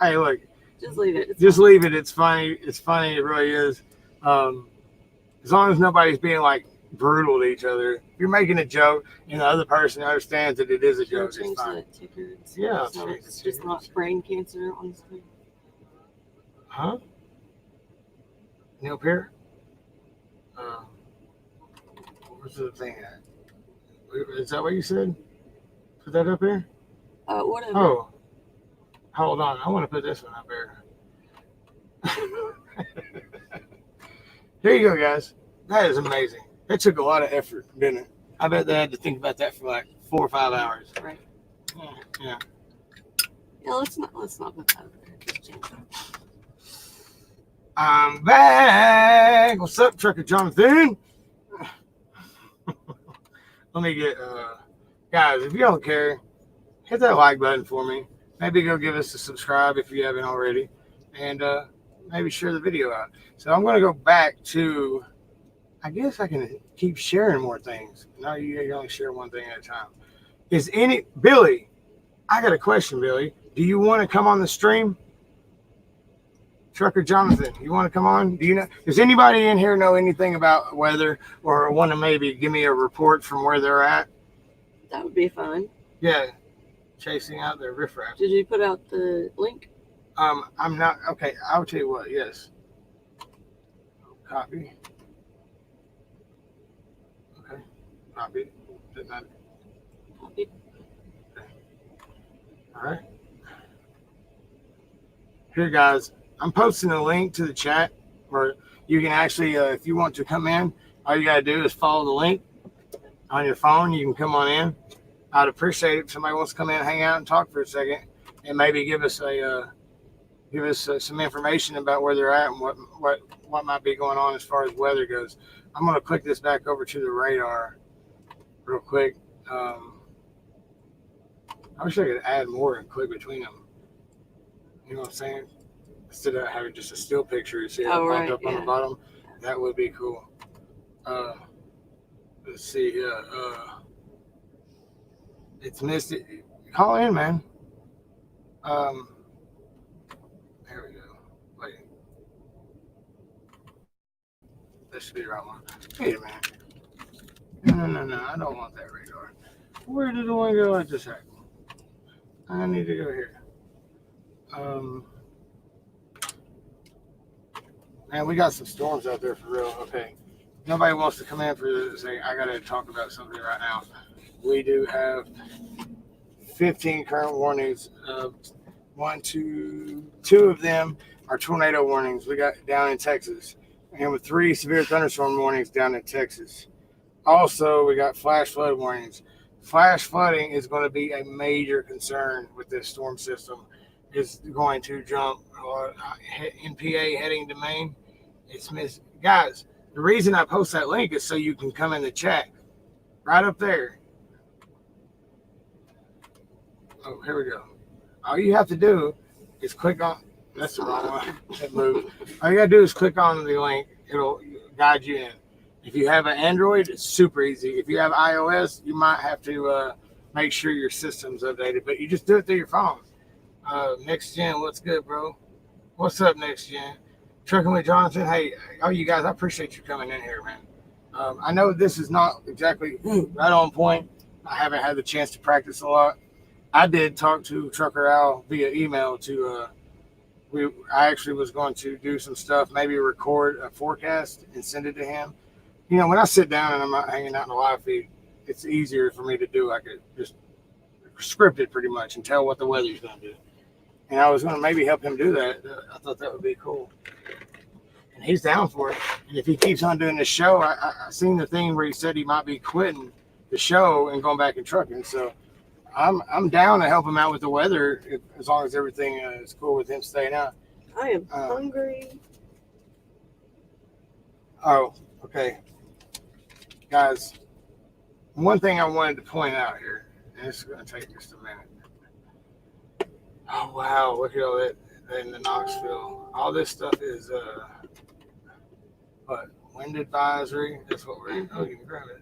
Hey, look. Just leave it. Just leave it. It's funny. It's funny. It really is. As long as nobody's being like brutal to each other. If you're making a joke and the other person understands that it is a joke, it's fine. Yeah, so it's just not brain cancer on the screen. Huh? Neil Peart? Where's the thing at? Is that what you said? Put that up here? Whatever. Oh. Hold on. I want to put this one up here. There you go, guys. That is amazing. It took a lot of effort, didn't it? I bet they had to think about that for like 4 or 5 hours. Right. Yeah. Yeah, let's not put that up there. Just change that. I'm back. What's up, Trucker Jonathan? Let me get guys, if you don't care, hit that like button for me. Maybe go give us a subscribe if you haven't already. And maybe share the video out. So I'm going to go back to, I guess I can keep sharing more things. No, you only share one thing at a time. Billy, I got a question, Billy. Do you want to come on the stream? Trucker Jonathan, you want to come on? Does anybody in here know anything about weather or want to maybe give me a report from where they're at? That would be fun. Yeah. Chasing out their riffraff. Did you put out the link? I'm not. Okay, I'll tell you what. Yes. Copy. Okay. Copy. Did not. Copy. Okay. All right. Here, guys. I'm posting a link to the chat where you can actually, if you want to come in, all you got to do is follow the link on your phone. You can come on in. I'd appreciate it if somebody wants to come in, hang out, and talk for a second, and maybe give us give us some information about where they're at and what might be going on as far as weather goes. I'm going to click this back over to the radar real quick. I wish I could add more and click between them. You know what I'm saying? Instead of having just a still picture, see how it popped up on the bottom. That would be cool. Let's see here. It's Misty. Call in, man. There we go. Wait. That should be the right one. Wait a minute. No. I don't want that radar. Where did the one go at this second? I need to go here. Man, we got some storms out there for real. Okay. Nobody wants to come in for say, I got to talk about something right now. We do have 15 current warnings. Two of them are tornado warnings. We got down in Texas. And with 3 severe thunderstorm warnings down in Texas. Also, we got flash flood warnings. Flash flooding is going to be a major concern with this storm system. It's going to jump in PA heading to Maine. Guys, the reason I post that link is so you can come in the chat. Right up there. Oh, here we go. All you have to do is click on, that's the wrong one, that moved. All you gotta do is click on the link. It'll guide you in. If you have an Android, it's super easy. If you have iOS, you might have to make sure your system's updated, but you just do it through your phone. Next Gen, what's good, bro? What's up, Next Gen? Trucking with Jonathan. Hey, all you guys, I appreciate you coming in here, man. I know this is not exactly right on point. I haven't had the chance to practice a lot. I did talk to Trucker Al via email I actually was going to do some stuff, maybe record a forecast and send it to him. You know, when I sit down and I'm not hanging out in the live feed, it's easier for me to do. I could just script it pretty much and tell what the weather's going to do. And I was going to maybe help him do that. I thought that would be cool. And he's down for it. And if he keeps on doing this show, I seen the thing where he said he might be quitting the show and going back and trucking. So I'm down to help him out with the weather as long as everything is cool with him staying out. I am hungry. Oh, okay. Guys, one thing I wanted to point out here, and this is going to take just a minute. Oh, wow. Look at all that in the Knoxville. All this stuff is, wind advisory. That's what we're, oh, you can grab it.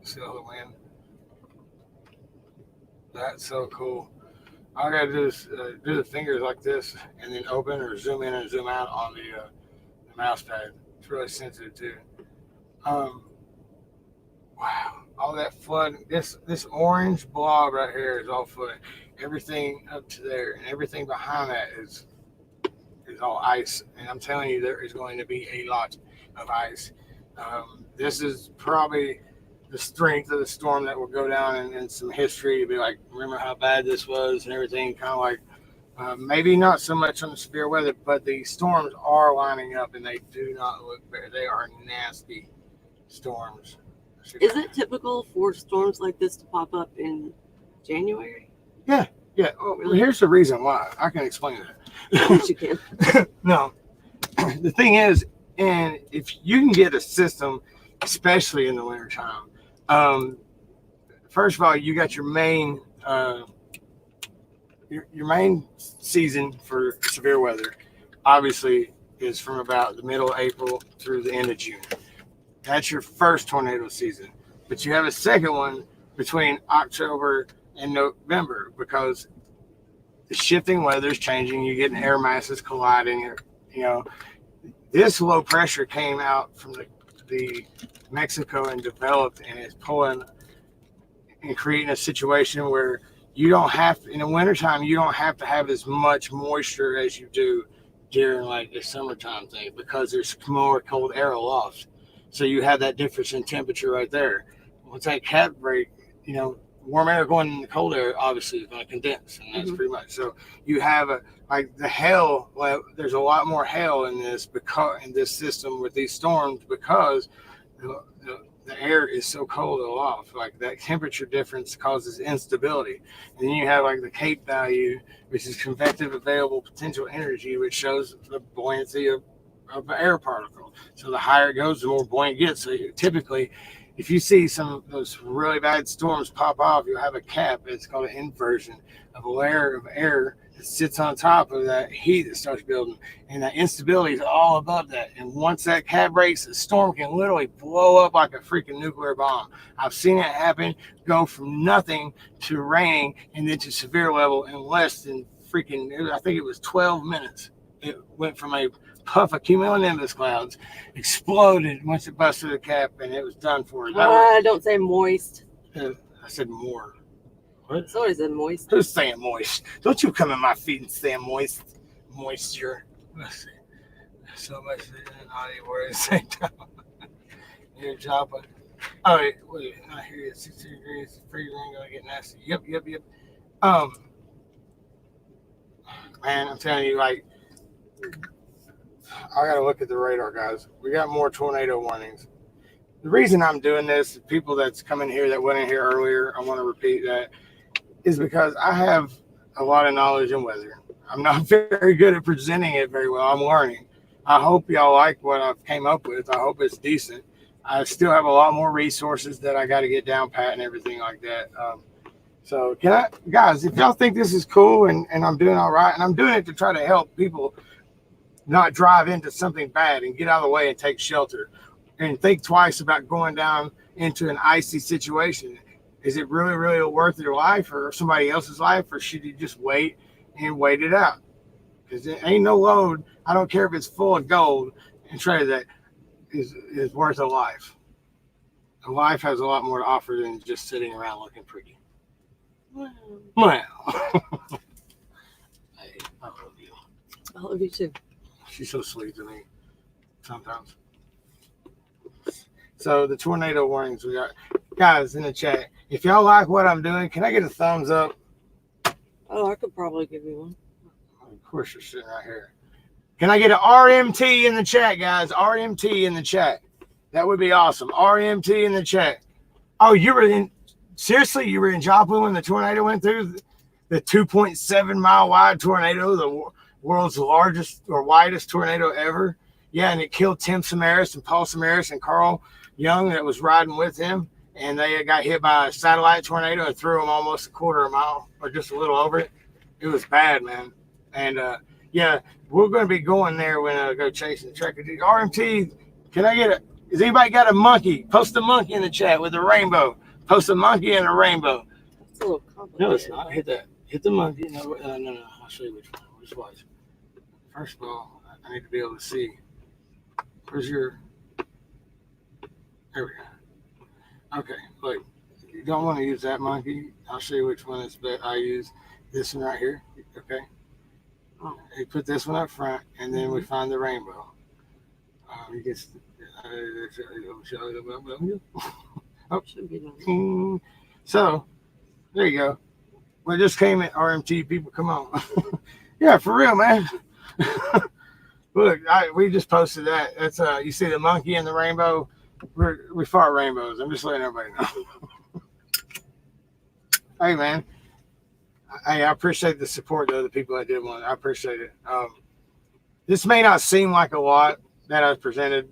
See all the wind. That's so cool. All I gotta do is do the fingers like this and then open or zoom in and zoom out on the mouse pad. It's really sensitive too. Wow, all that flood. This orange blob right here is all flooded. Everything up to there and everything behind that is all ice. And I'm telling you, there is going to be a lot of ice. This is probably the strength of the storm that will go down in some history to be like, remember how bad this was and everything, kind of like maybe not so much on the severe weather, but the storms are lining up and they do not look fair. They are nasty storms. Is it typical for storms like this to pop up in January? Yeah. Well, really? Here's the reason why. I can explain that. Yes, you can. No. The thing is, and if you can get a system, especially in the wintertime, first of all, you got your main season for severe weather, obviously, is from about the middle of April through the end of June. That's your first tornado season. But you have a second one between October and November because the shifting weather is changing. You're getting air masses colliding. You know, this low pressure came out from the Mexico and developed and is pulling and creating a situation where you don't have in the wintertime, you don't have to have as much moisture as you do during like the summertime thing because there's more cold air aloft. So you have that difference in temperature right there. Once that cap break, you know, warm air going in the cold air obviously is going to condense, and that's pretty much. So you have like the hail. Well, there's a lot more hail in this system with these storms because the air is so cold aloft. Like that temperature difference causes instability. And then you have like the Cape value, which is convective available potential energy, which shows the buoyancy of an air particle. So the higher it goes, the more buoyant it gets. So typically, if you see some of those really bad storms pop off, you'll have a cap. It's called an inversion of a layer of air that sits on top of that heat that starts building. And that instability is all above that. And once that cap breaks, the storm can literally blow up like a freaking nuclear bomb. I've seen it happen, go from nothing to raining and then to severe level in less than freaking, I think it was 12 minutes. It went from a puff of cumulonimbus clouds, exploded once it busted the cap, and it was done for. Don't say moist. I said more. What? Somebody said moist. Who's saying moist? Don't you come in my feet and say moist. Moisture. Let's see. So much naughty word at the same time. Your job. Oh, wait. I hear you. 60 degrees. Freezing. Gonna get nasty. Yep. Man, I'm telling you, like, I gotta look at the radar, guys. We got more tornado warnings. The reason I'm doing this, people that's coming here that wasn't here earlier, I want to repeat that, is because I have a lot of knowledge in weather. I'm not very good at presenting it very well. I'm learning. I hope y'all like what I've came up with. I hope it's decent. I still have a lot more resources that I got to get down pat and everything like that. So guys, if y'all think this is cool and I'm doing all right, and I'm doing it to try to help people not drive into something bad and get out of the way and take shelter and think twice about going down into an icy situation. Is it really, really worth your life or somebody else's life, or should you just wait and wait it out? Because it ain't no load. I don't care if it's full of gold and trade that is worth a life. A life has a lot more to offer than just sitting around looking pretty. Well. Hey, I love you. I love you too. She's so sweet to me sometimes. So the tornado warnings we got. Guys in the chat, if y'all like what I'm doing, can I get a thumbs up? Oh, I could probably give you one. Of course you're sitting right here. Can I get an RMT in the chat, guys? RMT in the chat. That would be awesome. RMT in the chat. Oh, you were in Joplin when the tornado went through? The 2.7 mile wide tornado, the world's largest or widest tornado ever. Yeah, and it killed Tim Samaras and Paul Samaras and Carl Young that was riding with him. And they got hit by a satellite tornado and threw them almost a quarter of a mile or just a little over it. It was bad, man. And yeah, we're going to be going there when I go chasing the track. RMT, can I get has anybody got a monkey? Post a monkey in the chat with a rainbow. Post a monkey and a rainbow. It's a little complicated. No, it's not. Hit that. Hit the monkey. No. I'll show you which one. Just watch. First of all, I need to be able to see. Where's your... There we go. Okay, look. You don't want to use that monkey. I'll show you which one is best. I use this one right here. Okay. Oh. You put this one up front, and then we find the rainbow. You get... Oh, should be done. So, there you go. We just came at RMT people. Come on. Yeah, for real, man. Look, we just posted that. That's you see the monkey and the rainbow. We fart rainbows. I'm just letting everybody know. Hey, man. I appreciate the support of the people that did one. I appreciate it. This may not seem like a lot that I've presented,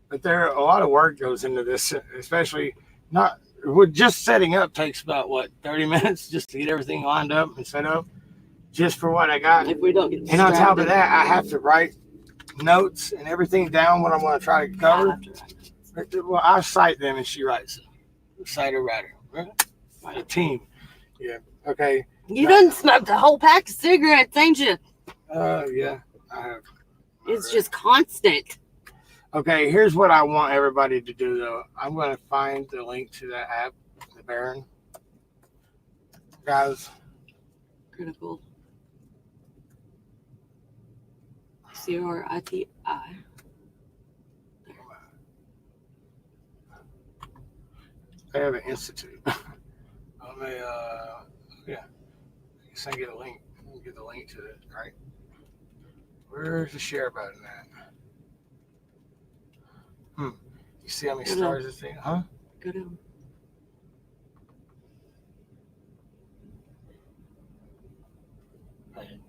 but there a lot of work goes into this, especially not just setting up takes about 30 minutes just to get everything lined up and set up just for what I got. If we don't get and on top of that, I have to write notes and everything down what I'm going to try to cover. Well, I cite them and she writes them. Citer writer. Right? A team. Yeah. Okay. You done smoked a whole pack of cigarettes, ain't you? Yeah, I have. It's just constant. Okay, here's what I want everybody to do, though. I'm going to find the link to that app, the Baron. Guys. Critical. CRITI. They have an institute. Yeah. I guess I can get a link. Get the link to it, right? Where's the share button at? You see how many stars this thing? Huh? Go down.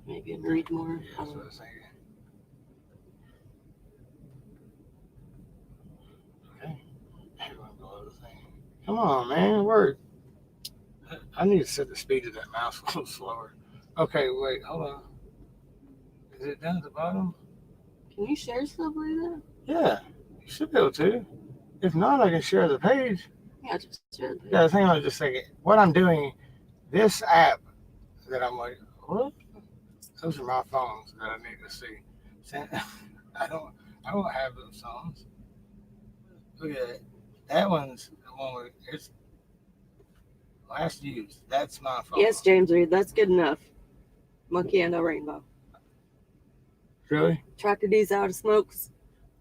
Maybe read more. Yeah, that's what I was thinking. Okay. Everyone below the thing. Come on, man. Word. I need to set the speed of that mouse a little slower. Okay, wait. Hold on. Is it down at the bottom? Can you share stuff like that? Yeah. You should be able to. If not, I can share the page. Yeah, just share the page. Guys, hang on just a second. What I'm doing, this app that I'm like, what? Those are my phones that I need to see. I don't have those songs. Look at it. That one's the one where it's last used. That's my phone. Yes, James Reed, that's good enough. Monkey and a rainbow. Really? Tractor D's out of smokes.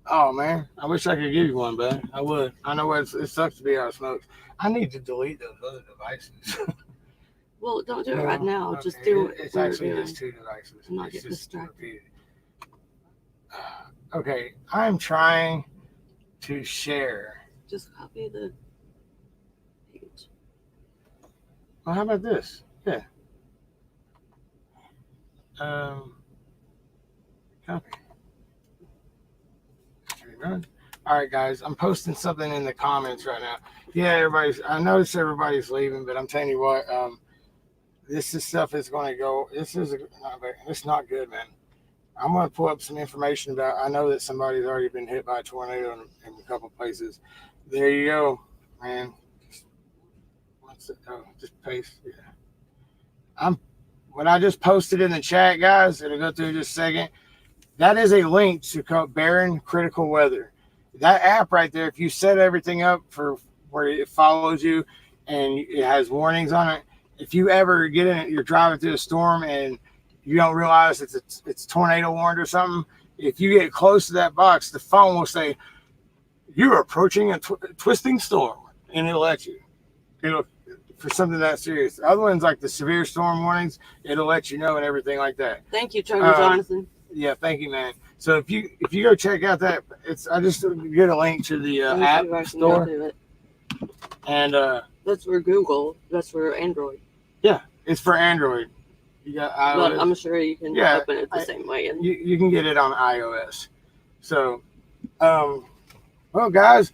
Oh man, I wish I could give you one, bud. I would. I know it sucks to be out of smokes. I need to delete those other devices. Well, don't do it right now. Okay. Just do it. It's actually just 2 devices. I'm not It's getting just distracted. repeated. Okay, I'm trying to share. Just copy the page. Well, how about this? Yeah. Copy. All right, guys. I'm posting something in the comments right now. Yeah, I noticed everybody's leaving, but I'm telling you what. This is stuff is going to go. It's not good, man. I'm going to pull up some information about. I know that somebody's already been hit by a tornado in a couple places. There you go, man. Just paste. Yeah. What I just posted in the chat, guys. It'll go through in just a second. That is a link to Barron Critical Weather. That app right there. If you set everything up for where it follows you, and it has warnings on it. If you ever get in it, you're driving through a storm and you don't realize it's tornado warned or something. If you get close to that box, the phone will say, "You're approaching a twisting storm," and it'll let you. For something that serious. The other ones, like the severe storm warnings, it'll let you know and everything like that. Thank you, Trevor Jonathan. Yeah, thank you, man. So if you go check out that, I just get a link to the app store. And that's for Google. That's for Android. Yeah, it's for Android. You got iOS. But I'm sure you can open it the same way. And you can get it on iOS. So, well, guys,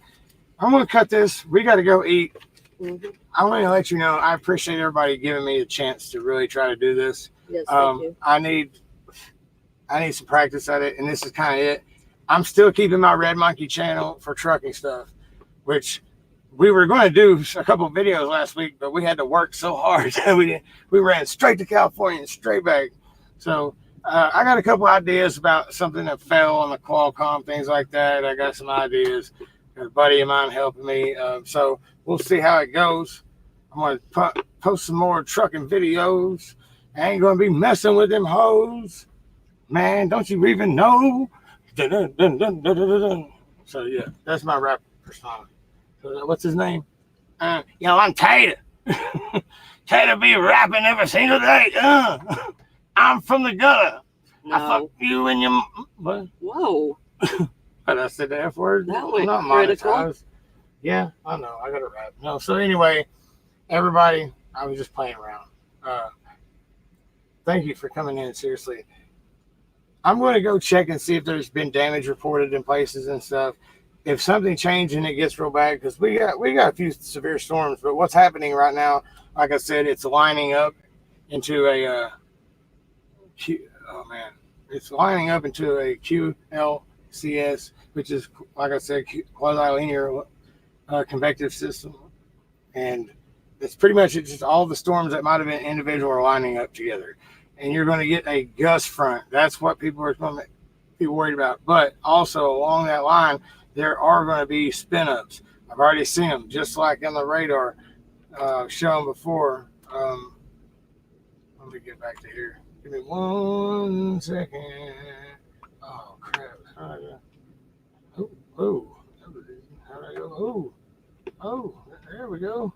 I'm gonna cut this. We got to go eat. Mm-hmm. I want to let you know I appreciate everybody giving me a chance to really try to do this. Yes, thank you. I need some practice at it, and this is kind of it. I'm still keeping my Red Monkey channel for trucking stuff, which we were going to do a couple of videos last week, but we had to work so hard that we ran straight to California and straight back. So I got a couple ideas about something that fell on the Qualcomm, things like that. I got some ideas. Got a buddy of mine helping me. So we'll see how it goes. I'm going to post some more trucking videos. I ain't going to be messing with them hoes. Man, don't you even know? Dun, dun, dun, dun, dun, dun, dun. So, yeah, that's my rap persona. So, what's his name? I'm Tater. Tater be rapping every single day. I'm from the gutter. No. I fuck you and your... What? Whoa. But I said the F word. That went not critical. monetized. Yeah, I know. I got to rap. No, so anyway, everybody, I was just playing around. Thank you for coming in. Seriously. I'm going to go check and see if there's been damage reported in places and stuff. If something changed and it gets real bad, because we got a few severe storms, but what's happening right now, like I said, it's lining up into a it's lining up into a QLCS, which is, like I said, quasi-linear convective system, and it's pretty much just all the storms that might have been individual are lining up together, and you're going to get a gust front. That's what people are going to be worried about. But also along that line, there are going to be spin-ups. I've already seen them, just like on the radar shown before. Let me get back to here. Give me 1 second. Oh, crap. How do I go? Oh. How do I go? Oh, there we go.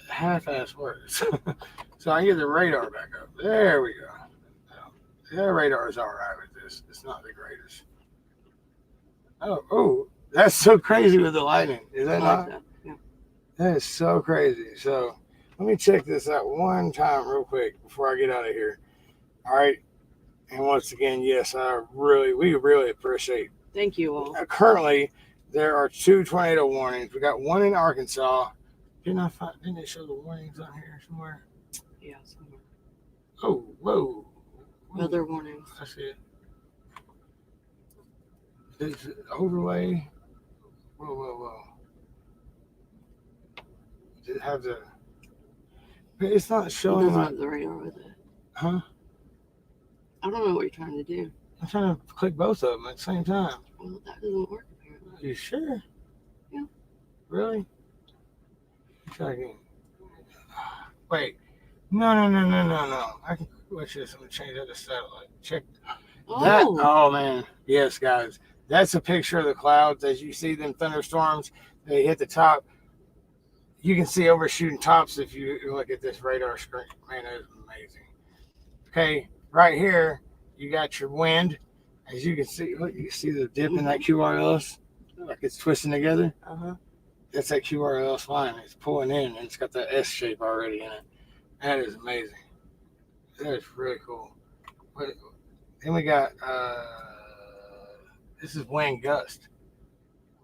Half-ass words. So I get the radar back up. There we go. Their radar is all right with this. It's not the greatest. Oh, that's so crazy with the lightning. Is that not? That. Yeah. That is so crazy. So let me check this out one time real quick before I get out of here. All right. And once again, yes, we really appreciate. Thank you all. Currently, there are 2 tornado warnings. We got one in Arkansas. Didn't they show the warnings on here somewhere? Yeah, somewhere. Oh, whoa. Weather warnings. I see it. Is it overlay? Whoa. Did it have the... But it's not showing... It doesn't have the radar with it. Huh? I don't know what you're trying to do. I'm trying to click both of them at the same time. Well, that doesn't work apparently. Are you sure? Yeah. Really? Checking. Wait. No. I can watch this. I'm gonna change that to satellite. Check that. Oh man. Yes, guys. That's a picture of the clouds as you see them thunderstorms. They hit the top. You can see overshooting tops if you look at this radar screen. Man, that is amazing. Okay, right here you got your wind. As you can see, look, you see the dip in that QRLS, like it's twisting together. That's that QRLS line. It's pulling in, and it's got that S shape already in it. That is amazing. That is really cool. But then we got this is wind gust.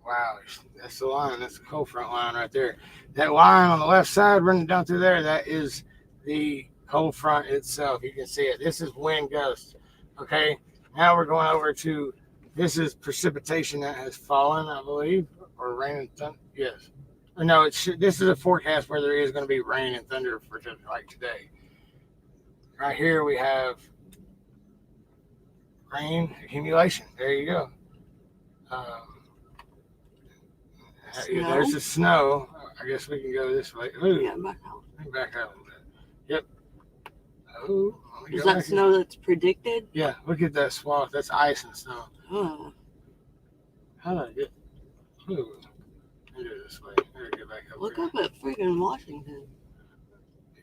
Wow, that's the line. That's the cold front line right there. That line on the left side running down through there, that is the cold front itself. You can see it. This is wind gust. Okay, now we're going over to, this is precipitation that has fallen, I believe, or rain and thunder. Yes. Or no, this is a forecast where there is going to be rain and thunder for like today. Right here we have rain accumulation. There you go. There's the snow. I guess we can go this way. Ooh. Yeah, back out. Back out a little bit. Yep. Oh. Is that snow that's predicted? Yeah, look at that swath. That's ice and snow. Oh. How did I get? Ooh. Let me do it this way. Get back up. Look up at freaking Washington.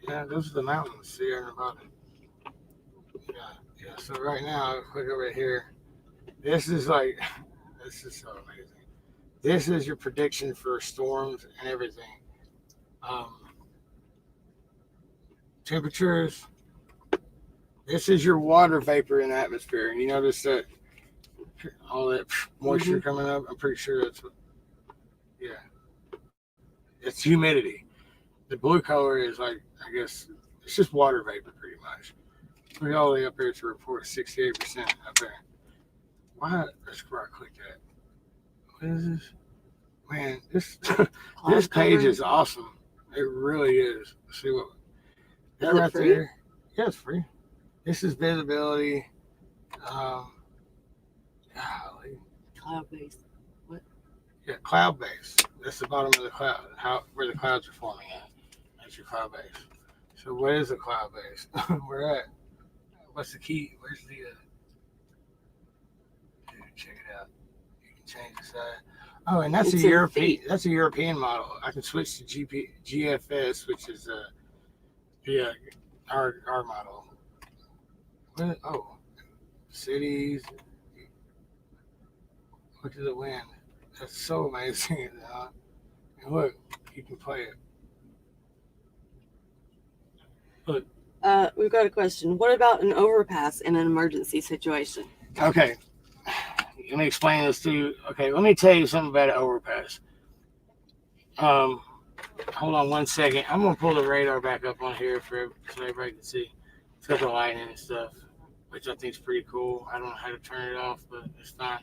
Yeah, those are the mountains. See here in the bottom. Yeah. So right now, click over here. This is so amazing. This is your prediction for storms and everything. Temperatures. This is your water vapor in the atmosphere. And you notice that all that moisture coming up? I'm pretty sure that's what, it's humidity. The blue color is like, I guess, it's just water vapor pretty much. Look all the way up here to report 68% up there. Why? That's where I clicked that. What is this? Man, this page is awesome. It really is. Let's see what that right there. Yeah, it's free. This is visibility. Golly. Cloud base. What? Yeah, cloud base. That's the bottom of the cloud. Where the clouds are forming at. That's your cloud base. So what is a cloud base? Where at? What's the key? Where's the? Check it out. You can change the side. Oh, and that's a European. That's a European model. I can switch to GFS, which is our model. Oh, cities. Look at the wind. That's so amazing. And look, you can play it. Look. We've got a question. What about an overpass in an emergency situation? Okay. Let me explain this to you. Okay, let me tell you something about an overpass. Hold on 1 second. I'm going to pull the radar back up on here so everybody can see. It's got the lightning and stuff, which I think is pretty cool. I don't know how to turn it off, but it's fine.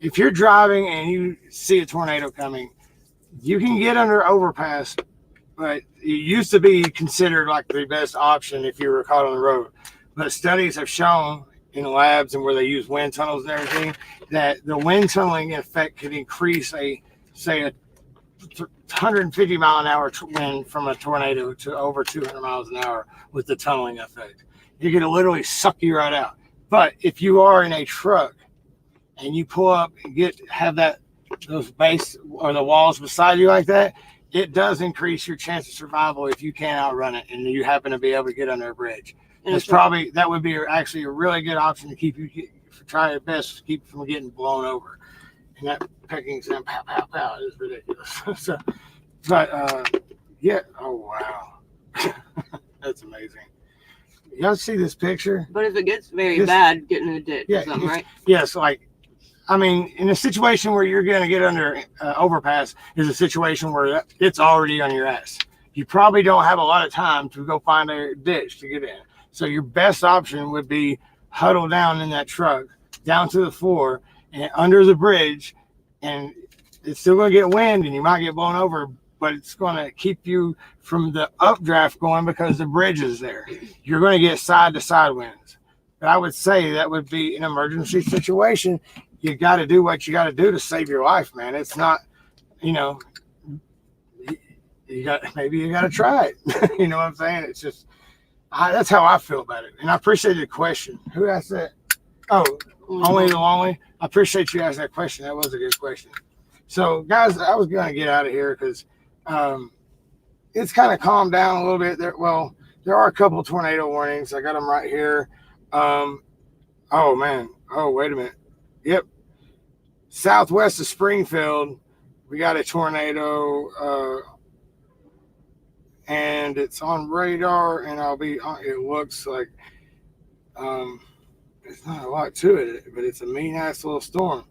If you're driving and you see a tornado coming, you can get under overpass, but it used to be considered like the best option if you were caught on the road. But studies have shown in the labs and where they use wind tunnels and everything, that the wind tunneling effect could increase a 150 mile an hour wind from a tornado to over 200 miles an hour with the tunneling effect. You're going to literally suck you right out. But if you are in a truck and you pull up and have those base or the walls beside you like that, it does increase your chance of survival if you can't outrun it and you happen to be able to get under a bridge. That would be actually a really good option to keep you, try your best to keep from getting blown over. And that pecking sound, pow, pow, pow, is ridiculous. So, but, yeah, oh, wow. That's amazing. Y'all see this picture? But if it gets very bad, get in a ditch or something, right? Yes, like, I mean, in a situation where you're going to get under overpass is a situation where it's already on your ass. You probably don't have a lot of time to go find a ditch to get in. So your best option would be huddle down in that truck, down to the floor and under the bridge, and it's still going to get wind and you might get blown over, but it's going to keep you from the updraft going because the bridge is there. You're going to get side to side winds. But I would say that would be an emergency situation. You got to do what you got to do to save your life, man. It's not, you know, maybe you got to try it. You know what I'm saying? It's just, that's how I feel about it. And I appreciate the question. Who asked that? Oh, Only the Lonely. I appreciate you asking that question. That was a good question. So, guys, I was going to get out of here because it's kind of calmed down a little bit. There are a couple of tornado warnings. I got them right here. Oh, man. Oh, wait a minute. Yep. Southwest of Springfield, we got a tornado, and it's on radar, and it looks like, there's not a lot to it, but it's a mean ass little storm.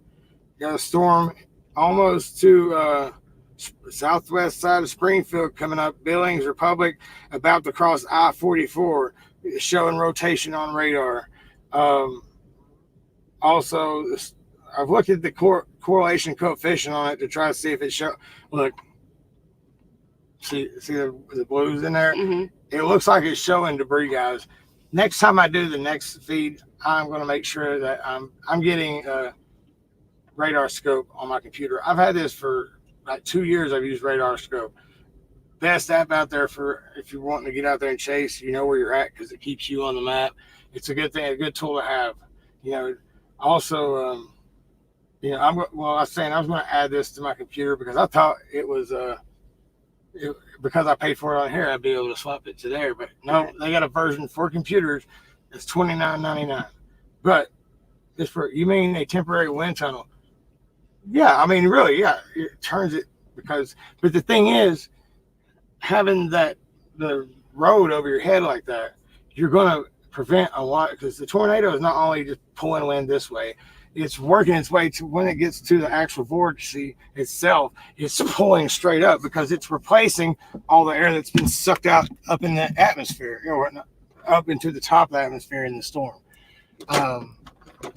Got a storm almost to southwest side of Springfield coming up, Billings, Republic, about to cross I-44, showing rotation on radar. Also, I've looked at the correlation coefficient on it to try to see if it shows. Look, see the blues in there? Mm-hmm. It looks like it's showing debris, guys. Next time I do the next feed, I'm going to make sure that I'm getting a radar scope on my computer. I've had this for like 2 years. I've used radar scope. Best app out there for if you're wanting to get out there and chase. You know where you're at because it keeps you on the map. It's a good thing, a good tool to have. You know, also, you know, I was saying I was going to add this to my computer because I thought it was because I paid for it on here, I'd be able to swap it to there. But no, they got a version for computers that's $29.99. But it's you mean a temporary wind tunnel? Yeah, I mean, really, yeah, it turns it but the thing is, having the road over your head like that, you're going to prevent a lot because the tornado is not only just pulling wind this way, it's working its way to when it gets to the actual vortex itself, it's pulling straight up because it's replacing all the air that's been sucked out up in the atmosphere, or up into the top of the atmosphere in the storm.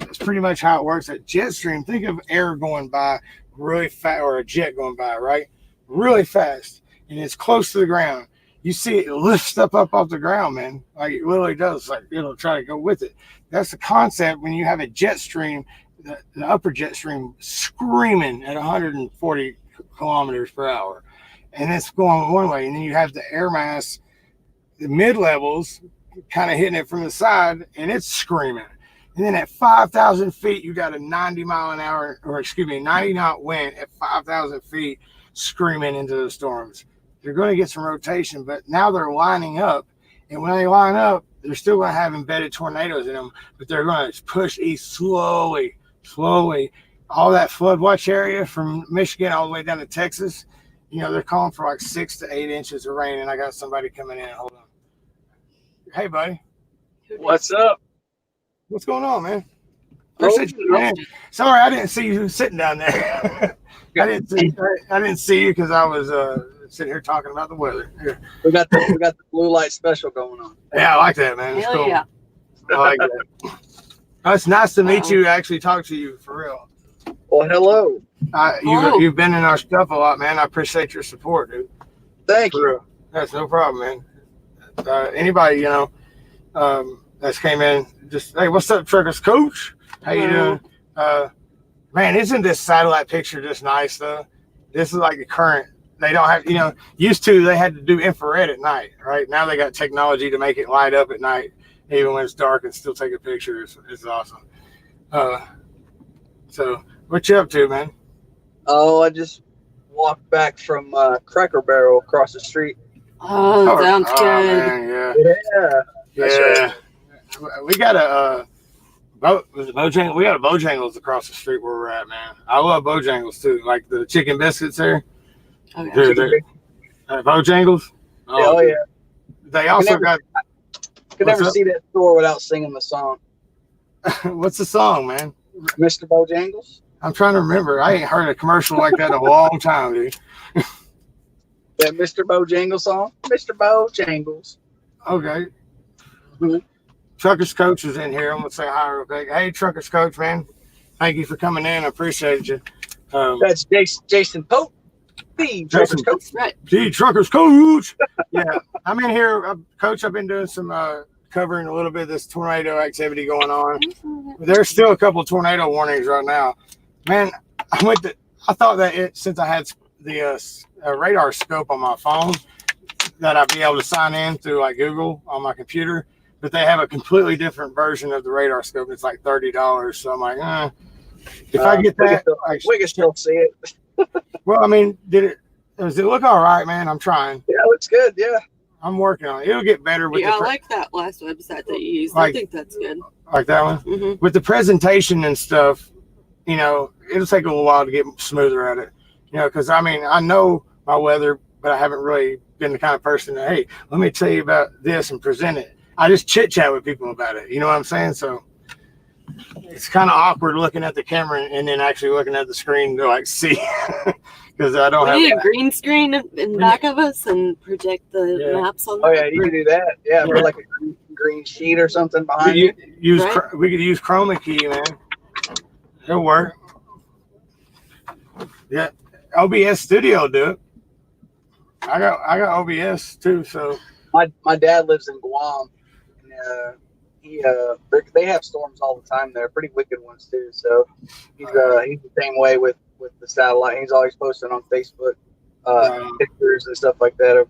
It's pretty much how it works. That jet stream, think of air going by really fast, or a jet going by, right? Really fast, and it's close to the ground. You see it lifts up off the ground, man. Like it literally does. Like it'll try to go with it. That's the concept when you have a jet stream, the upper jet stream screaming at 140 kilometers per hour. And it's going one way. And then you have the air mass, the mid-levels, kind of hitting it from the side, and it's screaming. And then at 5,000 feet, you got a 90 knot wind at 5,000 feet screaming into the storms. You're going to get some rotation, but now they're lining up. And when they line up, they're still going to have embedded tornadoes in them, but they're going to push east slowly. All that flood watch area from Michigan all the way down to Texas, you know, they're calling for like 6 to 8 inches of rain. And I got somebody coming in. Hold on. Hey, buddy. What's up? What's going on, man? Appreciate you, man. Sorry, I didn't see you sitting down there. I didn't see you because I was sitting here talking about the weather. Here. We got the blue light special going on. Yeah, I like that, man. It's cool. Yeah. I like that. Oh, it's nice to meet you. Actually, talk to you for real. Well, hello. You've been in our stuff a lot, man. I appreciate your support, dude. Thank for you. Real. That's no problem, man. Anybody that's came in, just hey, what's up, Truckers Coach? How you doing? Man, isn't this satellite picture just nice though? This is like the current. They don't have, used to they had to do infrared at night, right? Now they got technology to make it light up at night, even when it's dark, and still take a picture. It's awesome. So what you up to, man? Oh, I just walked back from Cracker Barrel across the street. Oh, sounds good. Man, yeah. That's right. We got a Bojangles. We got a Bojangles across the street where we're at, man. I love Bojangles too. Like the chicken biscuits there. Okay. They're Bojangles. Oh yeah. They also got. Could never see that store without singing the song. What's the song, man? Mr. Bojangles. I'm trying to remember. I ain't heard a commercial like that in a long time, dude. That Mr. Bojangles song. Mr. Bojangles. Okay. Mm-hmm. Truckers Coach is in here. I'm gonna say hi real quick. Hey, Truckers Coach, man. Thank you for coming in. I appreciate you. That's Jason Pope, the Truckers Coach. Right. The Truckers Coach. Yeah, I'm in here, Coach. I've been doing some covering a little bit of this tornado activity going on. There's still a couple of tornado warnings right now. Man, I thought that since I had the radar scope on my phone, that I'd be able to sign in through like Google on my computer, but they have a completely different version of the radar scope. It's like $30. So I'm like, if I get that, we can still see it. Well, I mean, does it look all right, man? I'm trying. Yeah, it looks good. Yeah. I'm working on it. It'll get better with I like that last website that you used. Like, I think that's good. Like that one? Mm-hmm. With the presentation and stuff, you know, it'll take a little while to get smoother at it. You know, because, I mean, I know my weather, but I haven't really been the kind of person that, hey, let me tell you about this and present it. I just chit-chat with people about it. You know what I'm saying? So it's kind of awkward looking at the camera and then actually looking at the screen to, like, see. Because I don't have a green screen in back of us and project the maps on. Oh yeah, you can do that. Yeah, put like a green sheet or something behind you. We could use chroma key, man. It'll work. Yeah, OBS Studio do it. I got OBS too. So my dad lives in Guam, and they have storms all the time there, pretty wicked ones too. So he's the same way with the satellite. He's always posting on Facebook pictures and stuff like that of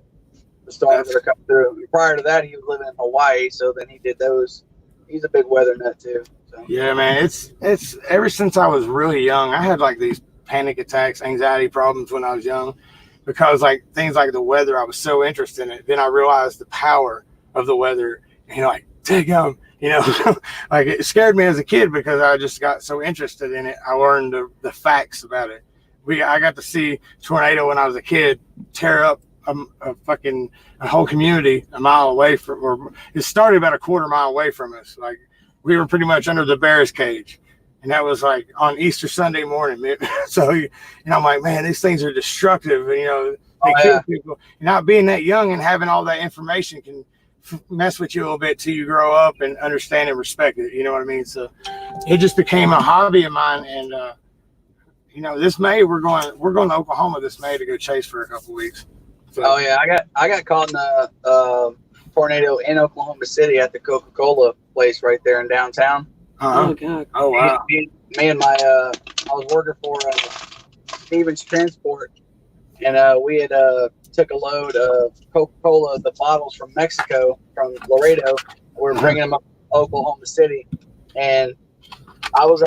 the storms that are coming through. Prior to that, he was living in Hawaii, so then he did those. He's a big weather nut too. So. Yeah, man, it's ever since I was really young, I had like these panic attacks, anxiety problems when I was young, because like things like the weather, I was so interested in it. Then I realized the power of the weather, and like, daggum, you know, like it scared me as a kid because I just got so interested in it. I learned the facts about it. I got to see tornado when I was a kid tear up a whole community a mile away from, or it started about a quarter mile away from us. Like we were pretty much under the bear's cage, and that was like on Easter Sunday morning. So, you know, I'm like, man, these things are destructive. And, you know, they kill people. And not being that young and having all that information can mess with you a little bit till you grow up and understand and respect it. You know what I mean? So it just became a hobby of mine. And, you know, this May we're going to Oklahoma this May to go chase for a couple weeks. So, oh yeah, I got caught in a tornado in Oklahoma City at the Coca-Cola place right there in downtown. Uh-huh. Oh god! Oh wow! Me and my I was working for Stevens Transport, and we had took a load of Coca-Cola, the bottles from Mexico, from Laredo. We were bringing them up to Oklahoma City, and I was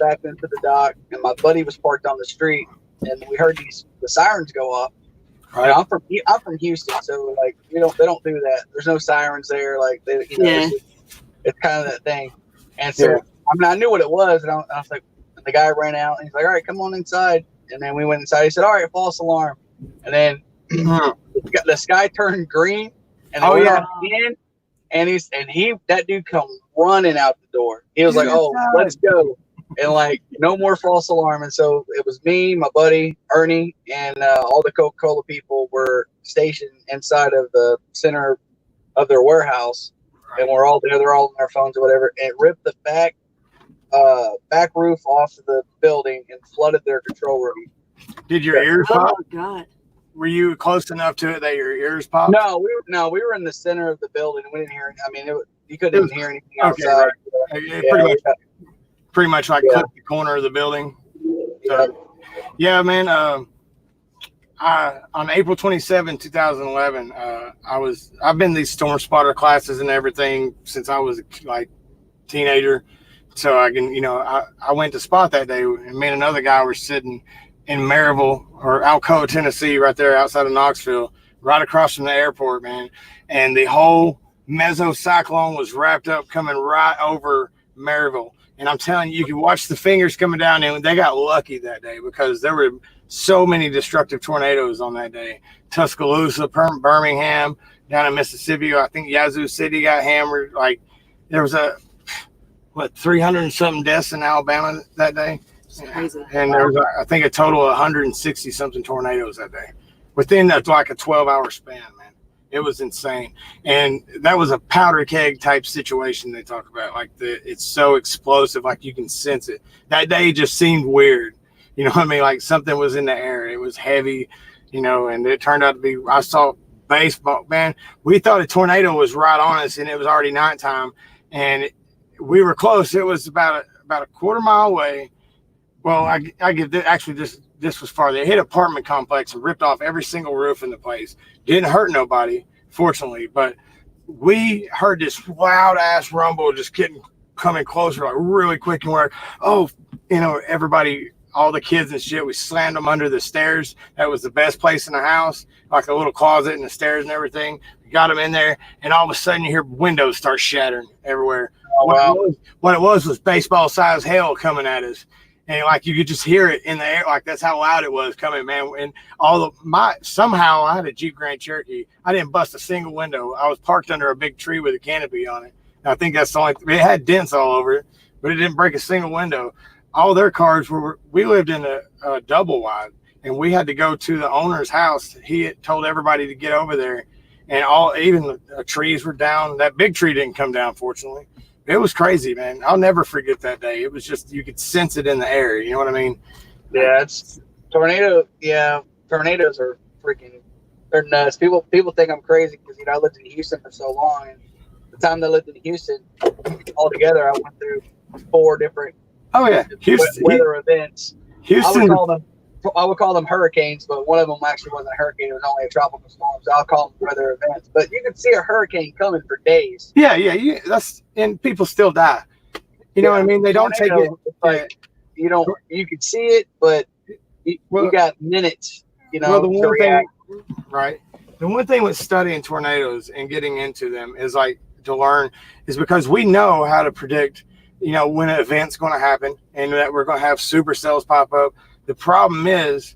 back into the dock, and my buddy was parked on the street, and we heard the sirens go off. Right. I'm from Houston, so like they don't do that. There's no sirens there, like it's kind of that thing. And so I mean I knew what it was, and I was like, and the guy ran out and he's like, all right, come on inside. And then we went inside. He said, all right, false alarm. And then the sky turned green, and again, and that dude come running out the door. He was like, oh, let's go. And like no more false alarm. And so it was me, my buddy Ernie, and all the Coca-Cola people were stationed inside of the center of their warehouse, and we're all there. They're all on their phones or whatever. And it ripped the back roof off of the building and flooded their control room. Did your ears pop? Oh God! Were you close enough to it that your ears popped? No, we were in the center of the building. We didn't hear. I mean, you couldn't even hear anything outside. Right. Pretty much like cut the corner of the building. So, yeah, man. On April 27, 2011, I've been these storm spotter classes and everything since I was like teenager. So I can, you know, I went to spot that day, and me and another guy were sitting in Maryville or Alcoa, Tennessee, right there outside of Knoxville, right across from the airport, man. And the whole mesocyclone was wrapped up coming right over Maryville. And I'm telling you, you can watch the fingers coming down, and they got lucky that day because there were so many destructive tornadoes on that day. Tuscaloosa, Birmingham, down in Mississippi, I think Yazoo City got hammered. Like there was 300 and something deaths in Alabama that day. Crazy. And there was, I think, a total of 160 something tornadoes that day within like a 12-hour span, man. It was insane. And that was a powder keg type situation they talk about. Like it's so explosive, like you can sense it. That day just seemed weird. You know what I mean? Like something was in the air. It was heavy, you know, and it turned out to be, I saw baseball, man. We thought a tornado was right on us and it was already nighttime and we were close. It was about a quarter mile away. Well, I give this, actually this was farther. It hit an apartment complex and ripped off every single roof in the place. Didn't hurt nobody, fortunately, but we heard this loud ass rumble just coming closer, like really quick, and we're like, oh, you know, everybody, all the kids and shit, we slammed them under the stairs. That was the best place in the house, like a little closet and the stairs and everything. We got them in there, and all of a sudden you hear windows start shattering everywhere. Oh, wow. What it was baseball size hail coming at us. And like you could just hear it in the air, like that's how loud it was coming, man. And somehow I had a Jeep Grand Cherokee. I didn't bust a single window. I was parked under a big tree with a canopy on it. And I think that's the only. It had dents all over it, but it didn't break a single window. All their cars were. We lived in a double wide, and we had to go to the owner's house. He had told everybody to get over there, and even the trees were down. That big tree didn't come down, fortunately. It was crazy, man. I'll never forget that day. It was just, you could sense it in the air. You know what I mean? Yeah, it's tornado. Yeah, tornadoes are freaking, they're nuts. People think I'm crazy because, you know, I lived in Houston for so long. And the time that I lived in Houston, altogether, I went through 4 different weather events. Houston. I would call them hurricanes, but one of them actually wasn't a hurricane. It was only a tropical storm, so I'll call them weather events. But you could see a hurricane coming for days. Yeah, and people still die. You know what I mean? They don't take it. It's like, you could see it, but you got minutes, you know, well, the one thing, right? The one thing with studying tornadoes and getting into them is like to learn is because we know how to predict, you know, when an event's going to happen and that we're going to have supercells pop up. The problem is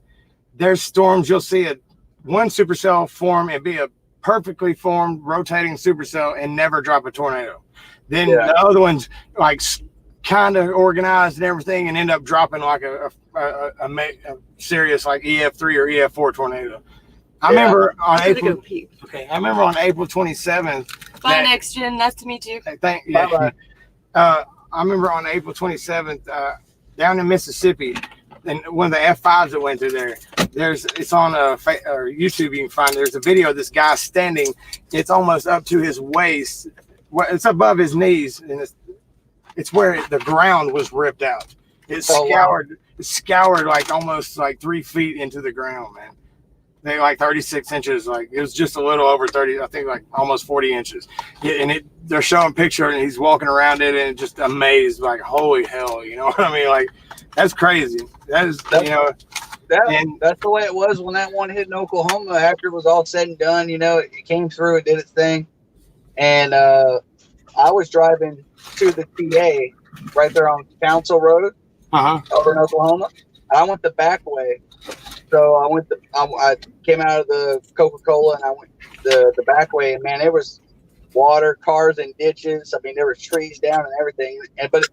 there's storms you'll see one supercell form and be a perfectly formed rotating supercell and never drop a tornado. Then the other ones like kind of organized and everything and end up dropping like a serious like EF3 or EF4 tornado. I remember on April 27th. Bye, next gen. Nice to meet you. I remember on April 27th down in Mississippi. And one of the F5s that went through there, it's on YouTube. You can find there's a video of this guy standing. It's almost up to his waist. It's above his knees, and it's where the ground was ripped out. It's scoured like almost like 3 feet into the ground, man. They like 36 inches. Like it was just a little over 30. I think like almost 40 inches. Yeah, and they're showing picture, and he's walking around it, and just amazed, like holy hell, you know what I mean? Like that's crazy. That's you know. That's the way it was when that one hit in Oklahoma. After it was all said and done, you know, it came through, it did its thing, and I was driving to the TA right there on Council Road over in Oklahoma. I went the back way. So I came out of the Coca-Cola and I went the back way, and man, it was water, cars and ditches. I mean, there were trees down and everything. But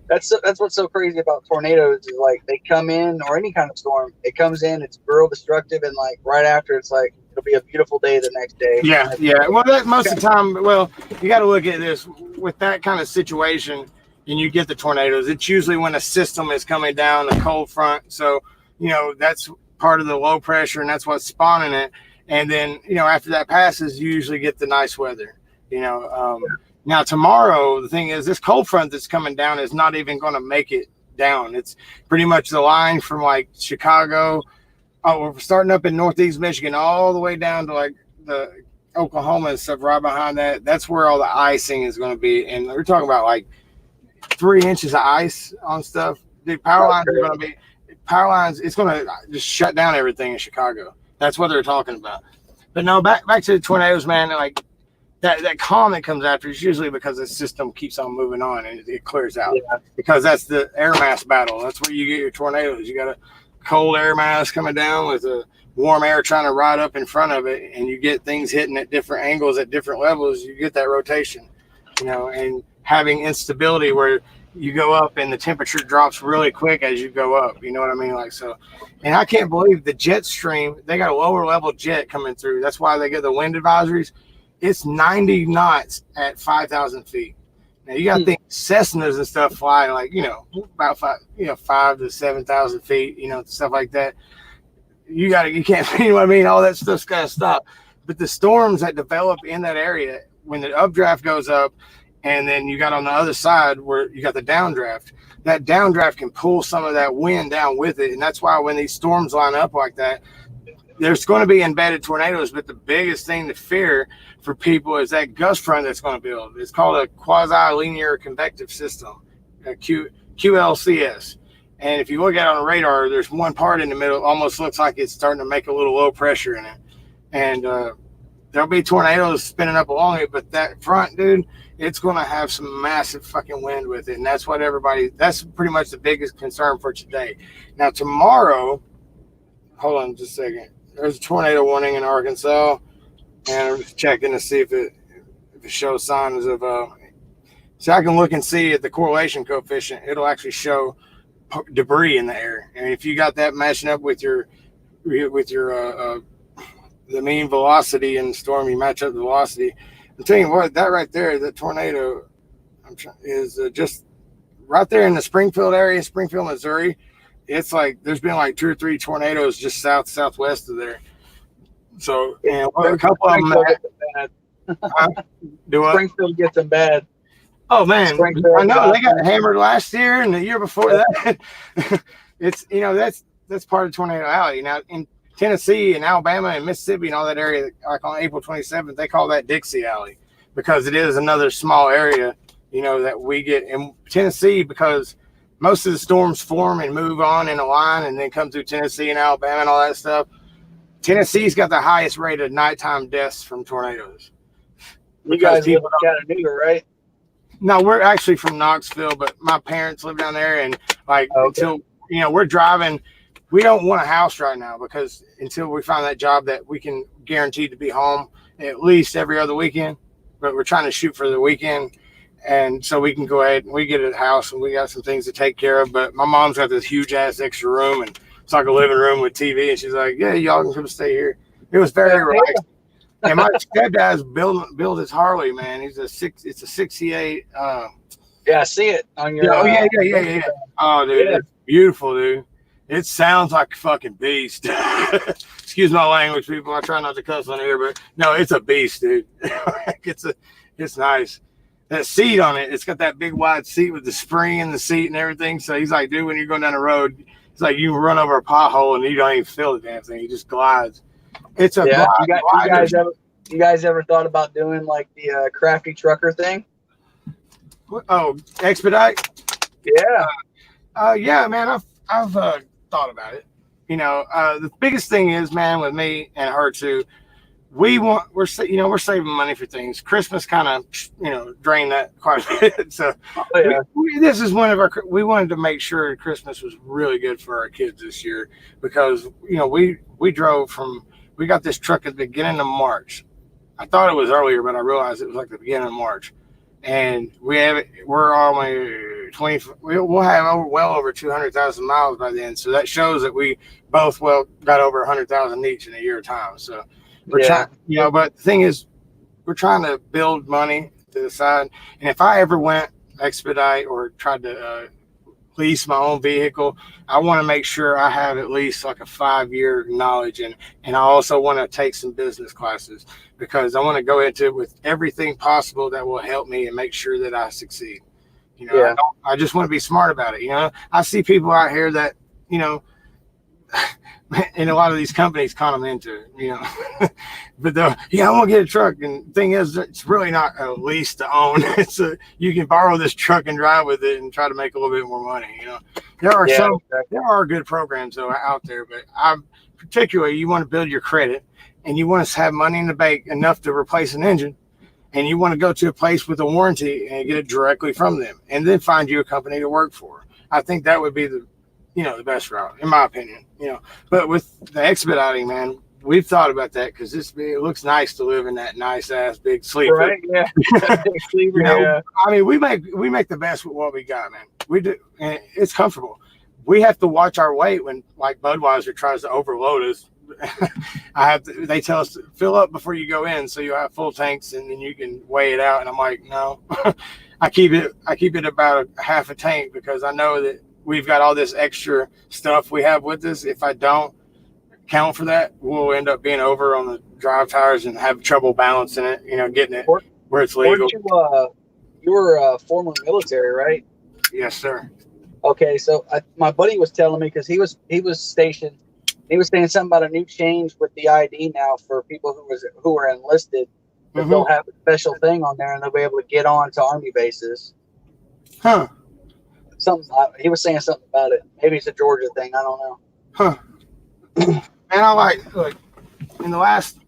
that's what's so crazy about tornadoes is like they come in, or any kind of storm, it comes in, it's real destructive, and like right after it's like it'll be a beautiful day the next day. Yeah. Well, that most of the time, well, you got to look at this with that kind of situation, and you get the tornadoes. It's usually when a system is coming down, a cold front. So you know that's part of the low pressure, and that's what's spawning it. And then, you know, after that passes, you usually get the nice weather, you know. Now tomorrow, the thing is, this cold front that's coming down is not even going to make it down. It's pretty much the line from like Chicago. We're starting up in Northeast Michigan all the way down to like the Oklahoma and stuff right behind that. That's where all the icing is going to be. And we're talking about like 3 inches of ice on stuff. The power lines are going to be, it's going to just shut down everything in Chicago. That's what they're talking about. But no, back to the tornadoes, man. Like that calm that comes after is usually because the system keeps on moving on and it clears out. Yeah. Because that's the air mass battle. That's where you get your tornadoes. You got a cold air mass coming down with a warm air trying to ride up in front of it, and you get things hitting at different angles at different levels. You get that rotation, and having instability where you go up and the temperature drops really quick as you go up. You know what I mean? Like so. And I can't believe the jet stream, they got a lower level jet coming through. That's why they get the wind advisories. It's 90 knots at 5,000 feet. Now you got to think Cessnas and stuff fly like, about 5 to 7,000 feet, stuff like that. You can't, you know what I mean? All that stuff's got to stop. But the storms that develop in that area, when the updraft goes up, and then you got on the other side where you got the downdraft, that downdraft can pull some of that wind down with it. And that's why when these storms line up like that, there's going to be embedded tornadoes. But the biggest thing to fear for people is that gust front that's going to build. It's called a quasi-linear convective system, QLCS. And if you look at it on a radar, there's one part in the middle, almost looks like it's starting to make a little low pressure in it. And there'll be tornadoes spinning up along it, but that front, dude, it's going to have some massive fucking wind with it. And that's what that's pretty much the biggest concern for today. Now, tomorrow, hold on just a second. There's a tornado warning in Arkansas. And I'm just checking to see if it shows signs of so I can look and see at the correlation coefficient. It'll actually show debris in the air, and if you got that matching up with your the mean velocity in the storm, you match up the velocity. I'm telling you what, that right there, that tornado, is just right there in the Springfield area, Springfield, Missouri. It's like there's been like 2 or 3 tornadoes just southwest of there. So, a couple of them do what? Springfield gets them bad. Oh man, I know they got hammered last year and the year before that. It's that's part of Tornado Alley. Now in Tennessee and Alabama and Mississippi and all that area, like on April 27th, they call that Dixie Alley because it is another small area, that we get in Tennessee because most of the storms form and move on in a line and then come through Tennessee and Alabama and all that stuff. Tennessee's got the highest rate of nighttime deaths from tornadoes. You guys live in Chattanooga, right? No, we're actually from Knoxville, but my parents live down there, and until we're driving, we don't want a house right now because until we find that job that we can guarantee to be home at least every other weekend, but we're trying to shoot for the weekend, and so we can go ahead and we get a house and we got some things to take care of. But my mom's got this huge ass extra room and it's like a living room with TV, and she's like, "Yeah, y'all can come stay here." It was very relaxing. And my stepdad's build his Harley, man. It's a 68. Yeah, I see it on your. Yeah. Oh, dude, it's beautiful, dude. It sounds like a fucking beast. Excuse my language, people. I try not to cuss on here, but no, it's a beast, dude. It's nice. That seat on it, it's got that big wide seat with the spring in the seat and everything. So he's like, dude, when you're going down the road, it's like you run over a pothole and you don't even feel the damn thing. It just glides. It's a you guys ever thought about doing like the crafty trucker thing? Oh, expedite? Yeah. Yeah, man. I've thought about it. The biggest thing is, man, with me and her too, we're saving money for things. Christmas kind of drained that quite a bit. So this is we wanted to make sure Christmas was really good for our kids this year because we got this truck at the beginning of March. I thought it was earlier, but I realized it was like the beginning of March. And we're only 20. We'll have well over 200,000 miles by then. So that shows that we both got over 100,000 each in a year of time. So we're trying, but the thing is, we're trying to build money to the side. And if I ever went expedite or tried to lease my own vehicle, I want to make sure I have at least like a 5-year knowledge. And I also want to take some business classes because I want to go into it with everything possible that will help me and make sure that I succeed. I just want to be smart about it. I see people out here that, and a lot of these companies con them into it, but I want to get a truck. And the thing is, it's really not a lease to own. You can borrow this truck and drive with it and try to make a little bit more money. There are good programs though out there, but particularly you want to build your credit and you want to have money in the bank enough to replace an engine. and you want to go to a place with a warranty and get it directly from them, and then find you a company to work for. I think that would be the best route, in my opinion. But with the expediting, man, we've thought about that because it looks nice to live in that nice ass big sleeper. Right? Yeah. Sleeper, yeah. I mean, we make the best with what we got, man. We do, and it's comfortable. We have to watch our weight when, like, Budweiser tries to overload us. They tell us to fill up before you go in, so you have full tanks, and then you can weigh it out. And I'm like, no, I keep it about a half a tank because I know that we've got all this extra stuff we have with us. If I don't count for that, we'll end up being over on the drive tires and have trouble balancing it, getting it where it's legal. You were former military, right? Yes, sir. Okay, so my buddy was telling me, because he was stationed. He was saying something about a new change with the ID now for people who were enlisted. That they'll have a special thing on there, and they'll be able to get on to Army bases. Huh. He was saying something about it. Maybe it's a Georgia thing. I don't know. Huh. And I look, in the last,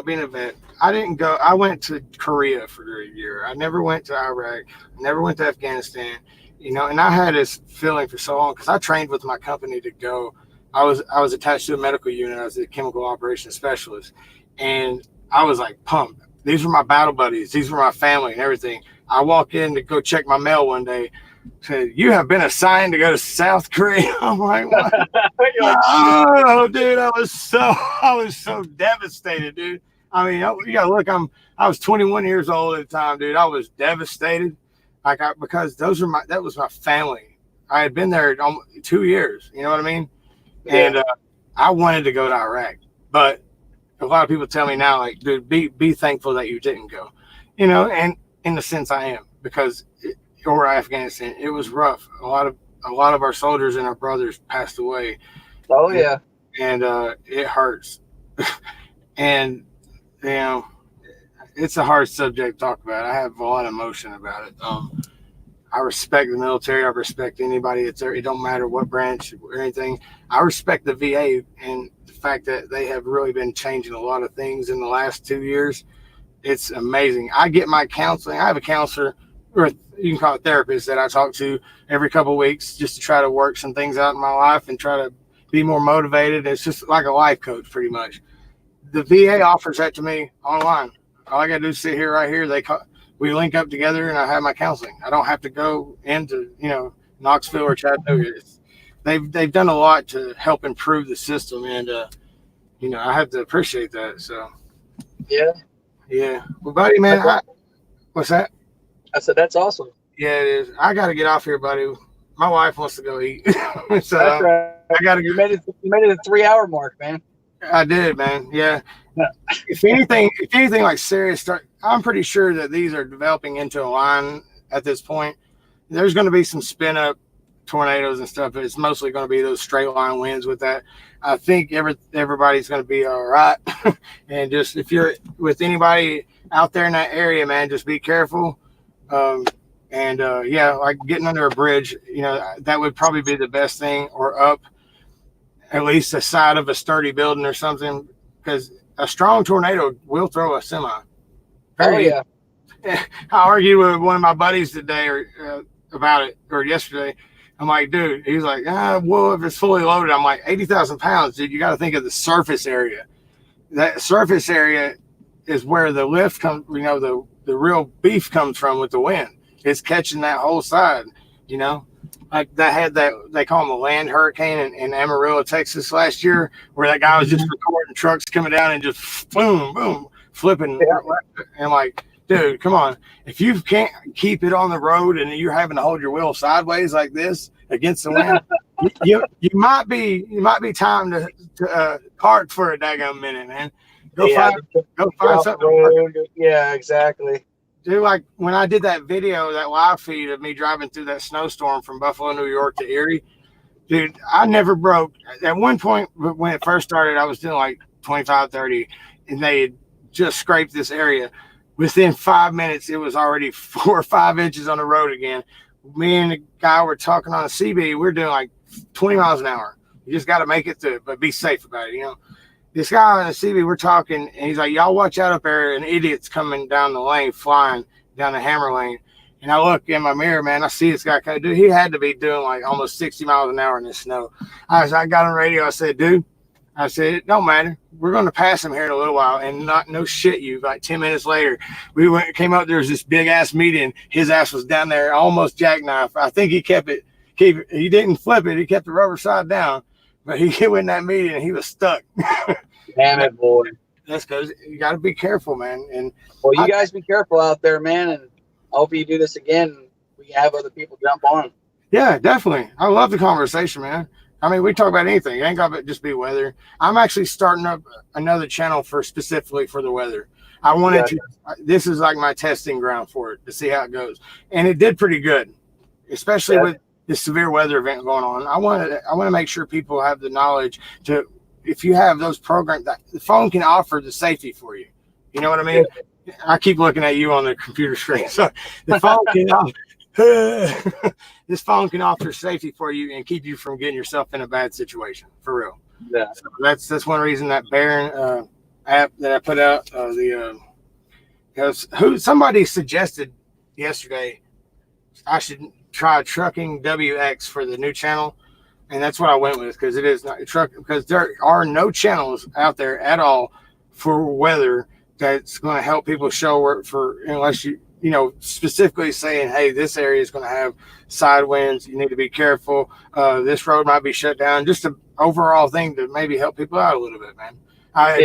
being a vet, I went to Korea for a year. I never went to Iraq. I never went to Afghanistan, and I had this feeling for so long because I trained with my company to go. I was attached to a medical unit. I was a chemical operations specialist, and I was like pumped. These were my battle buddies. These were my family and everything. I walk in to go check my mail one day. Said, "You have been assigned to go to South Korea." I'm like, what? Oh, dude, I was so devastated, dude. I mean, you gotta look. I was 21 years old at the time, dude. I was devastated, because that was my family. I had been there 2 years. You know what I mean? Yeah. And I wanted to go to Iraq, but a lot of people tell me now, like, dude, be thankful that you didn't go. And in the sense I am, because or Afghanistan, it was rough. A lot of our soldiers and our brothers passed away. Oh yeah, and it hurts. And it's a hard subject to talk about. I have a lot of emotion about it. I respect the military. I respect anybody that's there. It don't matter what branch or anything. I respect the VA and the fact that they have really been changing a lot of things in the last 2 years. It's amazing. I get my counseling. I have a counselor, or you can call it therapist, that I talk to every couple of weeks just to try to work some things out in my life and try to be more motivated. It's just like a life coach, pretty much. The VA offers that to me online. All I got to do is sit here, right here. We link up together, and I have my counseling. I don't have to go into, Knoxville or Chattanooga. They've done a lot to help improve the system, and I have to appreciate that. So yeah. Well, buddy, man, what's that? I said that's awesome. Yeah, it is. I got to get off here, buddy. My wife wants to go eat. So that's right. I got to. You made it the 3 hour mark, man. I did, man. Yeah. If anything like serious I'm pretty sure that these are developing into a line at this point. There's going to be some spin up tornadoes and stuff, but it's mostly going to be those straight line winds with that. I think everybody's going to be all right. And just, if you're with anybody out there in that area, man, just be careful. Like getting under a bridge, that would probably be the best thing, or up at least the side of a sturdy building or something, because a strong tornado will throw a semi. I argued with one of my buddies today about it, or yesterday. I'm like, dude, he's like, well, if it's fully loaded, I'm like, 80,000 pounds, dude, you got to think of the surface area. That surface area is where the lift comes, the real beef comes from with the wind. It's catching that whole side, Like they call them a land hurricane in Amarillo, Texas last year, where that guy was just recording trucks coming down and just boom, boom, flipping. Yeah. And like, dude, come on. If you can't keep it on the road and you're having to hold your wheel sideways like this against the wind, you might be time to park for a daggone minute, man. Go find something. Yeah, exactly. Dude, like when I did that video, that live feed of me driving through that snowstorm from Buffalo, New York to Erie, dude, I never broke. At one point when it first started, I was doing like 25, 30, and they had just scraped this area. Within 5 minutes, it was already 4 or 5 inches on the road again. Me and the guy were talking on a CB. We're doing like 20 miles an hour. You just got to make it through, but be safe about it, this guy on the CB, we're talking, and he's like, y'all watch out up there, an idiot's coming down the lane, flying down the hammer lane. And I look in my mirror, man, I see this guy. Dude, he had to be doing like almost 60 miles an hour in the snow. I got on the radio, I said, dude, I said, it don't matter. We're going to pass him here in a little while. And no shit, you, like 10 minutes later, came up, there was this big ass meeting. His ass was down there, almost jackknife. I think he he didn't flip it. He kept the rubber side down, but he went in that meeting and he was stuck. Damn it, boy. That's because you got to be careful, man. And well, you guys be careful out there, man. And I hope you do this again. We can have other people jump on. Yeah, definitely. I love the conversation, man. I mean, we talk about anything. It ain't got to just be weather. I'm actually starting up another channel specifically for the weather. I wanted to. This is like my testing ground for it to see how it goes, and it did pretty good, especially with this severe weather event going on. I want to make sure people have the knowledge to, if you have those programs, that the phone can offer the safety for you. You know what I mean? Yeah. I keep looking at you on the computer screen. So the phone can. This phone can offer safety for you and keep you from getting yourself in a bad situation, for real. Yeah. So that's one reason that Barron app that I put out, somebody suggested yesterday I should try Trucking WX for the new channel, and that's what I went with, because it is not a truck, because there are no channels out there at all for weather that's going to help people show work for, unless you know, specifically saying, hey, this area is going to have side winds. You need to be careful. This road might be shut down. Just an overall thing to maybe help people out a little bit, man. I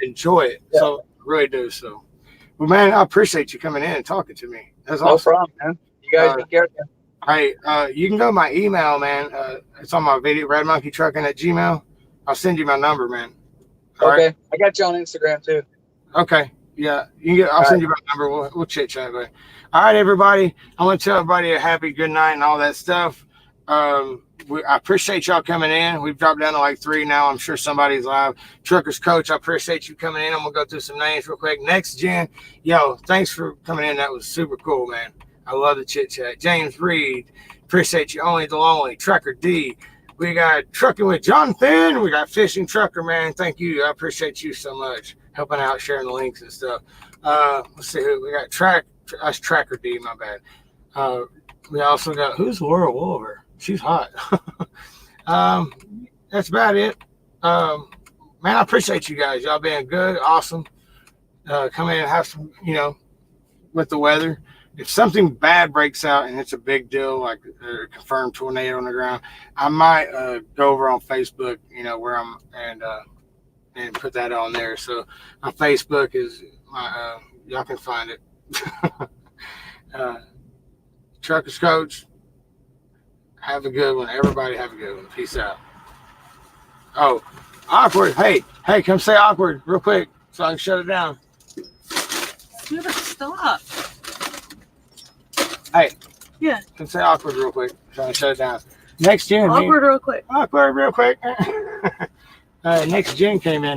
enjoy it. Yeah. So I really do. So, well, man, I appreciate you coming in and talking to me. That's awesome. No problem, man. You guys be careful. Hey, you can go to my email, man. It's on my video, redmonkeystrucking@gmail.com. I'll send you my number, man. All okay. Right? I got you on Instagram, too. Okay. Yeah, I'll send you my number. We'll chit chat. All right, everybody. I want to tell everybody a happy good night and all that stuff. I appreciate y'all coming in. We've dropped down to like 3 now. I'm sure somebody's live. Truckers Coach, I appreciate you coming in. I'm gonna go through some names real quick. Next Gen, yo, thanks for coming in. That was super cool, man. I love the chit chat. James Reed, appreciate you. Only the Lonely. Trucker D. We got Trucking with Jonathan. We got Fishing Trucker, man. Thank you. I appreciate you so much. Helping out, sharing the links and stuff. Let's see who we got. That's Tracker D, my bad. We also got, who's Laura Wolver? She's hot. That's about it. Man, I appreciate you guys. Y'all being good, awesome. Come in and have some, with the weather. If something bad breaks out and it's a big deal, like a confirmed tornado on the ground, I might go over on Facebook, where I'm, and put that on there. So my Facebook is my y'all can find it. Truckers Coach, have a good one. Everybody have a good one. Peace out. Oh, awkward. Hey, come say awkward real quick so I can shut it down. You better stop. Hey. Yeah. Come say awkward real quick so I can shut it down. Next Gen. Awkward real quick. Awkward real quick. Next Gen came in.